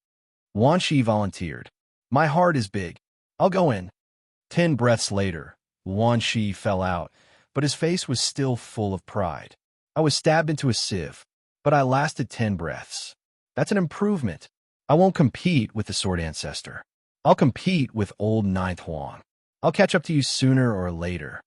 Wan Shi volunteered. My heart is big. I'll go in. 10 breaths later, Wan Shi fell out, but his face was still full of pride. I was stabbed into a sieve, but I lasted 10 breaths. That's an improvement. I won't compete with the Sword Ancestor. I'll compete with old Ninth Huang. I'll catch up to you sooner or later.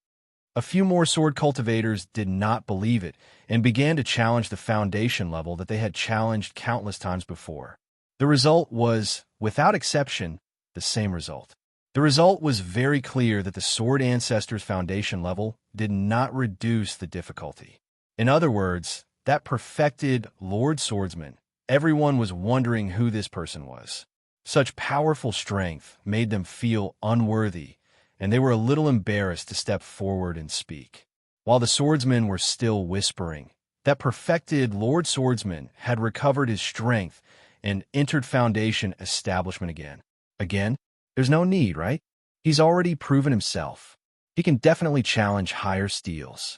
A few more sword cultivators did not believe it and began to challenge the foundation level that they had challenged countless times before. The result was, without exception, the same result. The result was very clear that the Sword Ancestor's foundation level did not reduce the difficulty. In other words, that perfected Lord Swordsman, everyone was wondering who this person was. Such powerful strength made them feel unworthy, and they were a little embarrassed to step forward and speak. While the swordsmen were still whispering, that perfected Lord Swordsman had recovered his strength and entered foundation establishment again. Again? There's no need, right? He's already proven himself. He can definitely challenge higher steels.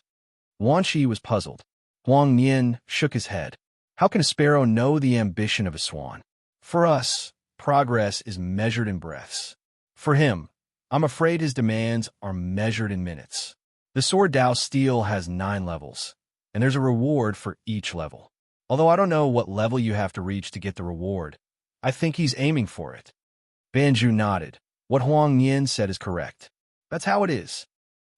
Wan Shi was puzzled. Huang Yin shook his head. How can a sparrow know the ambition of a swan? For us, progress is measured in breaths. For him, I'm afraid his demands are measured in minutes. The Sword Dao Steel has 9 levels, and there's a reward for each level. Although I don't know what level you have to reach to get the reward, I think he's aiming for it. Banju nodded. What Huang Yin said is correct. That's how it is.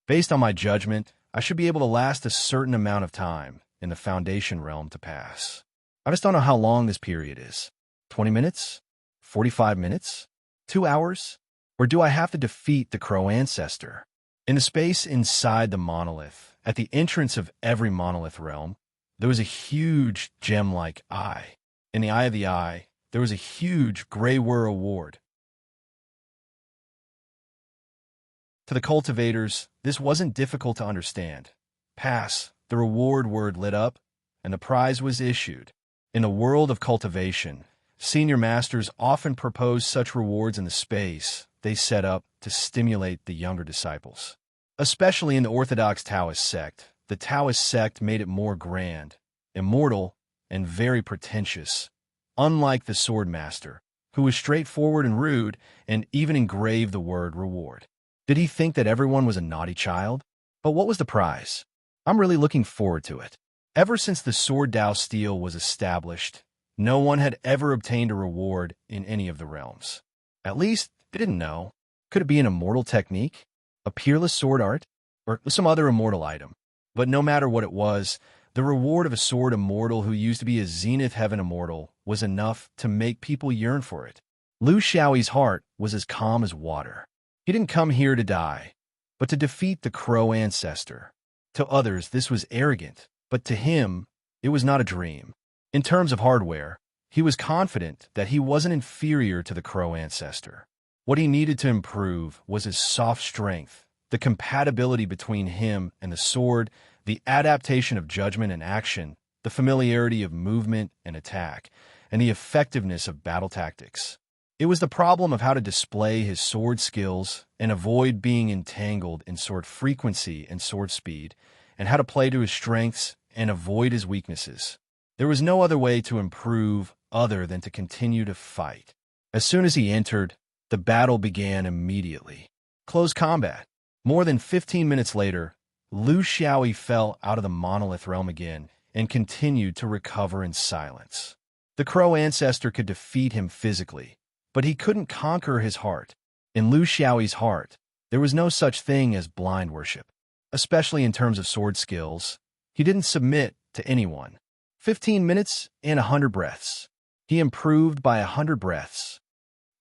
Based on my judgment, I should be able to last a certain amount of time in the Foundation realm to pass. I just don't know how long this period is. 20 minutes? 45 minutes? 2 hours? Or do I have to defeat the Crow Ancestor? In the space inside the monolith, at the entrance of every monolith realm, there was a huge gem-like eye. In the eye of the eye, there was a huge gray whir award. To the cultivators, this wasn't difficult to understand. Pass, the reward word lit up, and the prize was issued. In the world of cultivation, senior masters often propose such rewards in the space they set up to stimulate the younger disciples. Especially in the Orthodox Taoist sect, the Taoist sect made it more grand, immortal, and very pretentious, unlike the sword master, who was straightforward and rude and even engraved the word reward. Did he think that everyone was a naughty child? But what was the prize? I'm really looking forward to it. Ever since the Sword Dao Steel was established, no one had ever obtained a reward in any of the realms. At least, they didn't know. Could it be an immortal technique? A peerless sword art? Or some other immortal item? But no matter what it was, the reward of a sword immortal who used to be a Zenith Heaven immortal was enough to make people yearn for it. Lu Xiaoyi's heart was as calm as water. He didn't come here to die, but to defeat the Crow Ancestor. To others, this was arrogant, but to him, it was not a dream. In terms of hardware, he was confident that he wasn't inferior to the Crow Ancestor. What he needed to improve was his soft strength, the compatibility between him and the sword, the adaptation of judgment and action, the familiarity of movement and attack, and the effectiveness of battle tactics. It was the problem of how to display his sword skills and avoid being entangled in sword frequency and sword speed, and how to play to his strengths and avoid his weaknesses. There was no other way to improve other than to continue to fight. As soon as he entered, the battle began immediately. Close combat. More than 15 minutes later, Lu Xiaoyi fell out of the monolith realm again and continued to recover in silence. The Crow Ancestor could defeat him physically, but he couldn't conquer his heart. In Lu Xiaoyi's heart, there was no such thing as blind worship, especially in terms of sword skills. He didn't submit to anyone. 15 minutes and 100 breaths. He improved by 100 breaths.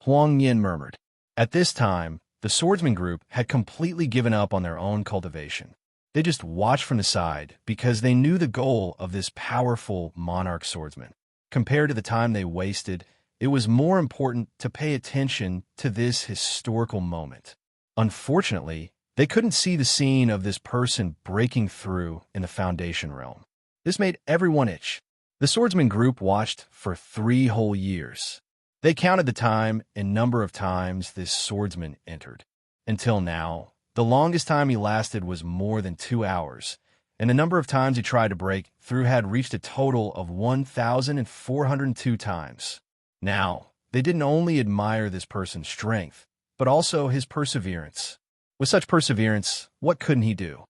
Huang Yin murmured. At this time, the swordsman group had completely given up on their own cultivation. They just watched from the side because they knew the goal of this powerful monarch swordsman. Compared to the time they wasted, it was more important to pay attention to this historical moment. Unfortunately, they couldn't see the scene of this person breaking through in the Foundation realm. This made everyone itch. The swordsman group watched for 3 whole years. They counted the time and number of times this swordsman entered. Until now, the longest time he lasted was more than 2 hours, and the number of times he tried to break through had reached a total of 1,402 times. Now, they didn't only admire this person's strength, but also his perseverance. With such perseverance, what couldn't he do?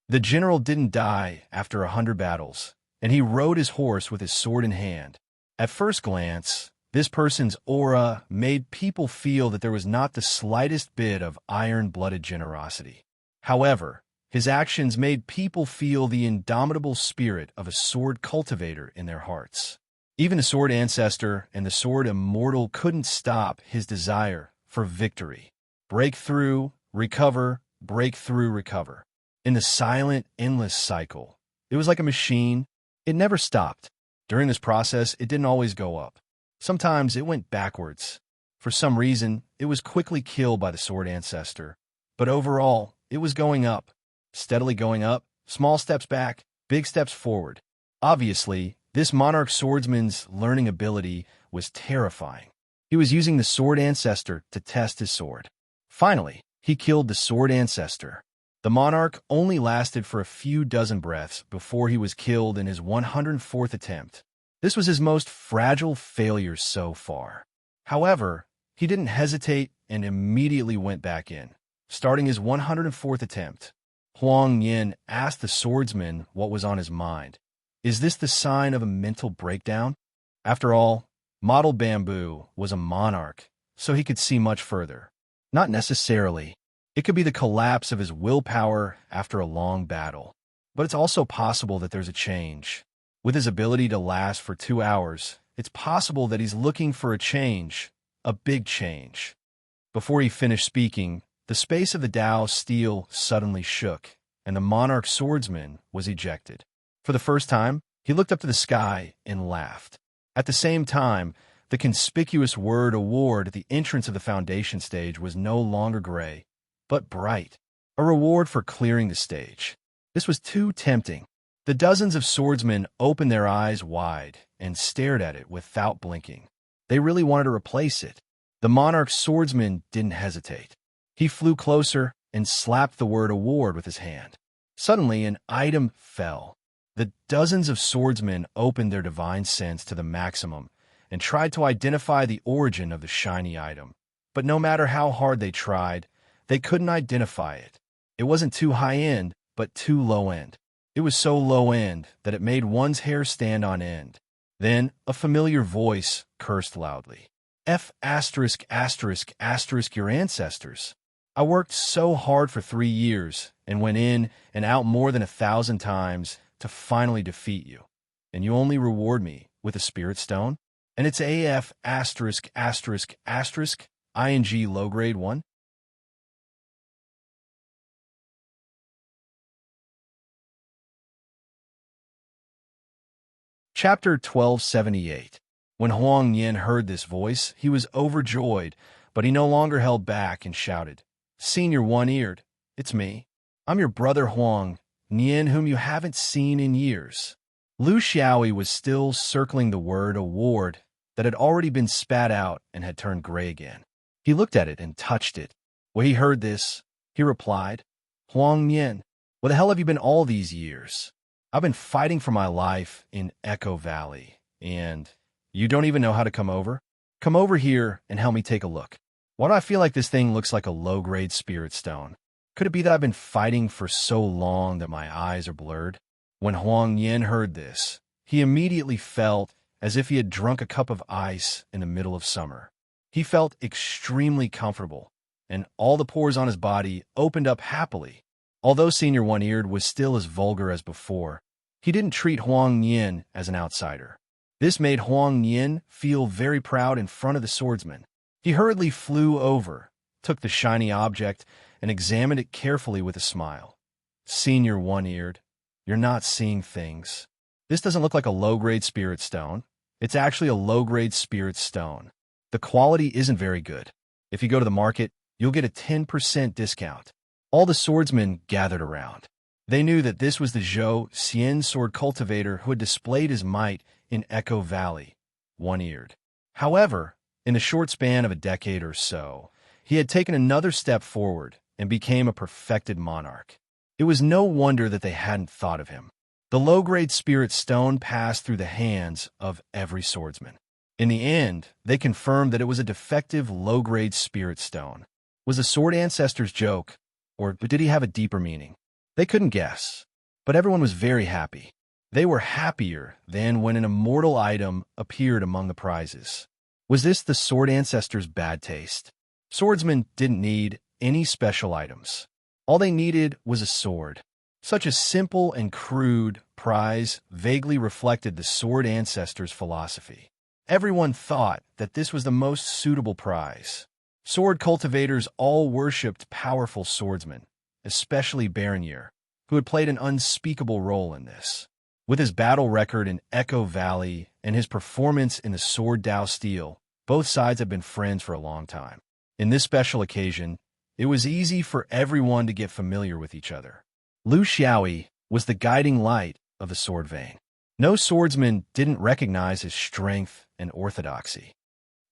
The general didn't die after 100 battles, and he rode his horse with his sword in hand. At first glance, this person's aura made people feel that there was not the slightest bit of iron-blooded generosity. However, his actions made people feel the indomitable spirit of a sword cultivator in their hearts. Even the sword ancestor and the sword immortal couldn't stop his desire for victory. Breakthrough, recover, breakthrough, recover. In the silent, endless cycle, it was like a machine. It never stopped. During this process, it didn't always go up. Sometimes it went backwards. For some reason, it was quickly killed by the sword ancestor. But overall, it was going up, steadily going up, small steps back, big steps forward. Obviously, this monarch swordsman's learning ability was terrifying. He was using the sword ancestor to test his sword. Finally, he killed the sword ancestor. The monarch only lasted for a few dozen breaths before he was killed in his 104th attempt. This was his most fragile failure so far. However, he didn't hesitate and immediately went back in, starting his 104th attempt. Huang Yin asked the swordsman what was on his mind. Is this the sign of a mental breakdown? After all, Model Bamboo was a monarch, so he could see much further. Not necessarily. It could be the collapse of his willpower after a long battle. But it's also possible that there's a change. With his ability to last for 2 hours, it's possible that he's looking for a change, a big change. Before he finished speaking, the space of the Tao steel suddenly shook, and the monarch swordsman was ejected. For the first time, he looked up to the sky and laughed. At the same time, the conspicuous word award at the entrance of the Foundation stage was no longer gray, but bright, a reward for clearing the stage. This was too tempting. The dozens of swordsmen opened their eyes wide and stared at it without blinking. They really wanted to replace it. The monarch swordsman didn't hesitate. He flew closer and slapped the word award with his hand. Suddenly, an item fell. The dozens of swordsmen opened their divine sense to the maximum and tried to identify the origin of the shiny item. But no matter how hard they tried, they couldn't identify it. It wasn't too high-end, but too low-end. It was so low-end that it made one's hair stand on end. Then a familiar voice cursed loudly. F*** your ancestors. I worked so hard for 3 years and went in and out more than 1,000 times to finally defeat you. And you only reward me with a spirit stone? And it's AF*** ING low grade 1? Chapter 1278. When Huang Yin heard this voice, he was overjoyed, but he no longer held back and shouted, Senior One-Eared, it's me. I'm your brother Huang Yin, whom you haven't seen in years. Lu Xiaoyi was still circling the word award that had already been spat out and had turned gray again. He looked at it and touched it. When he heard this, he replied, Huang Yin, where the hell have you been all these years? I've been fighting for my life in Echo Valley, and you don't even know how to come over? Come over here and help me take a look. Why do I feel like this thing looks like a low-grade spirit stone? Could it be that I've been fighting for so long that my eyes are blurred? When Huang Yin heard this, he immediately felt as if he had drunk a cup of ice in the middle of summer. He felt extremely comfortable, and all the pores on his body opened up happily. Although Senior One-Eared was still as vulgar as before, he didn't treat Huang Yin as an outsider. This made Huang Yin feel very proud in front of the swordsman. He hurriedly flew over, took the shiny object, and examined it carefully with a smile. Senior One-Eared, you're not seeing things. This doesn't look like a low-grade spirit stone. It's actually a low-grade spirit stone. The quality isn't very good. If you go to the market, you'll get a 10% discount. All the swordsmen gathered around. They knew that this was the Zhou Xian sword cultivator who had displayed his might in Echo Valley, one-eared. However, in the short span of a decade or so, he had taken another step forward and became a perfected monarch. It was no wonder that they hadn't thought of him. The low-grade spirit stone passed through the hands of every swordsman. In the end, they confirmed that it was a defective low-grade spirit stone. Was the sword ancestor's joke, or did he have a deeper meaning? They couldn't guess, but everyone was very happy. They were happier than when an immortal item appeared among the prizes. Was this the sword ancestor's bad taste? Swordsmen didn't need any special items. All they needed was a sword. Such a simple and crude prize vaguely reflected the sword ancestor's philosophy. Everyone thought that this was the most suitable prize. Sword cultivators all worshipped powerful swordsmen, especially Baronnier, who had played an unspeakable role in this. With his battle record in Echo Valley and his performance in the sword Dao steel, both sides had been friends for a long time. In this special occasion, it was easy for everyone to get familiar with each other. Lu Xiaoyi was the guiding light of the sword vein. No swordsman didn't recognize his strength and orthodoxy.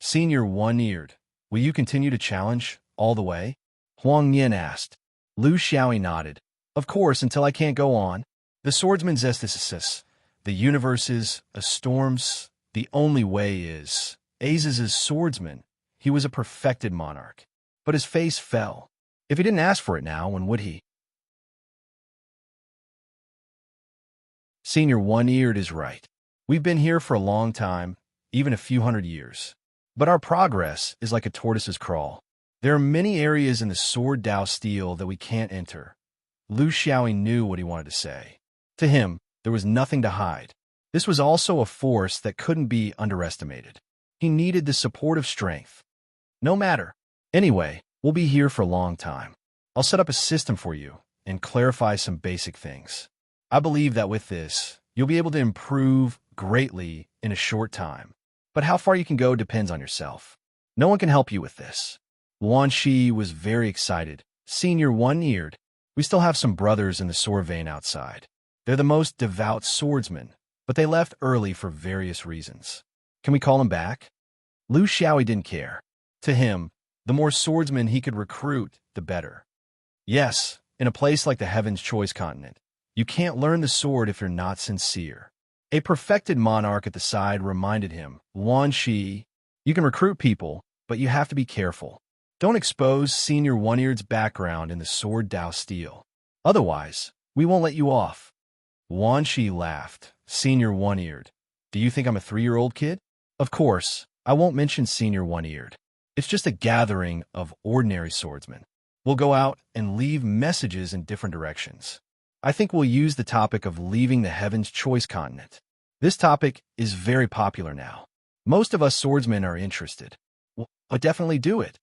Senior one-eared, will you continue to challenge all the way? Huang Yin asked. Lu Xiaoyi nodded. Of course, until I can't go on. The swordsman's aestheticis, the universe's, a storm's, the only way is. Aziz's swordsman, he was a perfected monarch. But his face fell. If he didn't ask for it now, when would he? Senior one-eared is right. We've been here for a long time, even a few hundred years. But our progress is like a tortoise's crawl. There are many areas in the sword Dao steel that we can't enter. Lu Xiaoyi knew what he wanted to say. To him, there was nothing to hide. This was also a force that couldn't be underestimated. He needed the support of strength. No matter. Anyway, we'll be here for a long time. I'll set up a system for you and clarify some basic things. I believe that with this, you'll be able to improve greatly in a short time. But how far you can go depends on yourself. No one can help you with this. Wan Shi was very excited. Senior one-eared. We still have some brothers in the sword vein outside. They're the most devout swordsmen, but they left early for various reasons. Can we call them back? Lu Xiaoyi didn't care. To him, the more swordsmen he could recruit, the better. Yes, in a place like the Heaven's Choice continent, you can't learn the sword if you're not sincere. A perfected monarch at the side reminded him, Wan Shi, you can recruit people, but you have to be careful. Don't expose Senior one-eared's background in the sword Dao steel. Otherwise, we won't let you off. Wan Shi laughed. Senior one-eared. Do you think I'm a 3-year-old kid? Of course, I won't mention Senior one-eared. It's just a gathering of ordinary swordsmen. We'll go out and leave messages in different directions. I think we'll use the topic of leaving the Heaven's Choice continent. This topic is very popular now. Most of us swordsmen are interested. Well, definitely do it.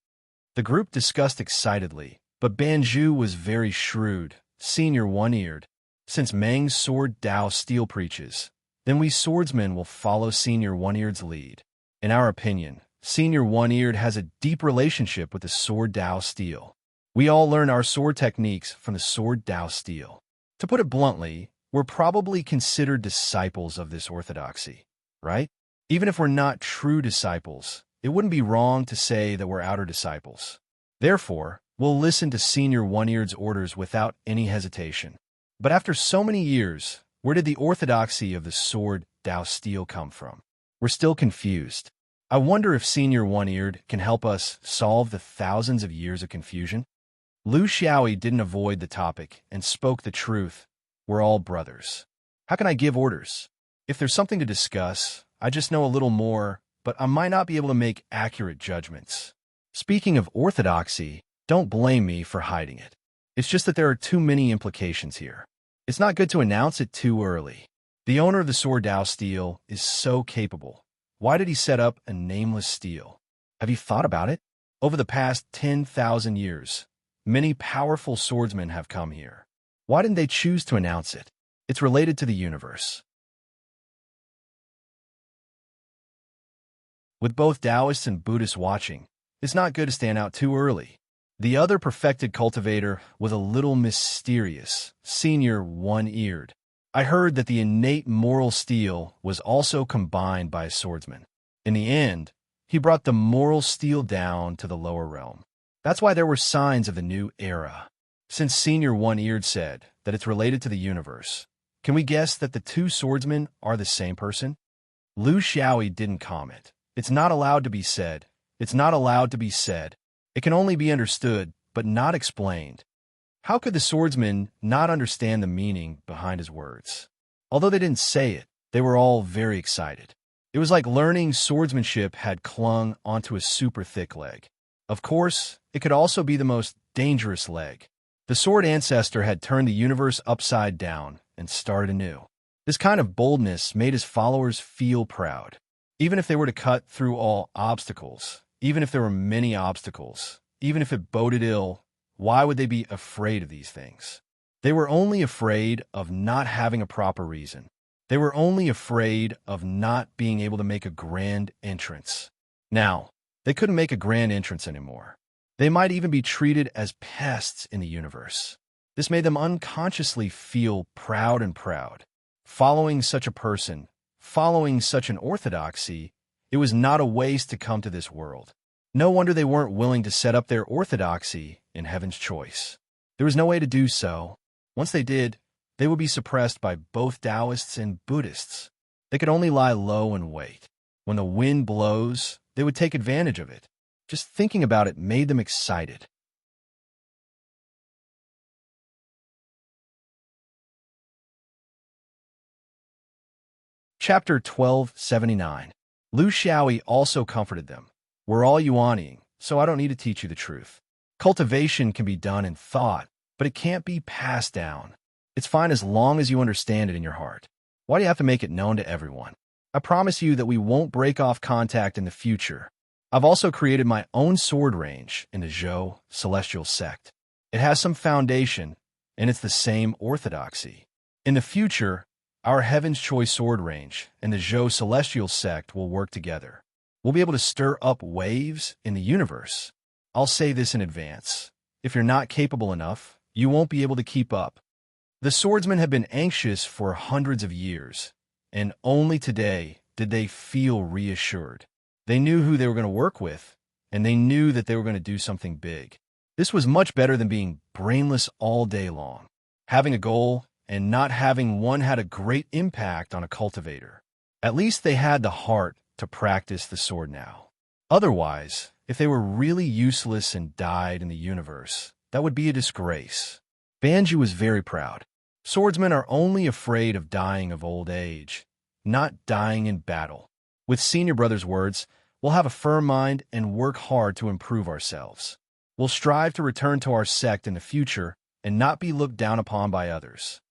The group discussed excitedly, but Banju was very shrewd. Senior one-eared. Since Meng's sword Dao steel preaches, then we swordsmen will follow Senior one-eared's lead. In our opinion, Senior one-eared has a deep relationship with the sword Dao steel. We all learn our sword techniques from the sword Dao steel. To put it bluntly, we're probably considered disciples of this orthodoxy, right? Even if we're not true disciples, it wouldn't be wrong to say that we're outer disciples. Therefore, we'll listen to Senior one-eared's orders without any hesitation. But after so many years, where did the orthodoxy of the sword Dao steel come from? We're still confused. I wonder if Senior one-eared can help us solve the thousands of years of confusion. Lu Xiaoyi didn't avoid the topic and spoke the truth. We're all brothers. How can I give orders? If there's something to discuss, I just know a little more, but I might not be able to make accurate judgments. Speaking of orthodoxy, don't blame me for hiding it. It's just that there are too many implications here. It's not good to announce it too early. The owner of the sword Dao steel is so capable. Why did he set up a nameless steel? Have you thought about it? Over the past 10,000 years, many powerful swordsmen have come here. Why didn't they choose to announce it? It's related to the universe. With both Taoists and Buddhists watching, it's not good to stand out too early. The other perfected cultivator was a little mysterious, senior one-eared. I heard that the innate moral steel was also combined by a swordsman. In the end, he brought the moral steel down to the lower realm. That's why there were signs of the new era. Since Senior One-Eared said that it's related to the universe, can we guess that the two swordsmen are the same person? Lu Xiaoyi didn't comment. It's not allowed to be said. It's not allowed to be said. It can only be understood, but not explained. How could the swordsman not understand the meaning behind his words? Although they didn't say it, they were all very excited. It was like learning swordsmanship had clung onto a super thick leg. Of course, it could also be the most dangerous leg. The sword ancestor had turned the universe upside down and started anew. This kind of boldness made his followers feel proud. Even if they were to cut through all obstacles, even if there were many obstacles, even if it boded ill, why would they be afraid of these things? They were only afraid of not having a proper reason. They were only afraid of not being able to make a grand entrance. Now, they couldn't make a grand entrance anymore. They might even be treated as pests in the universe. This made them unconsciously feel proud and proud. Following such a person, following such an orthodoxy, it was not a waste to come to this world. No wonder they weren't willing to set up their orthodoxy in heaven's choice. There was no way to do so. Once they did, they would be suppressed by both Taoists and Buddhists. They could only lie low and wait. When the wind blows, they would take advantage of it. Just thinking about it made them excited. Chapter 1279. Lu Xiaoyi also comforted them. We're all Yuaniing, so I don't need to teach you the truth. Cultivation can be done in thought, but it can't be passed down. It's fine as long as you understand it in your heart. Why do you have to make it known to everyone? I promise you that we won't break off contact in the future. I've also created my own sword range in the Zhou celestial sect. It has some foundation, and it's the same orthodoxy. In the future, our Heaven's Choice sword range and the Zhou celestial sect will work together. We'll be able to stir up waves in the universe. I'll say this in advance. If you're not capable enough, you won't be able to keep up. The swordsmen have been anxious for hundreds of years, and only today did they feel reassured. They knew who they were going to work with, and they knew that they were going to do something big. This was much better than being brainless all day long. Having a goal and not having one had a great impact on a cultivator. At least they had the heart to practice the sword now. Otherwise, if they were really useless and died in the universe, that would be a disgrace. Banju was very proud. Swordsmen are only afraid of dying of old age, not dying in battle. With Senior Brother's words, we'll have a firm mind and work hard to improve ourselves. We'll strive to return to our sect in the future and not be looked down upon by others.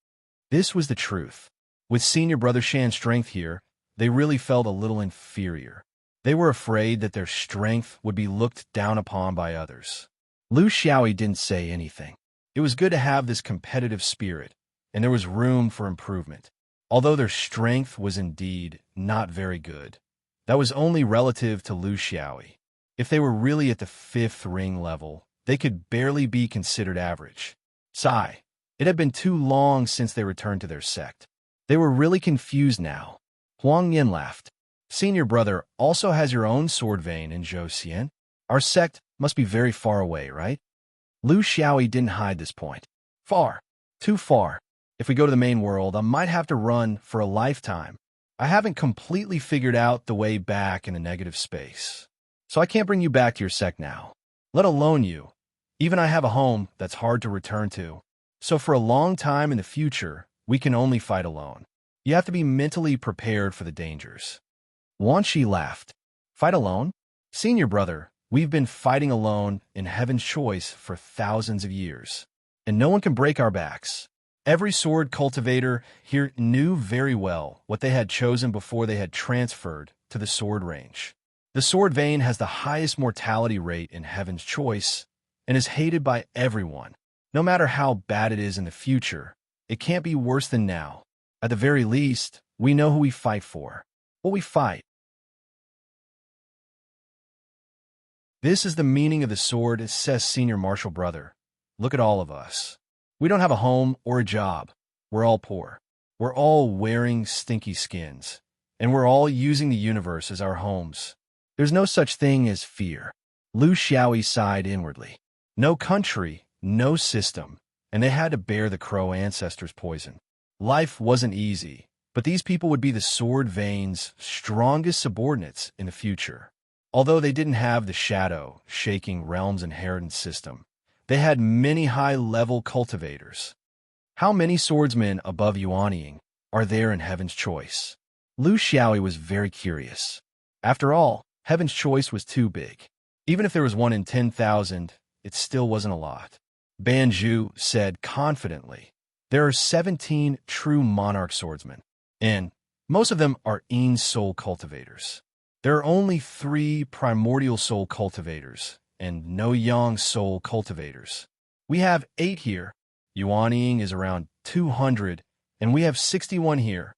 This was the truth. With Senior Brother Shan's strength here, they really felt a little inferior. They were afraid that their strength would be looked down upon by others. Lu Xiaoyi didn't say anything. It was good to have this competitive spirit, and there was room for improvement. Although their strength was indeed not very good, that was only relative to Lu Xiaoyi. If they were really at the 5th ring level, they could barely be considered average. Sigh. It had been too long since they returned to their sect. They were really confused now. Huang Yin laughed. Senior Brother also has your own sword vein in Zhou Xian. Our sect must be very far away, right? Lu Xiaoyi didn't hide this point. Far. Too far. If we go to the main world, I might have to run for a lifetime. I haven't completely figured out the way back in the negative space. So I can't bring you back to your sect now. Let alone you. Even I have a home that's hard to return to. So for a long time in the future, we can only fight alone. You have to be mentally prepared for the dangers. Wan Shi laughed. Fight alone? Senior Brother, we've been fighting alone in Heaven's Choice for thousands of years, and no one can break our backs. Every sword cultivator here knew very well what they had chosen before they had transferred to the sword range. The sword vein has the highest mortality rate in Heaven's Choice and is hated by everyone. No matter how bad it is in the future, it can't be worse than now. At the very least, we know who we fight for. What we fight. This is the meaning of the sword, says Senior Marshal Brother. Look at all of us. We don't have a home or a job. We're all poor. We're all wearing stinky skins. And we're all using the universe as our homes. There's no such thing as fear. Lu Xiaoyi sighed inwardly. No country, no system, and they had to bear the Crow ancestors' poison. Life wasn't easy, but these people would be the Sword Vein's strongest subordinates in the future. Although they didn't have the Shadow, shaking realms inheritance system, they had many high-level cultivators. How many swordsmen above Yuanying are there in Heaven's Choice? Lu Xiaoyi was very curious. After all, Heaven's Choice was too big. Even if there was one in 10,000, it still wasn't a lot. Ban Zhu said confidently, there are 17 true monarch swordsmen, and most of them are Yin soul cultivators. There are only 3 primordial soul cultivators, and no Yang soul cultivators. We have 8 here. Yuanying is around 200, and we have 61 here.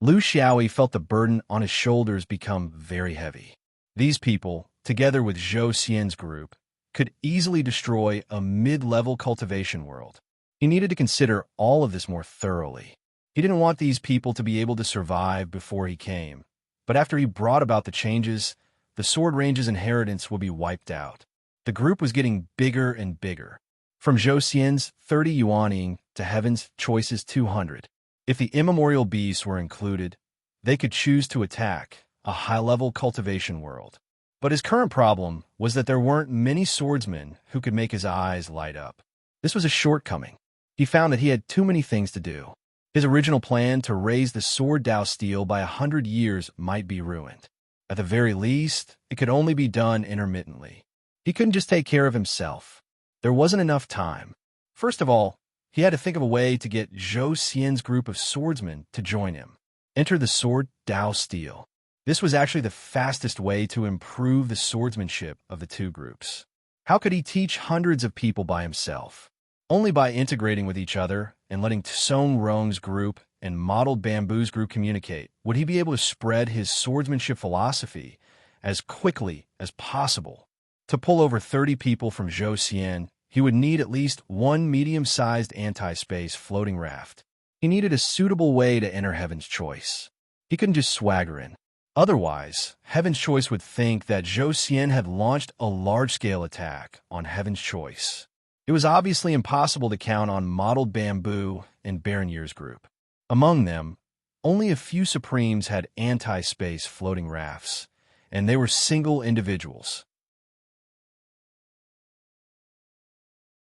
Lu Xiaoyi felt the burden on his shoulders become very heavy. These people, together with Zhou Xian's group, could easily destroy a mid-level cultivation world. He needed to consider all of this more thoroughly. He didn't want these people to be able to survive before he came, but after he brought about the changes, the Sword Range's inheritance would be wiped out. The group was getting bigger and bigger. From Zhou Xian's 30 Yuanying to Heaven's Choice's 200. If the immemorial beasts were included, they could choose to attack a high-level cultivation world. But his current problem was that there weren't many swordsmen who could make his eyes light up. This was a shortcoming. He found that he had too many things to do. His original plan to raise the sword Dao steel by 100 years might be ruined. At the very least, it could only be done intermittently. He couldn't just take care of himself. There wasn't enough time. First of all, he had to think of a way to get Zhou Xian's group of swordsmen to join him. Enter the sword Dao steel. This was actually the fastest way to improve the swordsmanship of the two groups. How could he teach hundreds of people by himself? Only by integrating with each other and letting Song Rong's group and Mottled Bamboo's group communicate would he be able to spread his swordsmanship philosophy as quickly as possible. To pull over 30 people from Zhou Xian, he would need at least one medium-sized anti-space floating raft. He needed a suitable way to enter Heaven's Choice. He couldn't just swagger in. Otherwise, Heaven's Choice would think that Zhou Xian had launched a large-scale attack on Heaven's Choice. It was obviously impossible to count on Mottled Bamboo and Baron Year's group. Among them, only a few Supremes had anti-space floating rafts, and they were single individuals.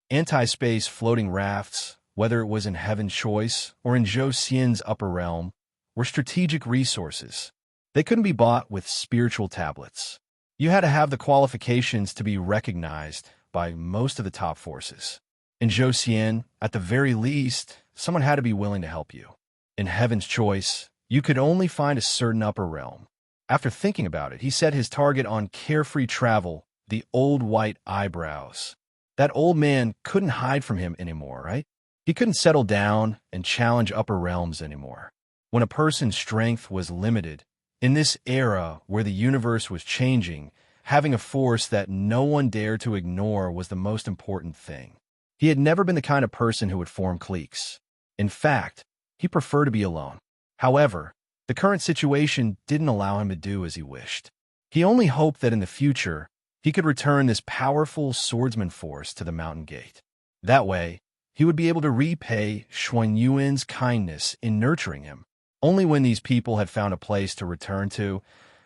Anti-space floating rafts, whether it was in Heaven's Choice or in Zhou Xian's upper realm, were strategic resources. They couldn't be bought with spiritual tablets. You had to have the qualifications to be recognized by most of the top forces. In Zhou Xian, at the very least, someone had to be willing to help you. In Heaven's Choice, you could only find a certain upper realm. After thinking about it, he set his target on carefree travel, the old white eyebrows. That old man couldn't hide from him anymore, right? He couldn't settle down and challenge upper realms anymore. When a person's strength was limited, in this era where the universe was changing, having a force that no one dared to ignore was the most important thing. He had never been the kind of person who would form cliques. In fact, he preferred to be alone. However, the current situation didn't allow him to do as he wished. He only hoped that in the future, he could return this powerful swordsman force to the Mountain Gate. That way, he would be able to repay Xuanyuan's kindness in nurturing him. Only when these people had found a place to return to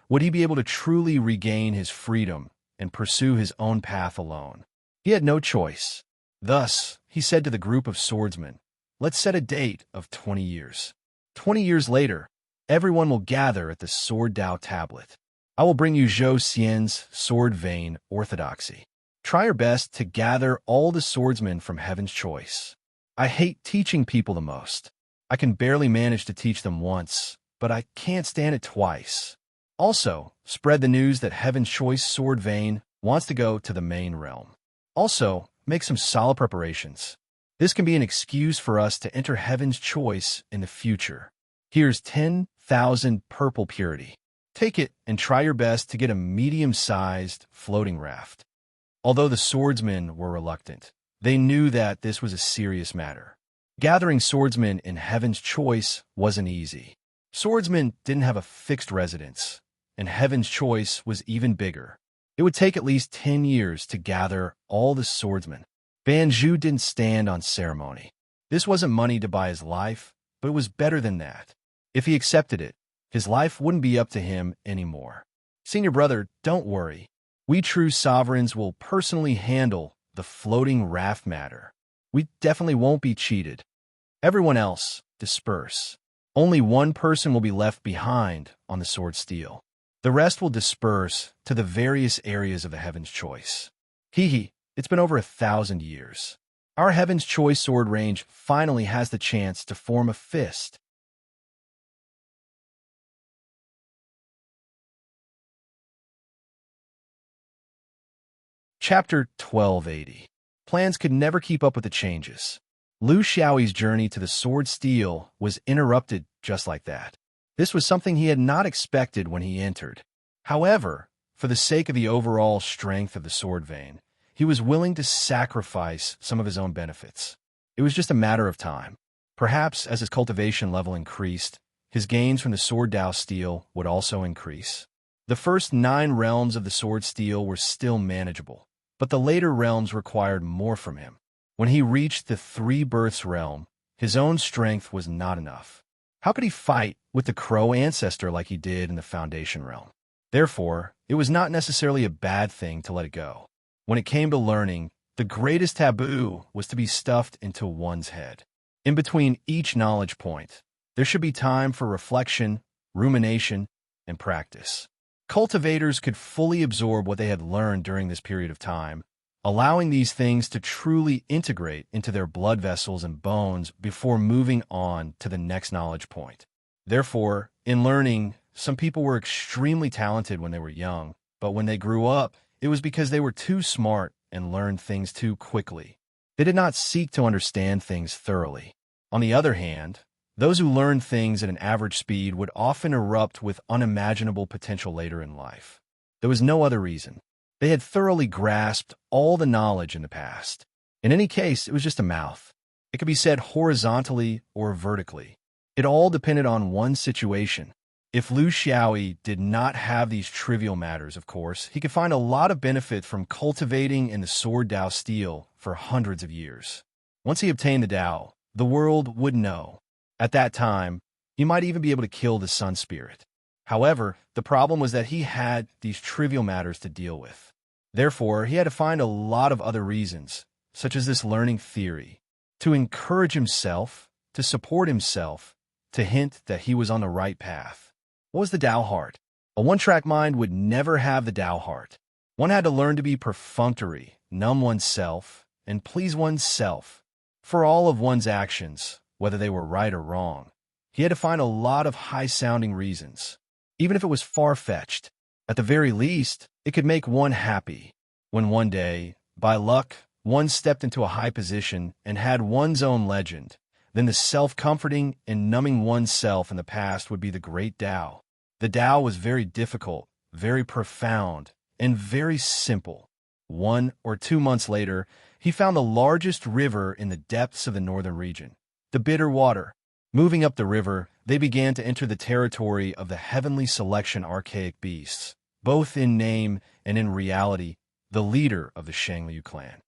would he be able to truly regain his freedom and pursue his own path alone. He had no choice. Thus, he said to the group of swordsmen, "Let's set a date of 20 years. 20 years later, everyone will gather at the Sword Dao tablet. I will bring you Zhou Xian's Sword Vein orthodoxy. Try your best to gather all the swordsmen from Heaven's Choice. I hate teaching people the most. I can barely manage to teach them once, but I can't stand it twice. Also, spread the news that Heaven's Choice Sword Vein wants to go to the main realm. Also, make some solid preparations. This can be an excuse for us to enter Heaven's Choice in the future. Here's 10,000 purple purity. Take it and try your best to get a medium-sized floating raft. Although the swordsmen were reluctant, they knew that this was a serious matter. Gathering swordsmen in Heaven's Choice wasn't easy. Swordsmen didn't have a fixed residence, and Heaven's Choice was even bigger. It would take at least 10 years to gather all the swordsmen. Banju didn't stand on ceremony. This wasn't money to buy his life, but it was better than that. If he accepted it, his life wouldn't be up to him anymore. Senior brother, don't worry. We true sovereigns will personally handle the floating raft matter. We definitely won't be cheated. Everyone else, disperse. Only one person will be left behind on the sword steel. The rest will disperse to the various areas of the Heaven's Choice. It's been over 1,000 years. Our Heaven's Choice sword range finally has the chance to form a fist. Chapter 1280. Plans could never keep up with the changes. Lu Xiaoyi's journey to the sword steel was interrupted just like that. This was something he had not expected when he entered. However, for the sake of the overall strength of the sword vein, he was willing to sacrifice some of his own benefits. It was just a matter of time. Perhaps as his cultivation level increased, his gains from the sword Dao steel would also increase. The first 9 realms of the sword steel were still manageable, but the later realms required more from him. When he reached the 3 births realm, his own strength was not enough. How could he fight with the crow ancestor like he did in the foundation realm? Therefore, it was not necessarily a bad thing to let it go. When it came to learning, the greatest taboo was to be stuffed into one's head. In between each knowledge point, there should be time for reflection, rumination, and practice. Cultivators could fully absorb what they had learned during this period of time, allowing these things to truly integrate into their blood vessels and bones before moving on to the next knowledge point. Therefore, in learning, some people were extremely talented when they were young, but when they grew up, it was because they were too smart and learned things too quickly. They did not seek to understand things thoroughly. On the other hand, those who learned things at an average speed would often erupt with unimaginable potential later in life. There was no other reason. They had thoroughly grasped all the knowledge in the past. In any case, it was just a mouth. It could be said horizontally or vertically. It all depended on one situation. If Lu Xiaoyi did not have these trivial matters, of course, he could find a lot of benefit from cultivating in the sword Dao steel for hundreds of years. Once he obtained the Dao, the world would know. At that time, he might even be able to kill the Sun Spirit. However, the problem was that he had these trivial matters to deal with. Therefore, he had to find a lot of other reasons, such as this learning theory, to encourage himself, to support himself, to hint that he was on the right path. What was the Tao heart? A one-track mind would never have the Tao heart. One had to learn to be perfunctory, numb oneself, and please oneself. For all of one's actions, whether they were right or wrong, he had to find a lot of high-sounding reasons. Even if it was far-fetched, at the very least, it could make one happy. When one day, by luck, one stepped into a high position and had one's own legend, then the self-comforting and numbing oneself in the past would be the great Tao. The Tao was very difficult, very profound, and very simple. 1 or 2 months later, he found the largest river in the depths of the northern region, the bitter water. Moving up the river, they began to enter the territory of the heavenly selection archaic beasts, both in name and in reality, the leader of the Shangliu clan.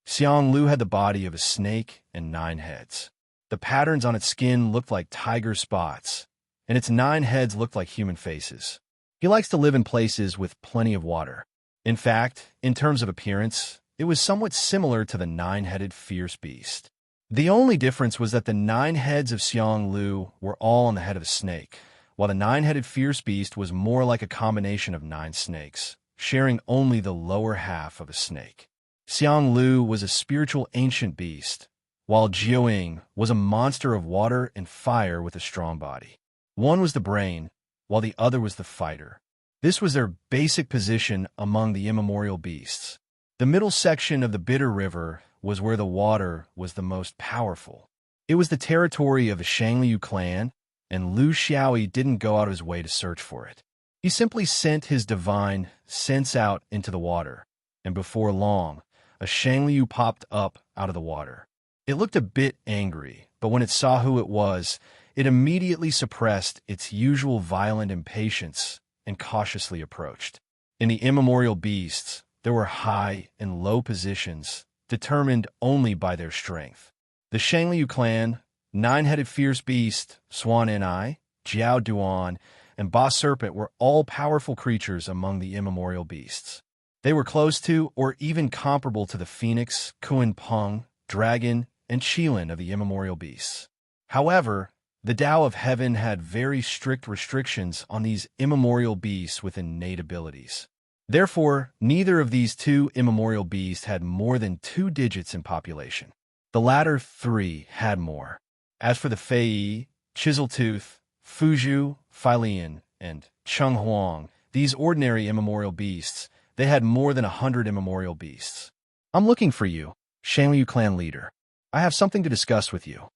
Xiang Lu had the body of a snake and 9 heads. The patterns on its skin looked like tiger spots, and its 9 heads looked like human faces. He likes to live in places with plenty of water. In fact, in terms of appearance, it was somewhat similar to the 9-headed fierce beast. The only difference was that the 9 heads of Xiang Lu were all on the head of a snake, while the 9-headed fierce beast was more like a combination of 9 snakes, sharing only the lower half of a snake. Xiang Lu was a spiritual ancient beast, while Jiuying was a monster of water and fire with a strong body. One was the brain, while the other was the fighter. This was their basic position among the immemorial beasts. The middle section of the bitter river was where the water was the most powerful. It was the territory of the Shangliu clan, and Lu Xiaoyi didn't go out of his way to search for it. He simply sent his divine sense out into the water, and before long, a Shangliu popped up out of the water. It looked a bit angry, but when it saw who it was, it immediately suppressed its usual violent impatience and cautiously approached. In the immemorial beasts, there were high and low positions, determined only by their strength. The Shangliu clan, Nine-Headed Fierce Beast, Swan Ni, Jiao Duan, and Boss Serpent were all powerful creatures among the immemorial beasts. They were close to, or even comparable to the Phoenix, Kuan Peng, Dragon, and Qilin of the immemorial beasts. However, the Tao of Heaven had very strict restrictions on these immemorial beasts with innate abilities. Therefore, neither of these two immemorial beasts had more than 2 digits in population. The latter 3 had more. As for the Fei, Chiseltooth, Fuzhu, Failian, and Cheng Huang, these ordinary immemorial beasts, they had more than 100 immemorial beasts. "I'm looking for you, Shangliu clan leader. I have something to discuss with you."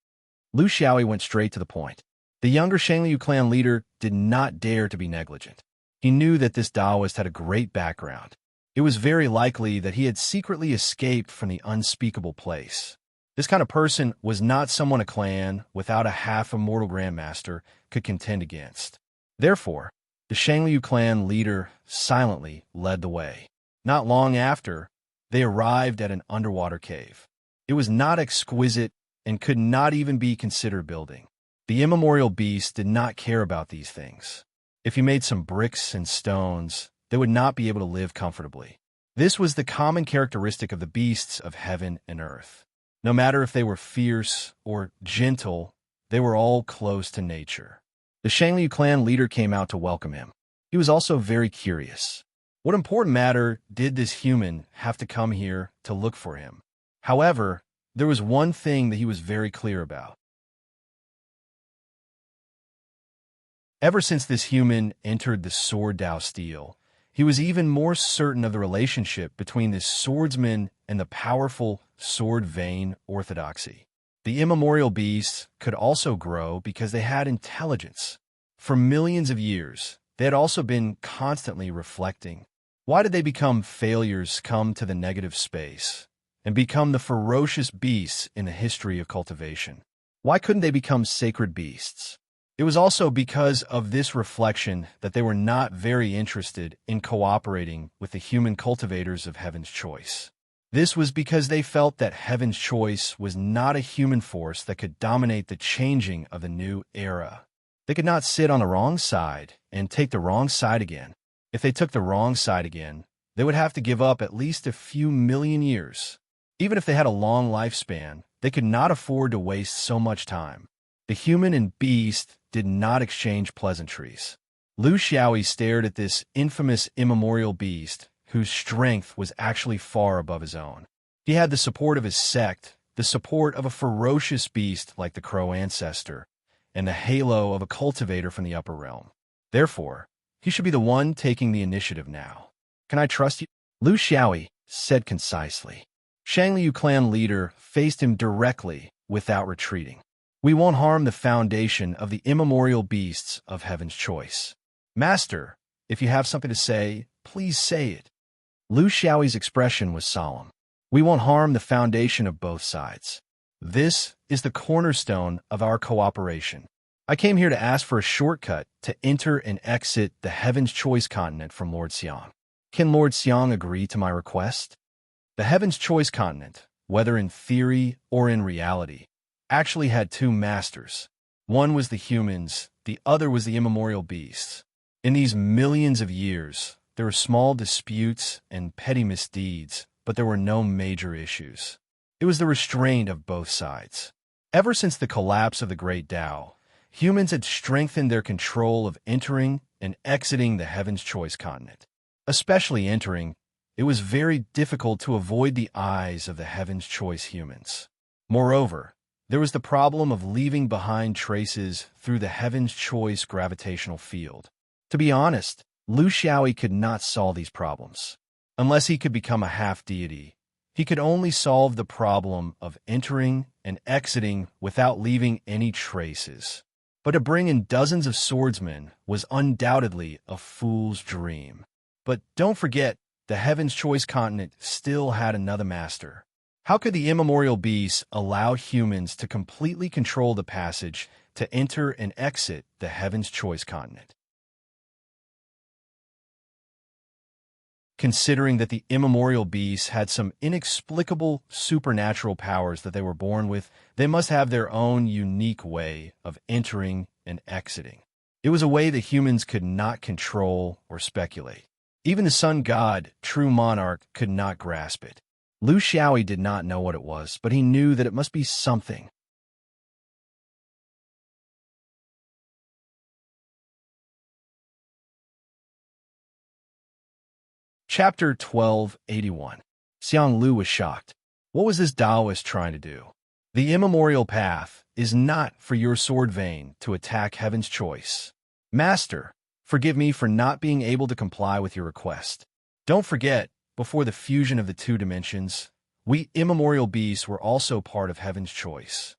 Lu Xiaoyi went straight to the point. The younger Shangliu clan leader did not dare to be negligent. He knew that this Taoist had a great background. It was very likely that he had secretly escaped from the unspeakable place. This kind of person was not someone a clan without a half-immortal grandmaster could contend against. Therefore, the Shangliu clan leader silently led the way. Not long after, they arrived at an underwater cave. It was not exquisite and could not even be considered building. The immemorial beasts did not care about these things. If you made some bricks and stones, they would not be able to live comfortably. This was the common characteristic of the beasts of heaven and earth. No matter if they were fierce or gentle, they were all close to nature. The Shangliu clan leader came out to welcome him. He was also very curious. What important matter did this human have to come here to look for him? However, there was one thing that he was very clear about. Ever since this human entered the Sword Dao Steel, he was even more certain of the relationship between this swordsman and the powerful Sword Vein orthodoxy. The immemorial beasts could also grow because they had intelligence. For millions of years, they had also been constantly reflecting. Why did they become failures come to the negative space and become the ferocious beasts in the history of cultivation? Why couldn't they become sacred beasts? It was also because of this reflection that they were not very interested in cooperating with the human cultivators of Heaven's Choice. This was because they felt that Heaven's Choice was not a human force that could dominate the changing of the new era. They could not sit on the wrong side and take the wrong side again. If they took the wrong side again, they would have to give up at least a few million years. Even if they had a long lifespan, they could not afford to waste so much time. The human and beast did not exchange pleasantries. Lu Xiaoyi stared at this infamous immemorial beast, whose strength was actually far above his own. He had the support of his sect, the support of a ferocious beast like the Crow Ancestor, and the halo of a cultivator from the upper realm. Therefore, he should be the one taking the initiative now. "Can I trust you?" Lu Xiaoyi said concisely. Shangliu clan leader faced him directly without retreating. "We won't harm the foundation of the immemorial beasts of Heaven's Choice. Master, if you have something to say, please say it." Lu Xiaoyi's expression was solemn. "We won't harm the foundation of both sides. This is the cornerstone of our cooperation. I came here to ask for a shortcut to enter and exit the Heaven's Choice continent from Lord Xiang. Can Lord Xiang agree to my request?" The Heaven's Choice continent, whether in theory or in reality, actually had 2 masters. One was the humans, the other was the immemorial beasts. In these millions of years, there were small disputes and petty misdeeds, but there were no major issues. It was the restraint of both sides. Ever since the collapse of the Great Tao, humans had strengthened their control of entering and exiting the Heaven's Choice continent. Especially entering, it was very difficult to avoid the eyes of the Heaven's Choice humans. Moreover, there was the problem of leaving behind traces through the Heaven's Choice gravitational field. To be honest, Lu Xiaoyi could not solve these problems. Unless he could become a half-deity, he could only solve the problem of entering and exiting without leaving any traces. But to bring in dozens of swordsmen was undoubtedly a fool's dream. But don't forget, the Heaven's Choice continent still had another master. How could the immemorial beasts allow humans to completely control the passage to enter and exit the Heaven's Choice continent? Considering that the immemorial beasts had some inexplicable supernatural powers that they were born with, they must have their own unique way of entering and exiting. It was a way that humans could not control or speculate. Even the sun god, true monarch, could not grasp it. Lu Xiaoyi did not know what it was, but he knew that it must be something. Chapter 1281. Xiang Lu was shocked. What was this Taoist trying to do? The immemorial path is not for your sword vein to attack Heaven's Choice. Master, forgive me for not being able to comply with your request. Don't forget, before the fusion of the two dimensions, we immemorial beasts were also part of Heaven's Choice.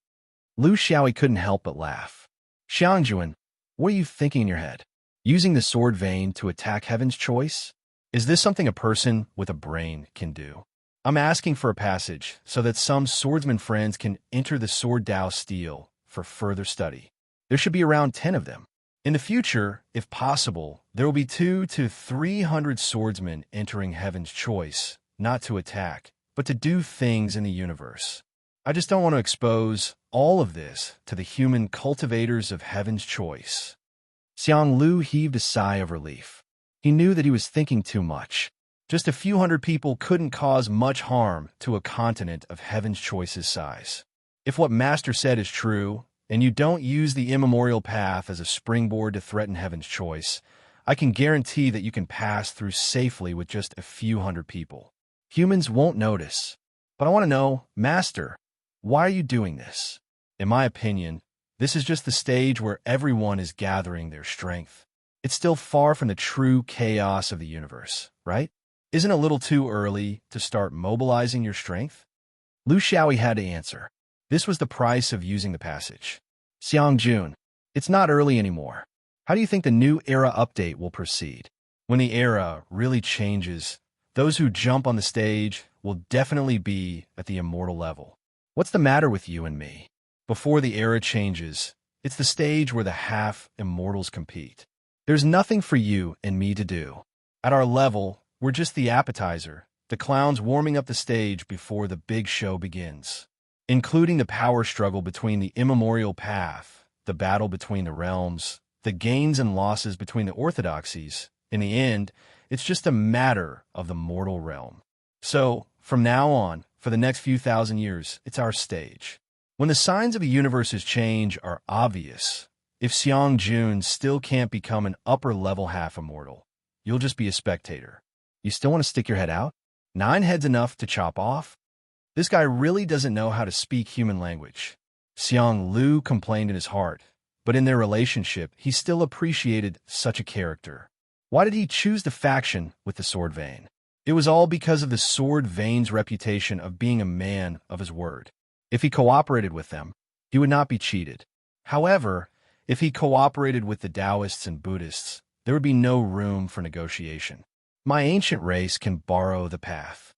Lu Xiaoyi couldn't help but laugh. Xiangjuan, what are you thinking in your head? Using the sword vein to attack Heaven's Choice? Is this something a person with a brain can do? I'm asking for a passage so that some swordsman friends can enter the Sword Dao Steel for further study. There should be around 10 of them. In the future, if possible, there will be 200 to 300 swordsmen entering Heaven's Choice, not to attack, but to do things in the universe. I just don't want to expose all of this to the human cultivators of Heaven's Choice. Xiang Lu heaved a sigh of relief. He knew that he was thinking too much. Just a few hundred people couldn't cause much harm to a continent of Heaven's Choice's size. If what Master said is true, and you don't use the immemorial path as a springboard to threaten Heaven's Choice, I can guarantee that you can pass through safely with just a few hundred people. Humans won't notice. But I want to know, Master, why are you doing this? In my opinion, this is just the stage where everyone is gathering their strength. It's still far from the true chaos of the universe, right? Isn't it a little too early to start mobilizing your strength? Lu Xiaoyi had to answer. This was the price of using the passage. Xiangjun, it's not early anymore. How do you think the new era update will proceed? When the era really changes, those who jump on the stage will definitely be at the immortal level. What's the matter with you and me? Before the era changes, it's the stage where the half-immortals compete. There's nothing for you and me to do. At our level, we're just the appetizer, the clowns warming up the stage before the big show begins. Including the power struggle between the immemorial path, the battle between the realms, the gains and losses between the orthodoxies. In the end, it's just a matter of the mortal realm. So, from now on, for the next few thousand years, it's our stage. When the signs of the universe's change are obvious, if Xiang Jun still can't become an upper-level half-immortal, you'll just be a spectator. You still want to stick your head out? 9 heads enough to chop off? This guy really doesn't know how to speak human language. Xiang Lu complained in his heart, but in their relationship, he still appreciated such a character. Why did he choose the faction with the sword vein? It was all because of the sword vein's reputation of being a man of his word. If he cooperated with them, he would not be cheated. However, if he cooperated with the Taoists and Buddhists, there would be no room for negotiation. My ancient race can borrow the path.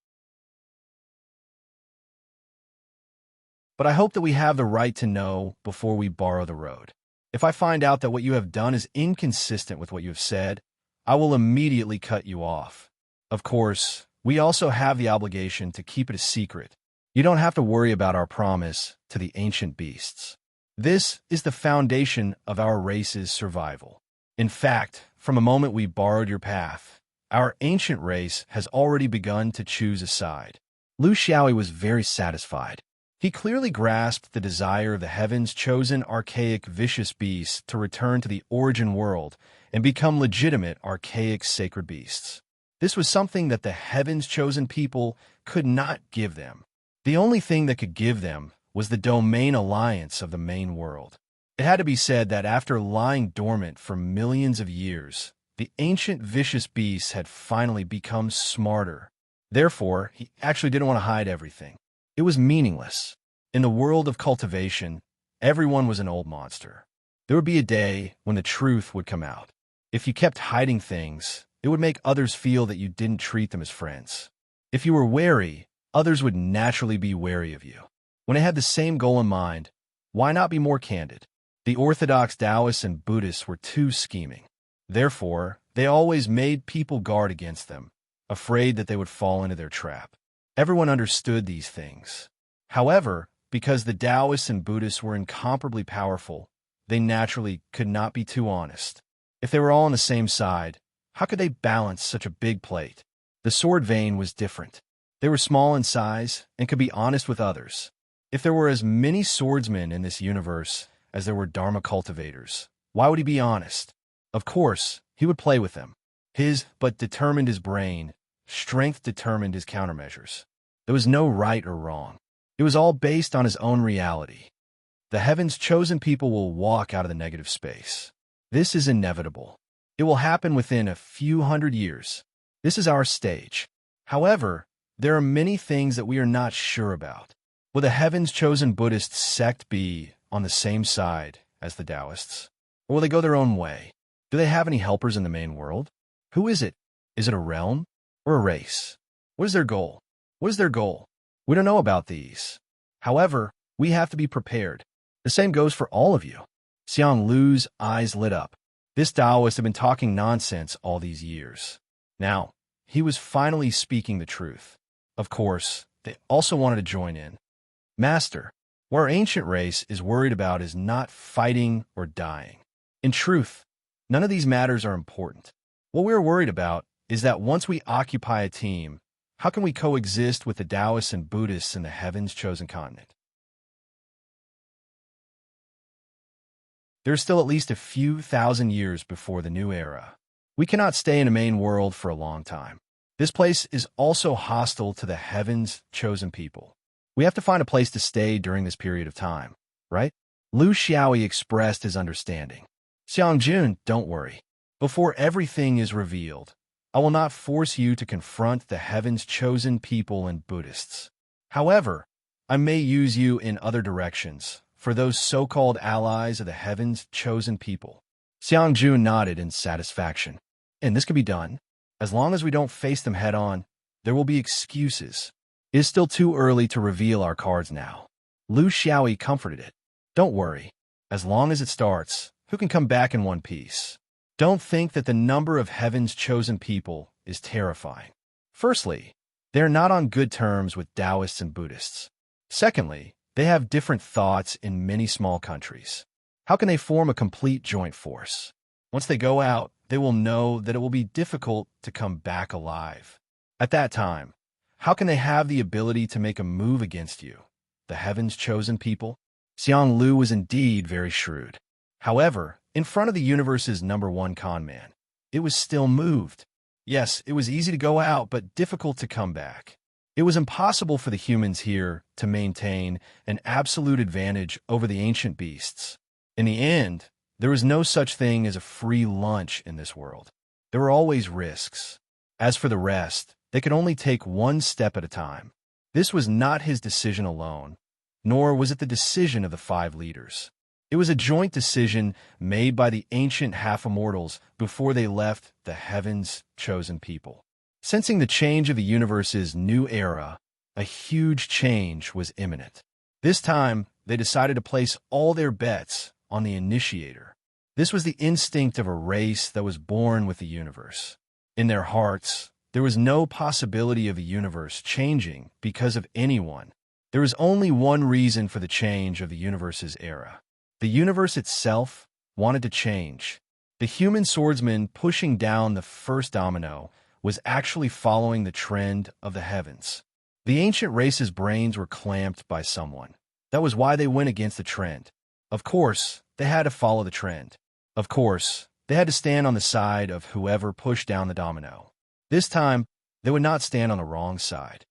But I hope that we have the right to know before we borrow the road. If I find out that what you have done is inconsistent with what you have said, I will immediately cut you off. Of course, we also have the obligation to keep it a secret. You don't have to worry about our promise to the ancient beasts. This is the foundation of our race's survival. In fact, from the moment we borrowed your path, our ancient race has already begun to choose a side. Lu Xiaoyi was very satisfied. He clearly grasped the desire of the heavens' chosen archaic vicious beasts to return to the origin world and become legitimate archaic sacred beasts. This was something that the heavens' chosen people could not give them. The only thing that could give them was the domain alliance of the main world. It had to be said that after lying dormant for millions of years, the ancient vicious beasts had finally become smarter. Therefore, he actually didn't want to hide everything. It was meaningless. In the world of cultivation, everyone was an old monster. There would be a day when the truth would come out. If you kept hiding things, it would make others feel that you didn't treat them as friends. If you were wary, others would naturally be wary of you. When they had the same goal in mind, why not be more candid? The orthodox Taoists and Buddhists were too scheming. Therefore, they always made people guard against them, afraid that they would fall into their trap. Everyone understood these things. However, because the Taoists and Buddhists were incomparably powerful, they naturally could not be too honest. If they were all on the same side, how could they balance such a big plate? The sword vein was different. They were small in size and could be honest with others. If there were as many swordsmen in this universe as there were Dharma cultivators, why would he be honest? Of course, he would play with them. But determined his brain, strength determined his countermeasures. There was no right or wrong. It was all based on his own reality. The heaven's chosen people will walk out of the negative space. This is inevitable. It will happen within a few hundred years. This is our stage. However, there are many things that we are not sure about. Will the heaven's chosen Buddhist sect be on the same side as the Taoists? Or will they go their own way? Do they have any helpers in the main world? Who is it? Is it a realm or a race? What is their goal? What is their goal? We don't know about these. However, we have to be prepared. The same goes for all of you. Xiang Lu's eyes lit up. This Taoist had been talking nonsense all these years. Now, he was finally speaking the truth. Of course, they also wanted to join in. Master, what our ancient race is worried about is not fighting or dying. In truth, none of these matters are important. What we are worried about is that once we occupy a team, how can we coexist with the Taoists and Buddhists in the heaven's chosen continent? There is still at least a few thousand years before the new era. We cannot stay in the main world for a long time. This place is also hostile to the heaven's chosen people. We have to find a place to stay during this period of time, right? Lu Xiaoyi expressed his understanding. Xiangjun, don't worry. Before everything is revealed, I will not force you to confront the heaven's chosen people and Buddhists. However, I may use you in other directions for those so-called allies of the heaven's chosen people. Xiangjun nodded in satisfaction. And this can be done. As long as we don't face them head-on, there will be excuses. It is still too early to reveal our cards now. Lu Xiaoyi comforted it. Don't worry. As long as it starts, who can come back in one piece? Don't think that the number of heaven's chosen people is terrifying. Firstly, they are not on good terms with Taoists and Buddhists. Secondly, they have different thoughts in many small countries. How can they form a complete joint force? Once they go out, they will know that it will be difficult to come back alive. At that time, how can they have the ability to make a move against you, the heaven's chosen people? Xiang Lu was indeed very shrewd. However, in front of the universe's #1 con man, it was still moved. Yes, it was easy to go out, but difficult to come back. It was impossible for the humans here to maintain an absolute advantage over the ancient beasts. In the end, there was no such thing as a free lunch in this world. There were always risks. As for the rest, they could only take one step at a time. This was not his decision alone, nor was it the decision of the 5 leaders. It was a joint decision made by the ancient half-immortals before they left the heaven's chosen people. Sensing the change of the universe's new era, a huge change was imminent. This time, they decided to place all their bets on the initiator. This was the instinct of a race that was born with the universe. In their hearts, there was no possibility of the universe changing because of anyone. There was only one reason for the change of the universe's era. The universe itself wanted to change. The human swordsman pushing down the first domino was actually following the trend of the heavens. The ancient race's brains were clamped by someone. That was why they went against the trend. Of course, they had to follow the trend. Of course, they had to stand on the side of whoever pushed down the domino. This time, they would not stand on the wrong side.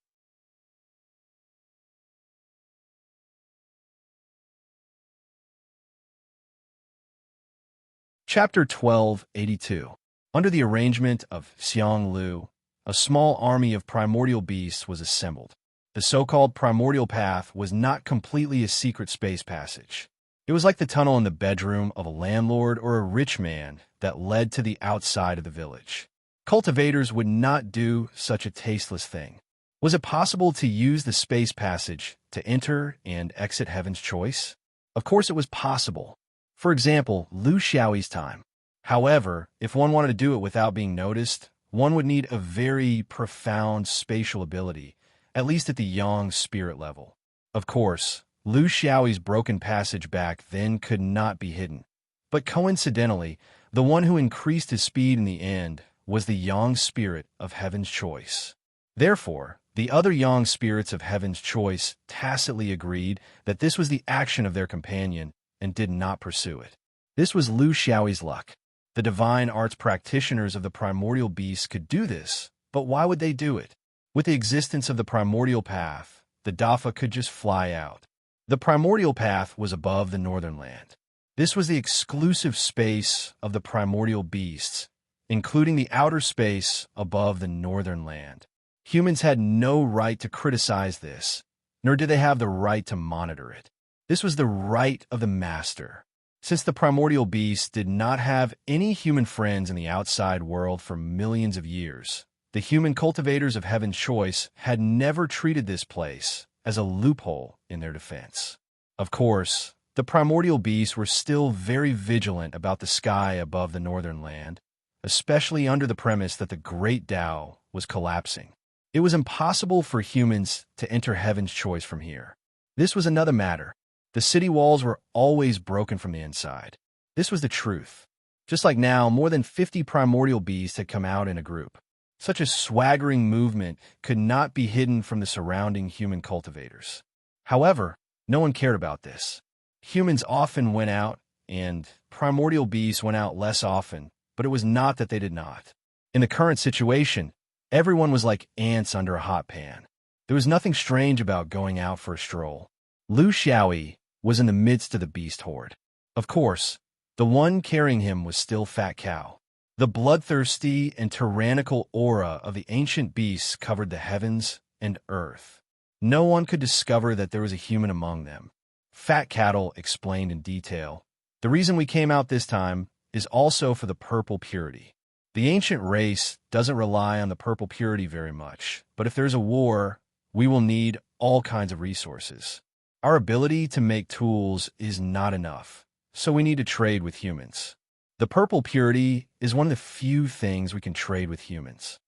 Chapter 1282. Under the arrangement of Xiang Lu, a small army of primordial beasts was assembled. The so-called primordial path was not completely a secret space passage. It It was like the tunnel in the bedroom of a landlord or a rich man that led to the outside of the village. Cultivators would not do such a tasteless thing. Was it possible to use the space passage to enter and exit Heaven's Choice? Of course it was possible. For example, Lu Xiaoyi's time. However, if one wanted to do it without being noticed, one would need a very profound spatial ability, at least at the Yang spirit level. Of course, Lu Xiaoyi's broken passage back then could not be hidden. But coincidentally, the one who increased his speed in the end was the Yang spirit of Heaven's Choice. Therefore, the other Yang spirits of Heaven's Choice tacitly agreed that this was the action of their companion and did not pursue it. This was Lu Xiaoyi's luck. The divine arts practitioners of the primordial beasts could do this, but why would they do it? With the existence of the primordial path, the Dafa could just fly out. The primordial path was above the northern land. This was the exclusive space of the primordial beasts, including the outer space above the northern land. Humans had no right to criticize this, nor did they have the right to monitor it. This was the right of the master. Since the primordial beasts did not have any human friends in the outside world for millions of years, the human cultivators of Heaven's Choice had never treated this place as a loophole in their defense. Of course, the primordial beasts were still very vigilant about the sky above the northern land, especially under the premise that the Great Tao was collapsing. It was impossible for humans to enter Heaven's Choice from here. This was another matter. The city walls were always broken from the inside. This was the truth. Just like now, more than 50 primordial beasts had come out in a group. Such a swaggering movement could not be hidden from the surrounding human cultivators. However, no one cared about this. Humans often went out, and primordial beasts went out less often, but it was not that they did not. In the current situation, everyone was like ants under a hot pan. There was nothing strange about going out for a stroll. Lu Xiaoyi was in the midst of the beast horde. Of course, the one carrying him was still Fat Cow. The bloodthirsty and tyrannical aura of the ancient beasts covered the heavens and earth. No one could discover that there was a human among them. Fat Cattle explained in detail, "The reason we came out this time is also for the purple purity. The ancient race doesn't rely on the purple purity very much, but if there's a war, we will need all kinds of resources. Our ability to make tools is not enough, so we need to trade with humans. The purple purity is one of the few things we can trade with humans."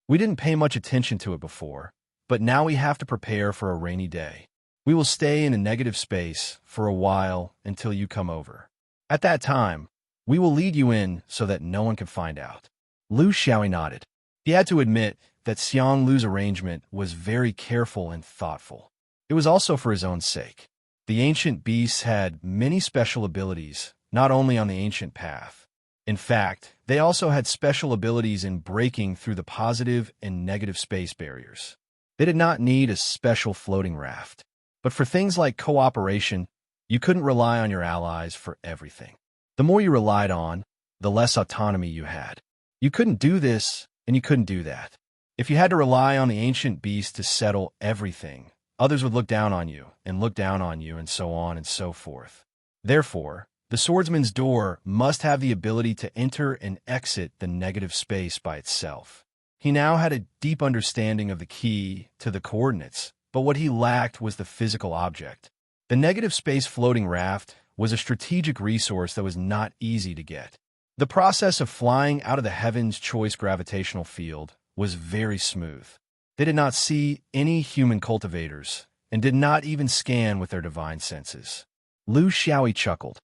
We didn't pay much attention to it before, but now we have to prepare for a rainy day. We will stay in a negative space for a while until you come over. At that time, we will lead you in so that no one can find out. Lu Xiaoyi nodded. He had to admit that Xiang Lu's arrangement was very careful and thoughtful. It was also for his own sake. The ancient beasts had many special abilities, not only on the ancient path. In fact, they also had special abilities in breaking through the positive and negative space barriers. They did not need a special floating raft. But for things like cooperation, you couldn't rely on your allies for everything. The more you relied on, the less autonomy you had. You couldn't do this, and you couldn't do that. If you had to rely on the ancient beast to settle everything, others would look down on you, and so on and so forth. Therefore, the swordsman's door must have the ability to enter and exit the negative space by itself. He now had a deep understanding of the key to the coordinates, but what he lacked was the physical object. The negative space floating raft was a strategic resource that was not easy to get. The process of flying out of the Heaven's Choice gravitational field was very smooth. They did not see any human cultivators and did not even scan with their divine senses. Lu Xiaoyi chuckled.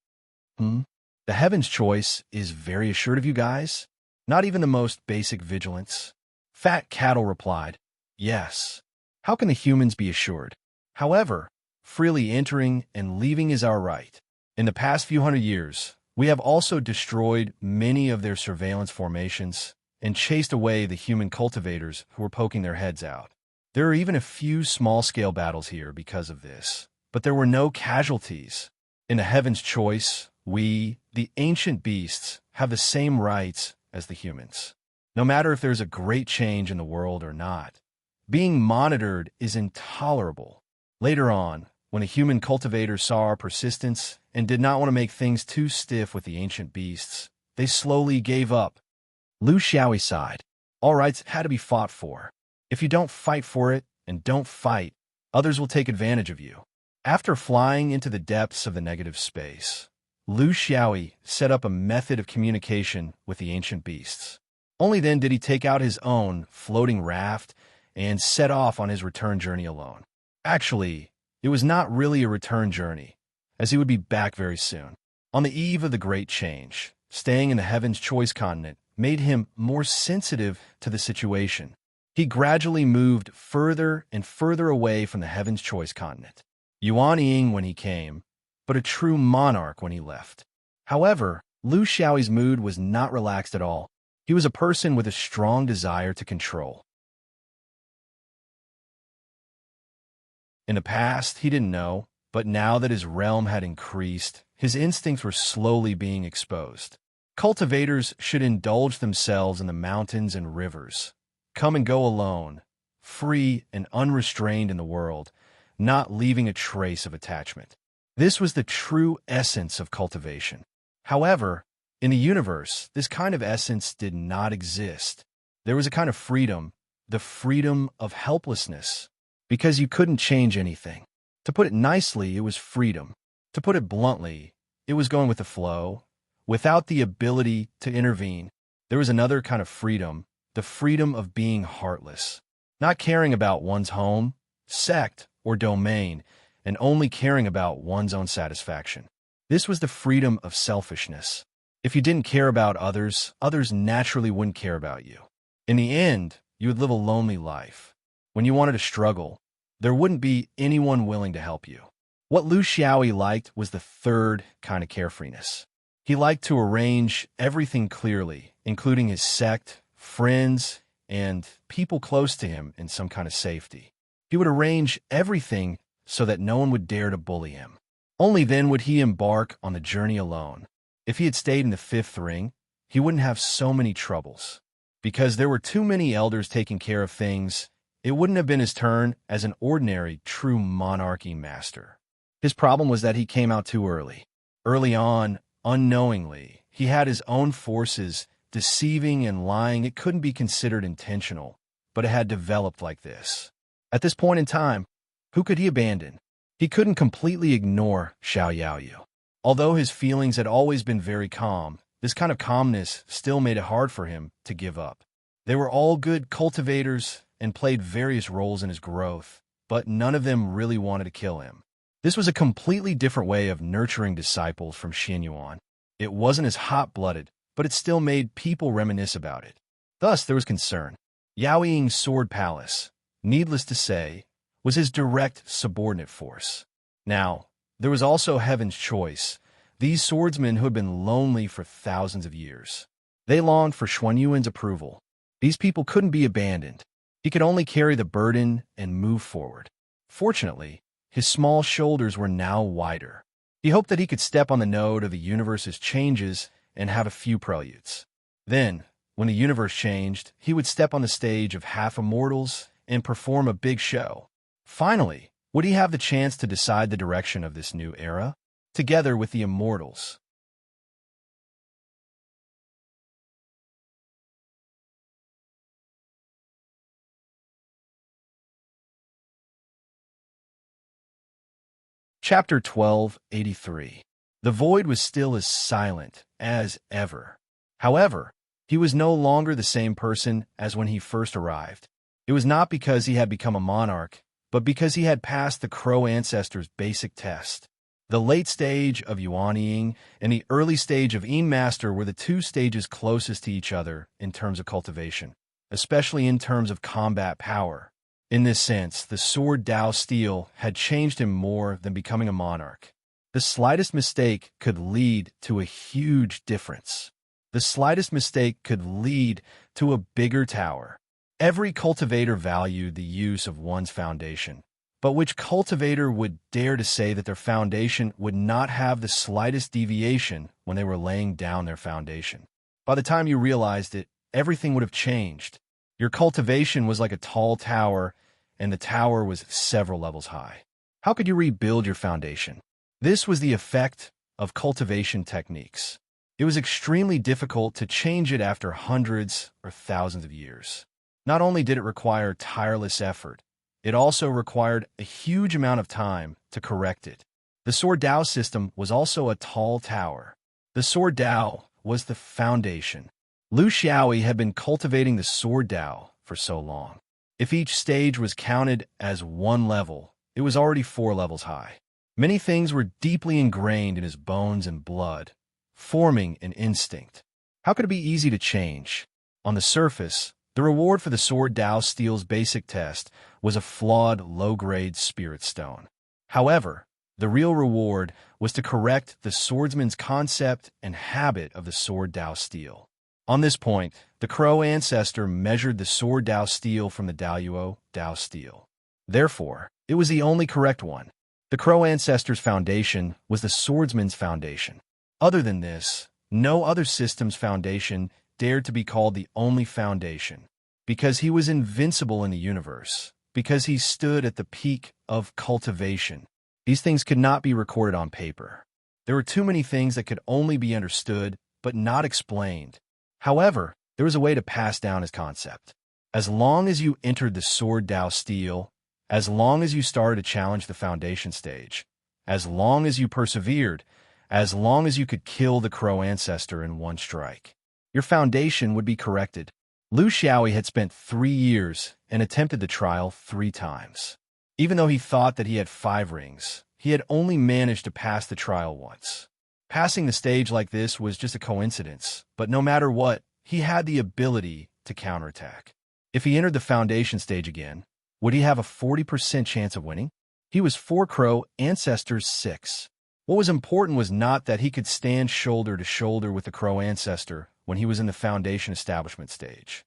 The Heaven's Choice is very assured of you guys? Not even the most basic vigilance? Fat Cattle replied, "Yes. How can the humans be assured? However, freely entering and leaving is our right. In the past few hundred years, we have also destroyed many of their surveillance formations and chased away the human cultivators who were poking their heads out. There are even a few small-scale battles here because of this, but there were no casualties. In the Heaven's Choice, we, the ancient beasts, have the same rights as the humans. No matter if there's a great change in the world or not, being monitored is intolerable. Later on, when the human cultivators saw our persistence and did not want to make things too stiff with the ancient beasts, they slowly gave up. Lu Xiaoyi sighed. All rights had to be fought for. If you don't fight for it and don't fight, others will take advantage of you. After flying into the depths of the negative space, Lu Xiaoyi set up a method of communication with the ancient beasts. Only then did he take out his own floating raft and set off on his return journey alone. Actually, it was not really a return journey, as he would be back very soon. On the eve of the Great Change, staying in the Heaven's Choice continent made him more sensitive to the situation. He gradually moved further and further away from the Heaven's Choice continent. Yuanying when he came, but a true monarch when he left. However, Lu Xiaoyi's mood was not relaxed at all. He was a person with a strong desire to control. In the past, he didn't know, but now that his realm had increased, his instincts were slowly being exposed. Cultivators should indulge themselves in the mountains and rivers, come and go alone, free and unrestrained in the world, not leaving a trace of attachment. This was the true essence of cultivation. However, in the universe, this kind of essence did not exist. There was a kind of freedom, the freedom of helplessness, because you couldn't change anything. To put it nicely, it was freedom. To put it bluntly, it was going with the flow, without the ability to intervene. There was another kind of freedom, the freedom of being heartless, not caring about one's home, sect, or domain, and only caring about one's own satisfaction. This was the freedom of selfishness. If you didn't care about others, others naturally wouldn't care about you. In the end, you would live a lonely life. When you wanted to struggle, there wouldn't be anyone willing to help you. What Lu Xiaoyi liked was the third kind of carefreeness. He liked to arrange everything clearly, including his sect, friends, and people close to him in some kind of safety. He would arrange everything so that no one would dare to bully him. Only then would he embark on the journey alone. If he had stayed in the fifth ring, he wouldn't have so many troubles. Because there were too many elders taking care of things, it wouldn't have been his turn as an ordinary, true monarchy master. His problem was that he came out too early. Early on, unknowingly, he had his own forces, deceiving and lying. It couldn't be considered intentional, but it had developed like this. At this point in time, who could he abandon? He couldn't completely ignore Xiao Yaoyu. Although his feelings had always been very calm, this kind of calmness still made it hard for him to give up. They were all good cultivators and played various roles in his growth, but none of them really wanted to kill him. This was a completely different way of nurturing disciples from Xianyuan. It wasn't as hot-blooded, but it still made people reminisce about it. Thus, there was concern. Yaoying's Sword Palace, needless to say, was his direct subordinate force. Now, there was also Heaven's Choice, these swordsmen who had been lonely for thousands of years. They longed for Xuanyuan's approval. These people couldn't be abandoned. He could only carry the burden and move forward. Fortunately, his small shoulders were now wider. He hoped that he could step on the node of the universe's changes and have a few preludes. Then, when the universe changed, he would step on the stage of half-immortals and perform a big show. Finally, would he have the chance to decide the direction of this new era, together with the immortals? Chapter 1283. The void was still as silent as ever. However, he was no longer the same person as when he first arrived. It was not because he had become a monarch, but because he had passed the Crow ancestors' basic test. The late stage of Yuanying and the early stage of Master were the two stages closest to each other in terms of cultivation, especially in terms of combat power. In this sense, the sword Dao steel had changed him more than becoming a monarch. The slightest mistake could lead to a huge difference. The slightest mistake could lead to a bigger tower. Every cultivator valued the use of one's foundation, but which cultivator would dare to say that their foundation would not have the slightest deviation when they were laying down their foundation? By the time you realized it, everything would have changed. Your cultivation was like a tall tower, and the tower was several levels high. How could you rebuild your foundation? This was the effect of cultivation techniques. It was extremely difficult to change it after hundreds or thousands of years. Not only did it require tireless effort, it also required a huge amount of time to correct it. The sword Dao system was also a tall tower. The sword Dao was the foundation. Lu Xiaoyi had been cultivating the sword Dao for so long. If each stage was counted as one level, it was already 4 levels high. Many things were deeply ingrained in his bones and blood, forming an instinct. How could it be easy to change? On the surface, the reward for the sword Dao Steel's basic test was a flawed, low-grade spirit stone. However, the real reward was to correct the swordsman's concept and habit of the sword Dao Steel. On this point, the Crow ancestor measured the sword Dao Steel from the Daoyuo Dao Steel. Therefore, it was the only correct one. The Crow ancestor's foundation was the swordsman's foundation. Other than this, no other system's foundation dared to be called the only foundation, because he was invincible in the universe, because he stood at the peak of cultivation. These things could not be recorded on paper. There were too many things that could only be understood, but not explained. However, there was a way to pass down his concept. As long as you entered the sword Dao Steel, as long as you started to challenge the foundation stage, as long as you persevered, as long as you could kill the Crow ancestor in one strike, your foundation would be corrected. Lu Xiaoyi had spent 3 years and attempted the trial 3 times. Even though he thought that he had 5 rings, he had only managed to pass the trial once. Passing the stage like this was just a coincidence, but no matter what, he had the ability to counterattack. If he entered the foundation stage again, would he have a 40% chance of winning? He was 4 Crow ancestors 6. What was important was not that he could stand shoulder to shoulder with the Crow ancestor when he was in the foundation establishment stage.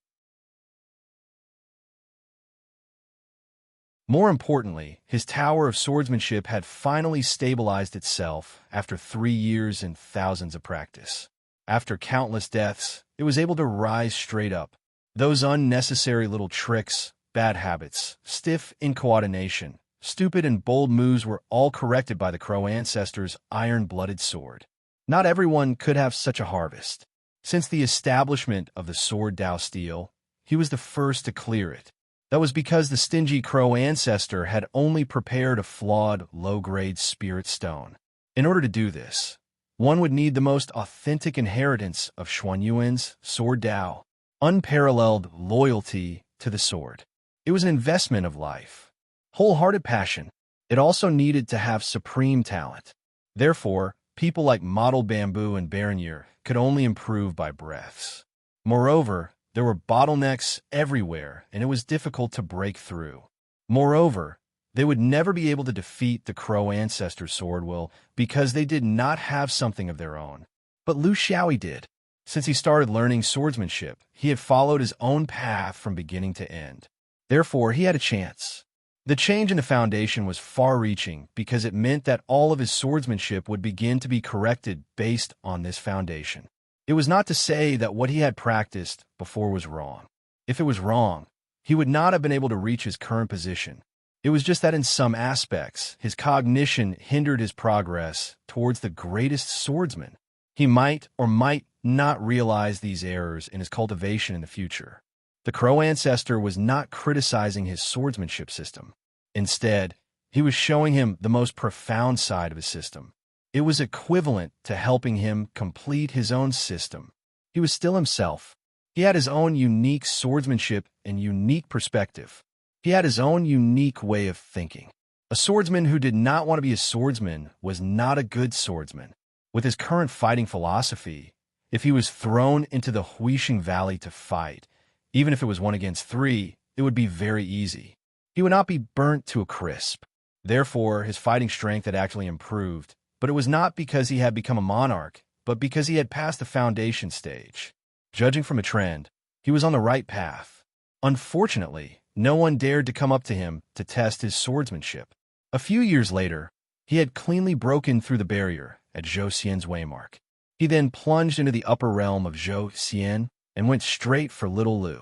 More importantly, his tower of swordsmanship had finally stabilized itself after 3 years and thousands of practice. After countless deaths, it was able to rise straight up. Those unnecessary little tricks, bad habits, stiff incoordination, stupid and bold moves were all corrected by the Crow ancestor's iron-blooded sword. Not everyone could have such a harvest. Since the establishment of the sword Dao Steel, he was the first to clear it. That was because the stingy Crow ancestor had only prepared a flawed, low-grade spirit stone. In order to do this, one would need the most authentic inheritance of Xuanyuan's sword Dao, unparalleled loyalty to the sword. It was an investment of life, wholehearted passion. It also needed to have supreme talent. Therefore, people like Model Bamboo and Baronier could only improve by breaths. Moreover, there were bottlenecks everywhere, and it was difficult to break through. Moreover, they would never be able to defeat the Crow ancestor's sword will because they did not have something of their own. But Lu Xiaoyi did. Since he started learning swordsmanship, he had followed his own path from beginning to end. Therefore, he had a chance. The change in the foundation was far-reaching because it meant that all of his swordsmanship would begin to be corrected based on this foundation. It was not to say that what he had practiced before was wrong. If it was wrong, he would not have been able to reach his current position. It was just that in some aspects, his cognition hindered his progress towards the greatest swordsman. He might or might not realize these errors in his cultivation in the future. The Crow ancestor was not criticizing his swordsmanship system. Instead, he was showing him the most profound side of his system. It was equivalent to helping him complete his own system. He was still himself. He had his own unique swordsmanship and unique perspective. He had his own unique way of thinking. A swordsman who did not want to be a swordsman was not a good swordsman. With his current fighting philosophy, if he was thrown into the Huixing Valley to fight, even if it was 1 against 3, it would be very easy. He would not be burnt to a crisp. Therefore, his fighting strength had actually improved, but it was not because he had become a monarch, but because he had passed the foundation stage. Judging from a trend, he was on the right path. Unfortunately, no one dared to come up to him to test his swordsmanship. A few years later, he had cleanly broken through the barrier at Zhou Xian's waymark. He then plunged into the upper realm of Zhou Xian and went straight for Little Lu.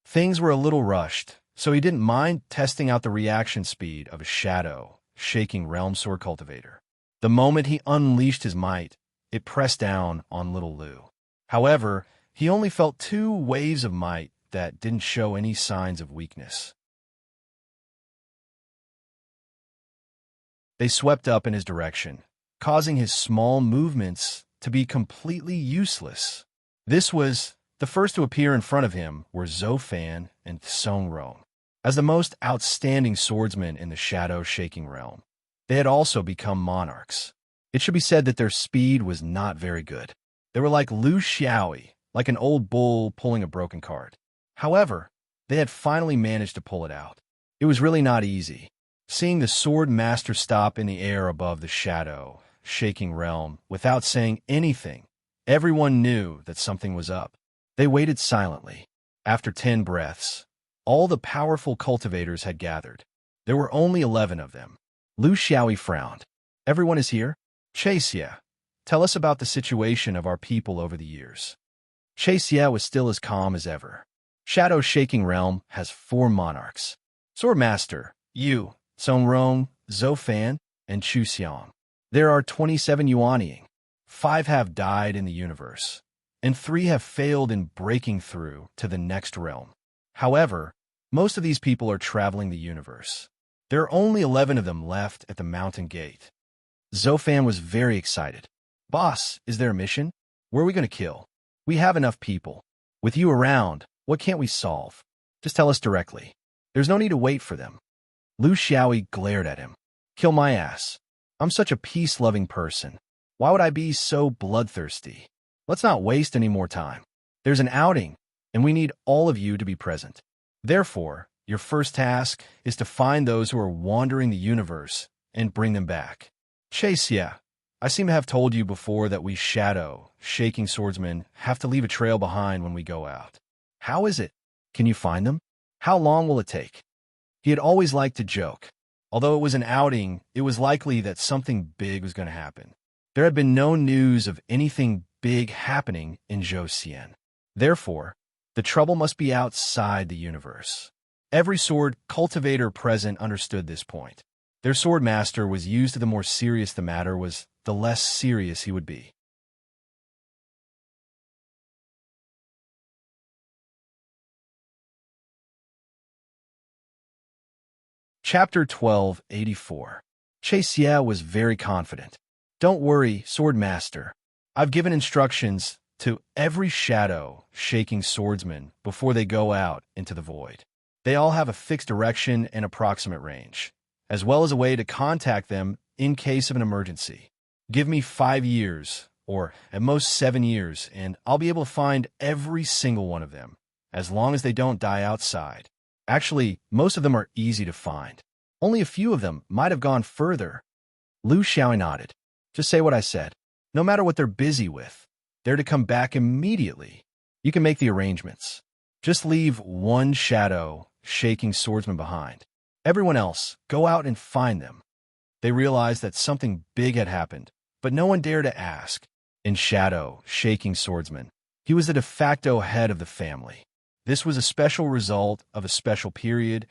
Things were a little rushed, so he didn't mind testing out the reaction speed of a shadow shaking realm sword cultivator. The moment he unleashed his might, it pressed down on little Lu. However, he only felt 2 waves of might that didn't show any signs of weakness. They swept up in his direction, causing his small movements to be completely useless. This was the first to appear in front of him were Zofan and Songrong. As the most outstanding swordsmen in the shadow-shaking realm, they had also become monarchs. It should be said that their speed was not very good. They were like Lu Xiaoyi, like an old bull pulling a broken cart. However, they had finally managed to pull it out. It was really not easy. Seeing the sword master stop in the air above the shadow, shaking realm, without saying anything, everyone knew that something was up. They waited silently. After 10 breaths, all the powerful cultivators had gathered. There were only 11 of them. Lu Xiaoyi frowned. Everyone is here? Xie, tell us about the situation of our people over the years. Xie was still as calm as ever. Shadow-shaking realm has 4 monarchs. Swordmaster, Yu, Songrong, Zofan, and Chu Xiang. There are 27 Yuanying. 5 have died in the universe, and 3 have failed in breaking through to the next realm. However, most of these people are traveling the universe. There are only 11 of them left at the mountain gate. Zofan was very excited. Boss, is there a mission? Where are we going to kill? We have enough people. With you around, what can't we solve? Just tell us directly. There's no need to wait for them. Lu Xiaoyi glared at him. Kill my ass. I'm such a peace-loving person. Why would I be so bloodthirsty? Let's not waste any more time. There's an outing, and we need all of you to be present. Therefore, your first task is to find those who are wandering the universe and bring them back. Xie, I seem to have told you before that we shadow-shaking swordsmen have to leave a trail behind when we go out. How is it? Can you find them? How long will it take? He had always liked to joke. Although it was an outing, it was likely that something big was going to happen. There had been no news of anything big happening in Zhouxian. Therefore, the trouble must be outside the universe. Every sword cultivator present understood this point. Their sword master was used to the more serious the matter was, the less serious he would be. Chapter 1284. Xie was very confident. Don't worry, sword master. I've given instructions to every shadow-shaking swordsman before they go out into the void. They all have a fixed direction and approximate range, as well as a way to contact them in case of an emergency. Give me 5 years, or at most 7 years, and I'll be able to find every single one of them, as long as they don't die outside. Actually, most of them are easy to find. Only a few of them might have gone further. Lu Xiaoyi nodded. Just say what I said. No matter what they're busy with, they're to come back immediately. You can make the arrangements. Just leave one shadow-shaking swordsman behind. Everyone else, go out and find them. They realized that something big had happened, but no one dared to ask. In shadow-shaking swordsman, he was the de facto head of the family. This was a special result of a special period,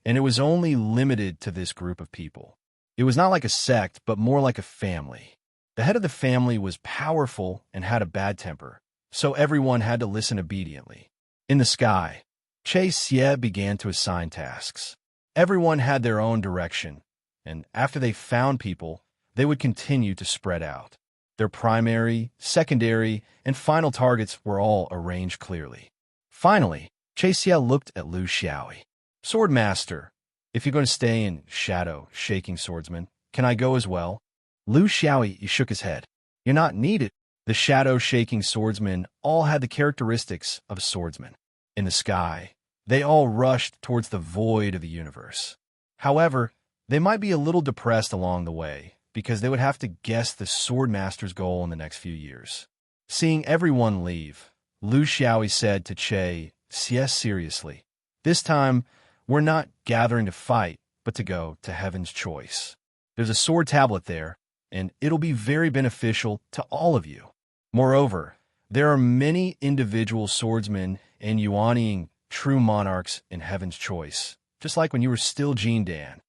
and it was only limited to this group of people. It was not like a sect, but more like a family. The head of the family was powerful and had a bad temper, so everyone had to listen obediently. In the sky, Xie began to assign tasks. Everyone had their own direction, and after they found people, they would continue to spread out. Their primary, secondary, and final targets were all arranged clearly. Finally, Xie looked at Lu Xiaoyi. Swordmaster, if you're going to stay in shadow-shaking swordsman, can I go as well? Lu Xiaoyi shook his head. You're not needed. The shadow-shaking swordsmen all had the characteristics of a swordsman. In the sky, they all rushed towards the void of the universe. However, they might be a little depressed along the way, because they would have to guess the swordmaster's goal in the next few years. Seeing everyone leave, Lu Xiaoyi said to Xie seriously, this time, we're not gathering to fight, but to go to heaven's choice. There's a sword tablet there, and it'll be very beneficial to all of you. Moreover, there are many individual swordsmen and Yuanying true monarchs in heaven's choice, just like when you were still Jin Dan.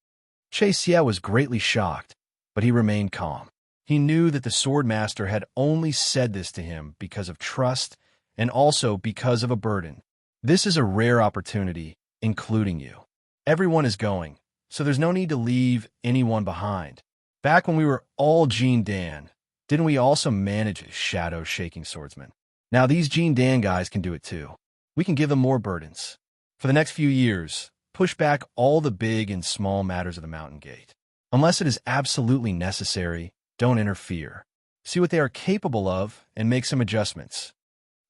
Xie was greatly shocked, but he remained calm. He knew that the sword master had only said this to him because of trust and also because of a burden. This is a rare opportunity, including you. Everyone is going, so there's no need to leave anyone behind. Back when we were all Jean Dan, didn't we also manage shadow-shaking swordsmen? Now these Jean Dan guys can do it too. We can give them more burdens. For the next few years, push back all the big and small matters of the Mountain Gate. Unless it is absolutely necessary, don't interfere. See what they are capable of and make some adjustments.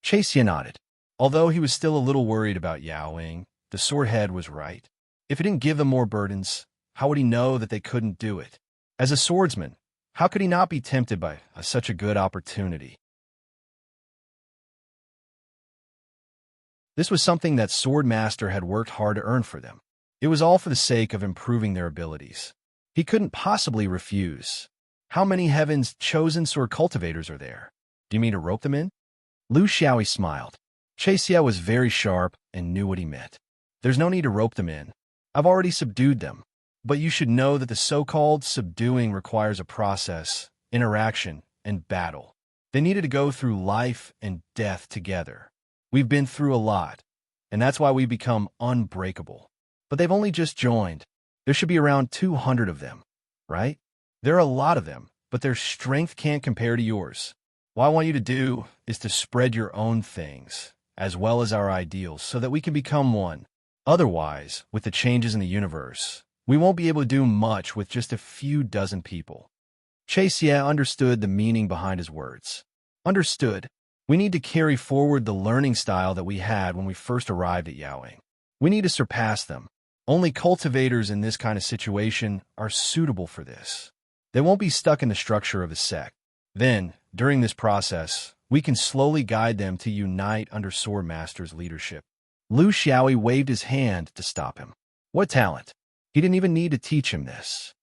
Xie nodded. Although he was still a little worried about Yao Ying, the swordhead was right. If he didn't give them more burdens, how would he know that they couldn't do it? As a swordsman, how could he not be tempted by such a good opportunity? This was something that Sword Master had worked hard to earn for them. It was all for the sake of improving their abilities. He couldn't possibly refuse. How many Heaven's chosen sword cultivators are there? Do you mean to rope them in? Lu Xiaoyi smiled. Xie was very sharp and knew what he meant. There's no need to rope them in. I've already subdued them. But you should know that the so-called subduing requires a process, interaction, and battle. They needed to go through life and death together. We've been through a lot, and that's why we become unbreakable. But they've only just joined. There should be around 200 of them, right? There are a lot of them, but their strength can't compare to yours. What I want you to do is to spread your own things, as well as our ideals, so that we can become one. Otherwise, with the changes in the universe, we won't be able to do much with just a few dozen people. Xie understood the meaning behind his words. Understood. We need to carry forward the learning style that we had when we first arrived at Yaoying. We need to surpass them. Only cultivators in this kind of situation are suitable for this. They won't be stuck in the structure of a sect. Then, during this process, we can slowly guide them to unite under Sword Master's leadership. Lu Xiaoyi waved his hand to stop him. What talent! He didn't even need to teach him this.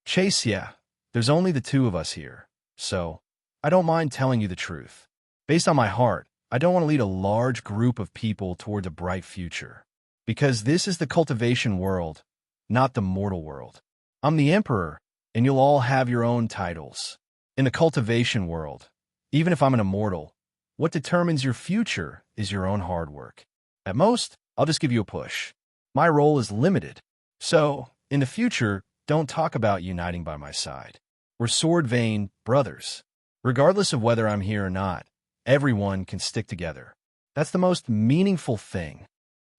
Xie, there's only the two of us here, so I don't mind telling you the truth. Based on my heart, I don't want to lead a large group of people towards a bright future. Because this is the cultivation world, not the mortal world. I'm the emperor, and you'll all have your own titles. In the cultivation world, even if I'm an immortal, what determines your future is your own hard work. At most, I'll just give you a push. My role is limited. So, in the future, don't talk about uniting by my side. We're sword vein brothers. Regardless of whether I'm here or not, everyone can stick together. That's the most meaningful thing.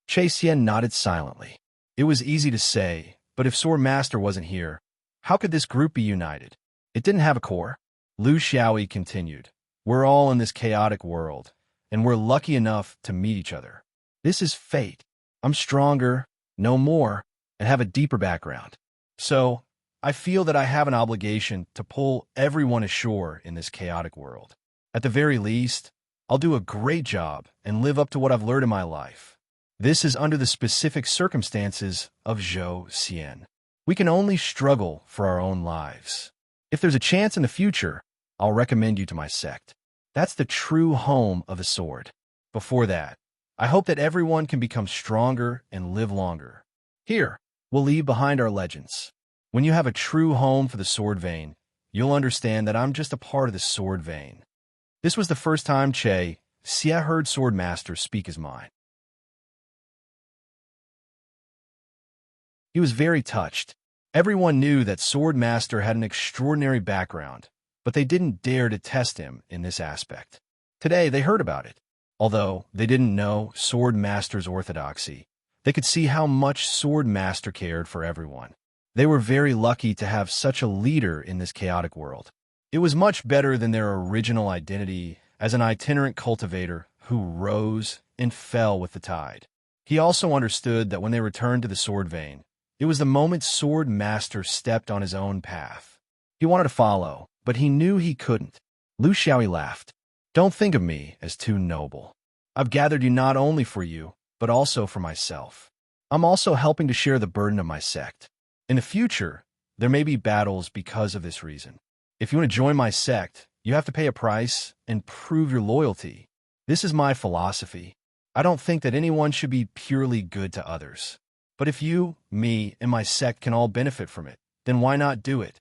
Xie nodded silently. It was easy to say, but if Sword Master wasn't here, how could this group be united? It didn't have a core. Lu Xiaoyi continued. We're all in this chaotic world, and we're lucky enough to meet each other. This is fate. I'm stronger, know more, and have a deeper background. So, I feel that I have an obligation to pull everyone ashore in this chaotic world. At the very least, I'll do a great job and live up to what I've learned in my life. This is under the specific circumstances of Zhou Xian. We can only struggle for our own lives. If there's a chance in the future, I'll recommend you to my sect. That's the true home of a sword. Before that, I hope that everyone can become stronger and live longer. Here, we'll leave behind our legends. When you have a true home for the sword vein, you'll understand that I'm just a part of the sword vein. This was the first time Xie heard Sword Master speak his mind. He was very touched. Everyone knew that Sword Master had an extraordinary background, but they didn't dare to test him in this aspect. Today, they heard about it. Although they didn't know Sword Master's orthodoxy, they could see how much Sword Master cared for everyone. They were very lucky to have such a leader in this chaotic world. It was much better than their original identity as an itinerant cultivator who rose and fell with the tide. He also understood that when they returned to the sword vein, it was the moment Sword Master stepped on his own path. He wanted to follow, but he knew he couldn't. Lu Xiaoyi laughed. Don't think of me as too noble. I've gathered you not only for you, but also for myself. I'm also helping to share the burden of my sect. In the future, there may be battles because of this reason. If you want to join my sect, you have to pay a price and prove your loyalty. This is my philosophy. I don't think that anyone should be purely good to others. But if you, me, and my sect can all benefit from it, then why not do it?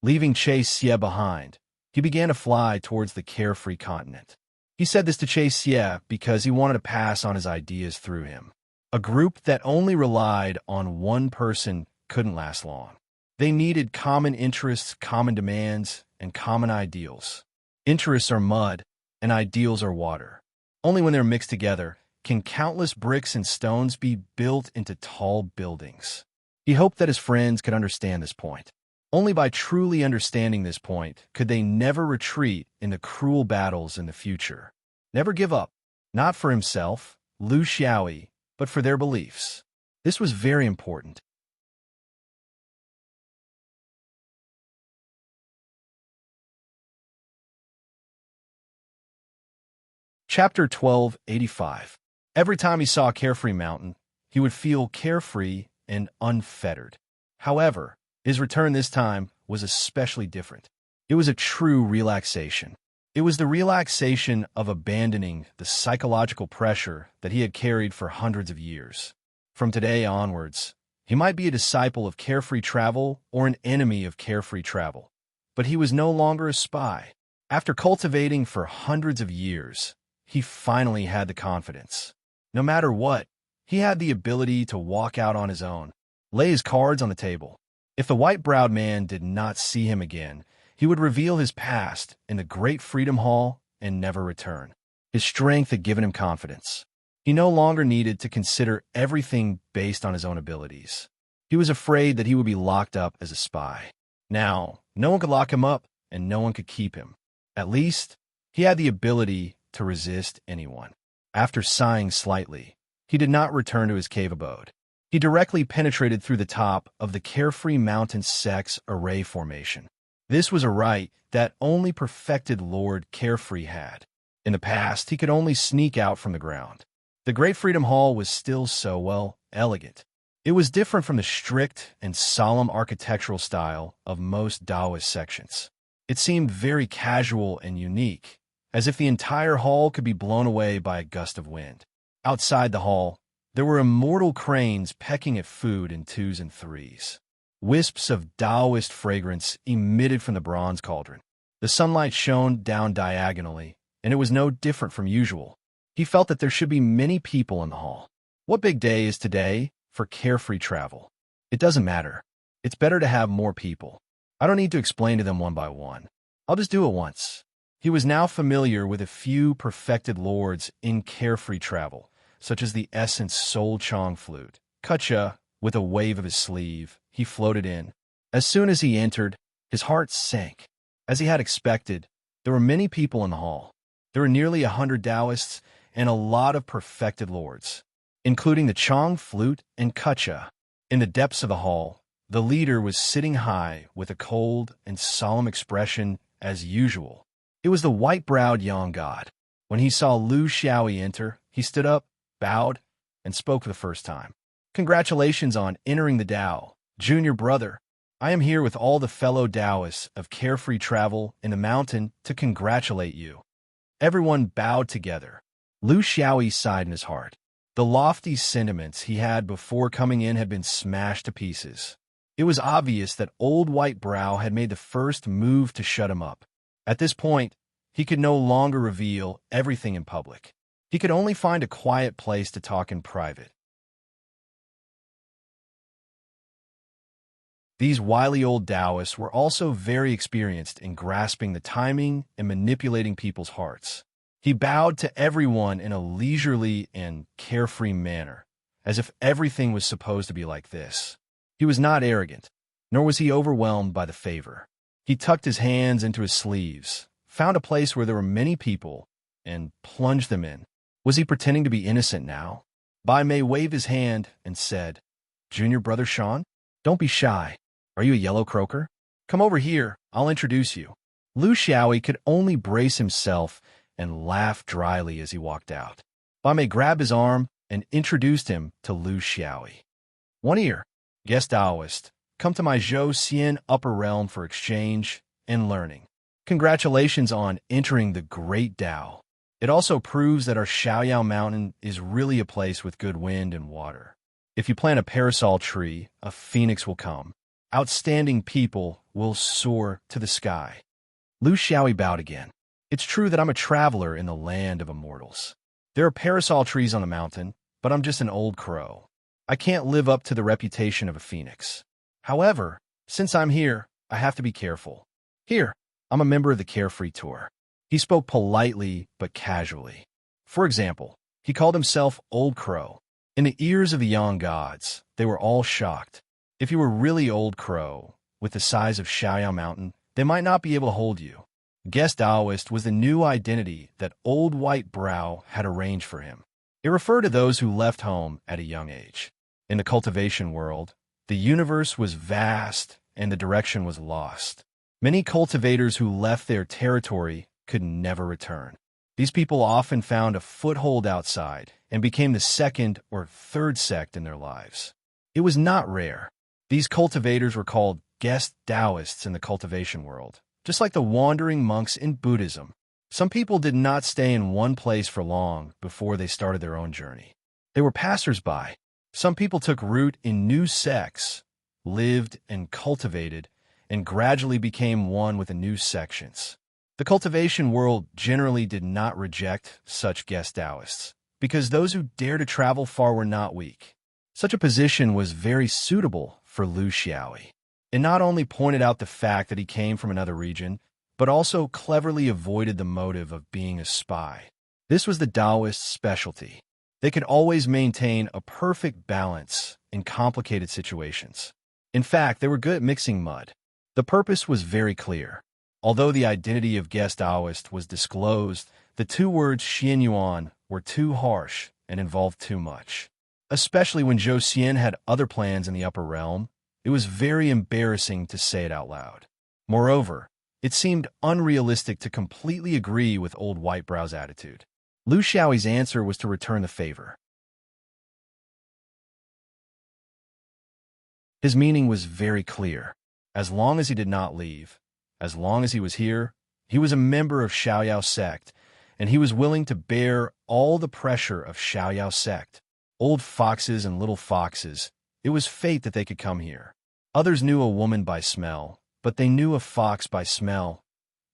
Leaving Xie behind, he began to fly towards the carefree continent. He said this to Xie because he wanted to pass on his ideas through him. A group that only relied on one person couldn't last long. They needed common interests, common demands, and common ideals. Interests are mud, and ideals are water. Only when they're mixed together can countless bricks and stones be built into tall buildings. He hoped that his friends could understand this point. Only by truly understanding this point could they never retreat in the cruel battles in the future. Never give up, not for himself, Lu Xiaoyi, but for their beliefs. This was very important. Chapter 1285. Every time he saw Carefree Mountain, he would feel carefree and unfettered. However, his return this time was especially different. It was a true relaxation. It was the relaxation of abandoning the psychological pressure that he had carried for hundreds of years. From today onwards, he might be a disciple of carefree travel or an enemy of carefree travel, but he was no longer a spy. After cultivating for hundreds of years, he finally had the confidence. No matter what, he had the ability to walk out on his own, lay his cards on the table. If the white-browed man did not see him again, he would reveal his past in the Great Freedom Hall and never return. His strength had given him confidence. He no longer needed to consider everything based on his own abilities. He was afraid that he would be locked up as a spy. Now, no one could lock him up, and no one could keep him. At least, he had the ability to resist anyone. After sighing slightly, he did not return to his cave abode. He directly penetrated through the top of the Carefree Mountain Sex Array Formation. This was a right that only perfected Lord Carefree had. In the past, he could only sneak out from the ground. The Great Freedom Hall was still so, elegant. It was different from the strict and solemn architectural style of most Taoist sections. It seemed very casual and unique, as if the entire hall could be blown away by a gust of wind. Outside the hall, there were immortal cranes pecking at food in twos and threes. Wisps of Taoist fragrance emitted from the bronze cauldron. The sunlight shone down diagonally, and it was no different from usual. He felt that there should be many people in the hall. What big day is today for carefree travel? It doesn't matter. It's better to have more people. I don't need to explain to them one by one. I'll just do it once. He was now familiar with a few perfected lords in carefree travel, such as the Essence Soul Chong flute. Kutcha, with a wave of his sleeve, he floated in. As soon as he entered, his heart sank. As he had expected, there were many people in the hall. There were nearly 100 Taoists and a lot of perfected lords, including the Chong flute and Kutcha. In the depths of the hall, the leader was sitting high with a cold and solemn expression as usual. It was the white-browed young god. When he saw Lu Xiaoyi enter, he stood up, bowed, and spoke for the first time. Congratulations on entering the Tao, junior brother. I am here with all the fellow Taoists of carefree travel in the mountain to congratulate you. Everyone bowed together. Lu Xiaoyi sighed in his heart. The lofty sentiments he had before coming in had been smashed to pieces. It was obvious that old White Brow had made the first move to shut him up. At this point, he could no longer reveal everything in public. He could only find a quiet place to talk in private. These wily old Taoists were also very experienced in grasping the timing and manipulating people's hearts. He bowed to everyone in a leisurely and carefree manner, as if everything was supposed to be like this. He was not arrogant, nor was he overwhelmed by the favor. He tucked his hands into his sleeves, found a place where there were many people, and plunged them in. Was he pretending to be innocent now? Bai Mei waved his hand and said, "Junior brother Sean, don't be shy. Are you a yellow croaker? Come over here, I'll introduce you." Lu Xiaoyi could only brace himself and laugh dryly as he walked out. Bai Mei grabbed his arm and introduced him to Lu Xiaoyi. "One Ear, guest Taoist, come to my Zhou Xian upper realm for exchange and learning. Congratulations on entering the Great Tao. It also proves that our Shaoyao Mountain is really a place with good wind and water. If you plant a parasol tree, a phoenix will come. Outstanding people will soar to the sky. Lu Xiaoyi bowed again. It's true that I'm a traveler in the land of immortals. There are parasol trees on the mountain, but I'm just an old crow. I can't live up to the reputation of a phoenix. However, since I'm here, I have to be careful. Here, I'm a member of the Carefree Tour. He spoke politely but casually. For example, he called himself Old Crow. In the ears of the young gods, they were all shocked. If you were really Old Crow, with the size of Xiaoyao Mountain, they might not be able to hold you. Guest Taoist was the new identity that Old White Brow had arranged for him. It referred to those who left home at a young age. In the cultivation world, the universe was vast and the direction was lost. Many cultivators who left their territory could never return. These people often found a foothold outside and became the second or third sect in their lives. It was not rare. These cultivators were called guest Taoists in the cultivation world, just like the wandering monks in Buddhism. Some people did not stay in one place for long before they started their own journey. They were passers-by. Some people took root in new sects, lived and cultivated, and gradually became one with the new sections. The cultivation world generally did not reject such guest Taoists, because those who dared to travel far were not weak. Such a position was very suitable for Lu Xiaoyi. It not only pointed out the fact that he came from another region, but also cleverly avoided the motive of being a spy. This was the Taoist specialty. They could always maintain a perfect balance in complicated situations. In fact, they were good at mixing mud. The purpose was very clear. Although the identity of guest Taoist was disclosed, the two words Xian Yuan were too harsh and involved too much. Especially when Zhou Xian had other plans in the upper realm, it was very embarrassing to say it out loud. Moreover, it seemed unrealistic to completely agree with Old Whitebrow's attitude. Lu Xiaoyi's answer was to return the favor. His meaning was very clear. As long as he did not leave, as long as he was here, he was a member of Xiaoyao sect, and he was willing to bear all the pressure of Xiaoyao sect. Old foxes and little foxes, it was fate that they could come here. Others knew a woman by smell, but they knew a fox by smell.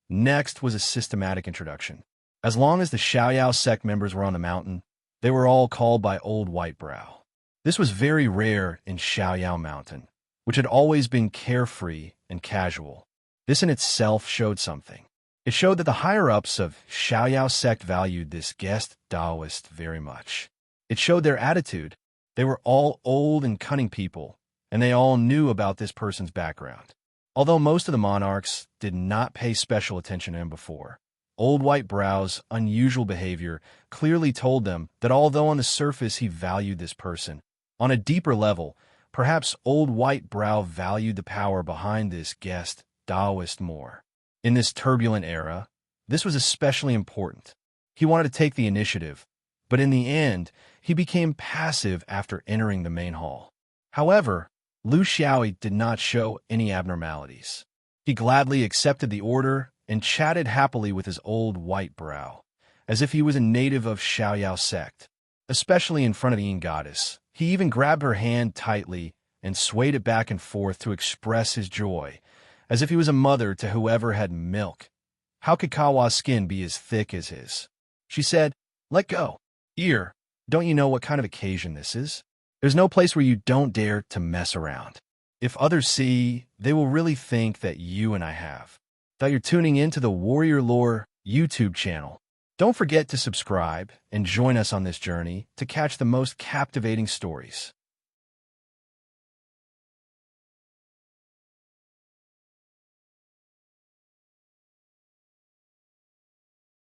Next was a systematic introduction. As long as the Xiaoyao sect members were on the mountain, they were all called by Old Whitebrow. This was very rare in Xiaoyao Mountain, which had always been carefree and casual. This in itself showed something. It showed that the higher-ups of Xiaoyao sect valued this guest Taoist very much. It showed their attitude. They were all old and cunning people, and they all knew about this person's background. Although most of the monarchs did not pay special attention to him before, Old Whitebrow's unusual behavior clearly told them that although on the surface he valued this person, on a deeper level, perhaps Old Whitebrow valued the power behind this guest Taoist more. In this turbulent era, this was especially important. He wanted to take the initiative, but in the end, he became passive after entering the main hall. However, Lu Xiaoyi did not show any abnormalities. He gladly accepted the order and chatted happily with his Old Whitebrow, as if he was a native of Xiaoyao sect. Especially in front of the Yin goddess, he even grabbed her hand tightly and swayed it back and forth to express his joy, as if he was a mother to whoever had milk. How could Kawa's skin be as thick as his? She said, "Let go. Ear, don't you know what kind of occasion this is? There's no place where you don't dare to mess around. If others see, they will really think that you and I have. That you're tuning in to the Warrior Lore YouTube channel. Don't forget to subscribe and join us on this journey to catch the most captivating stories."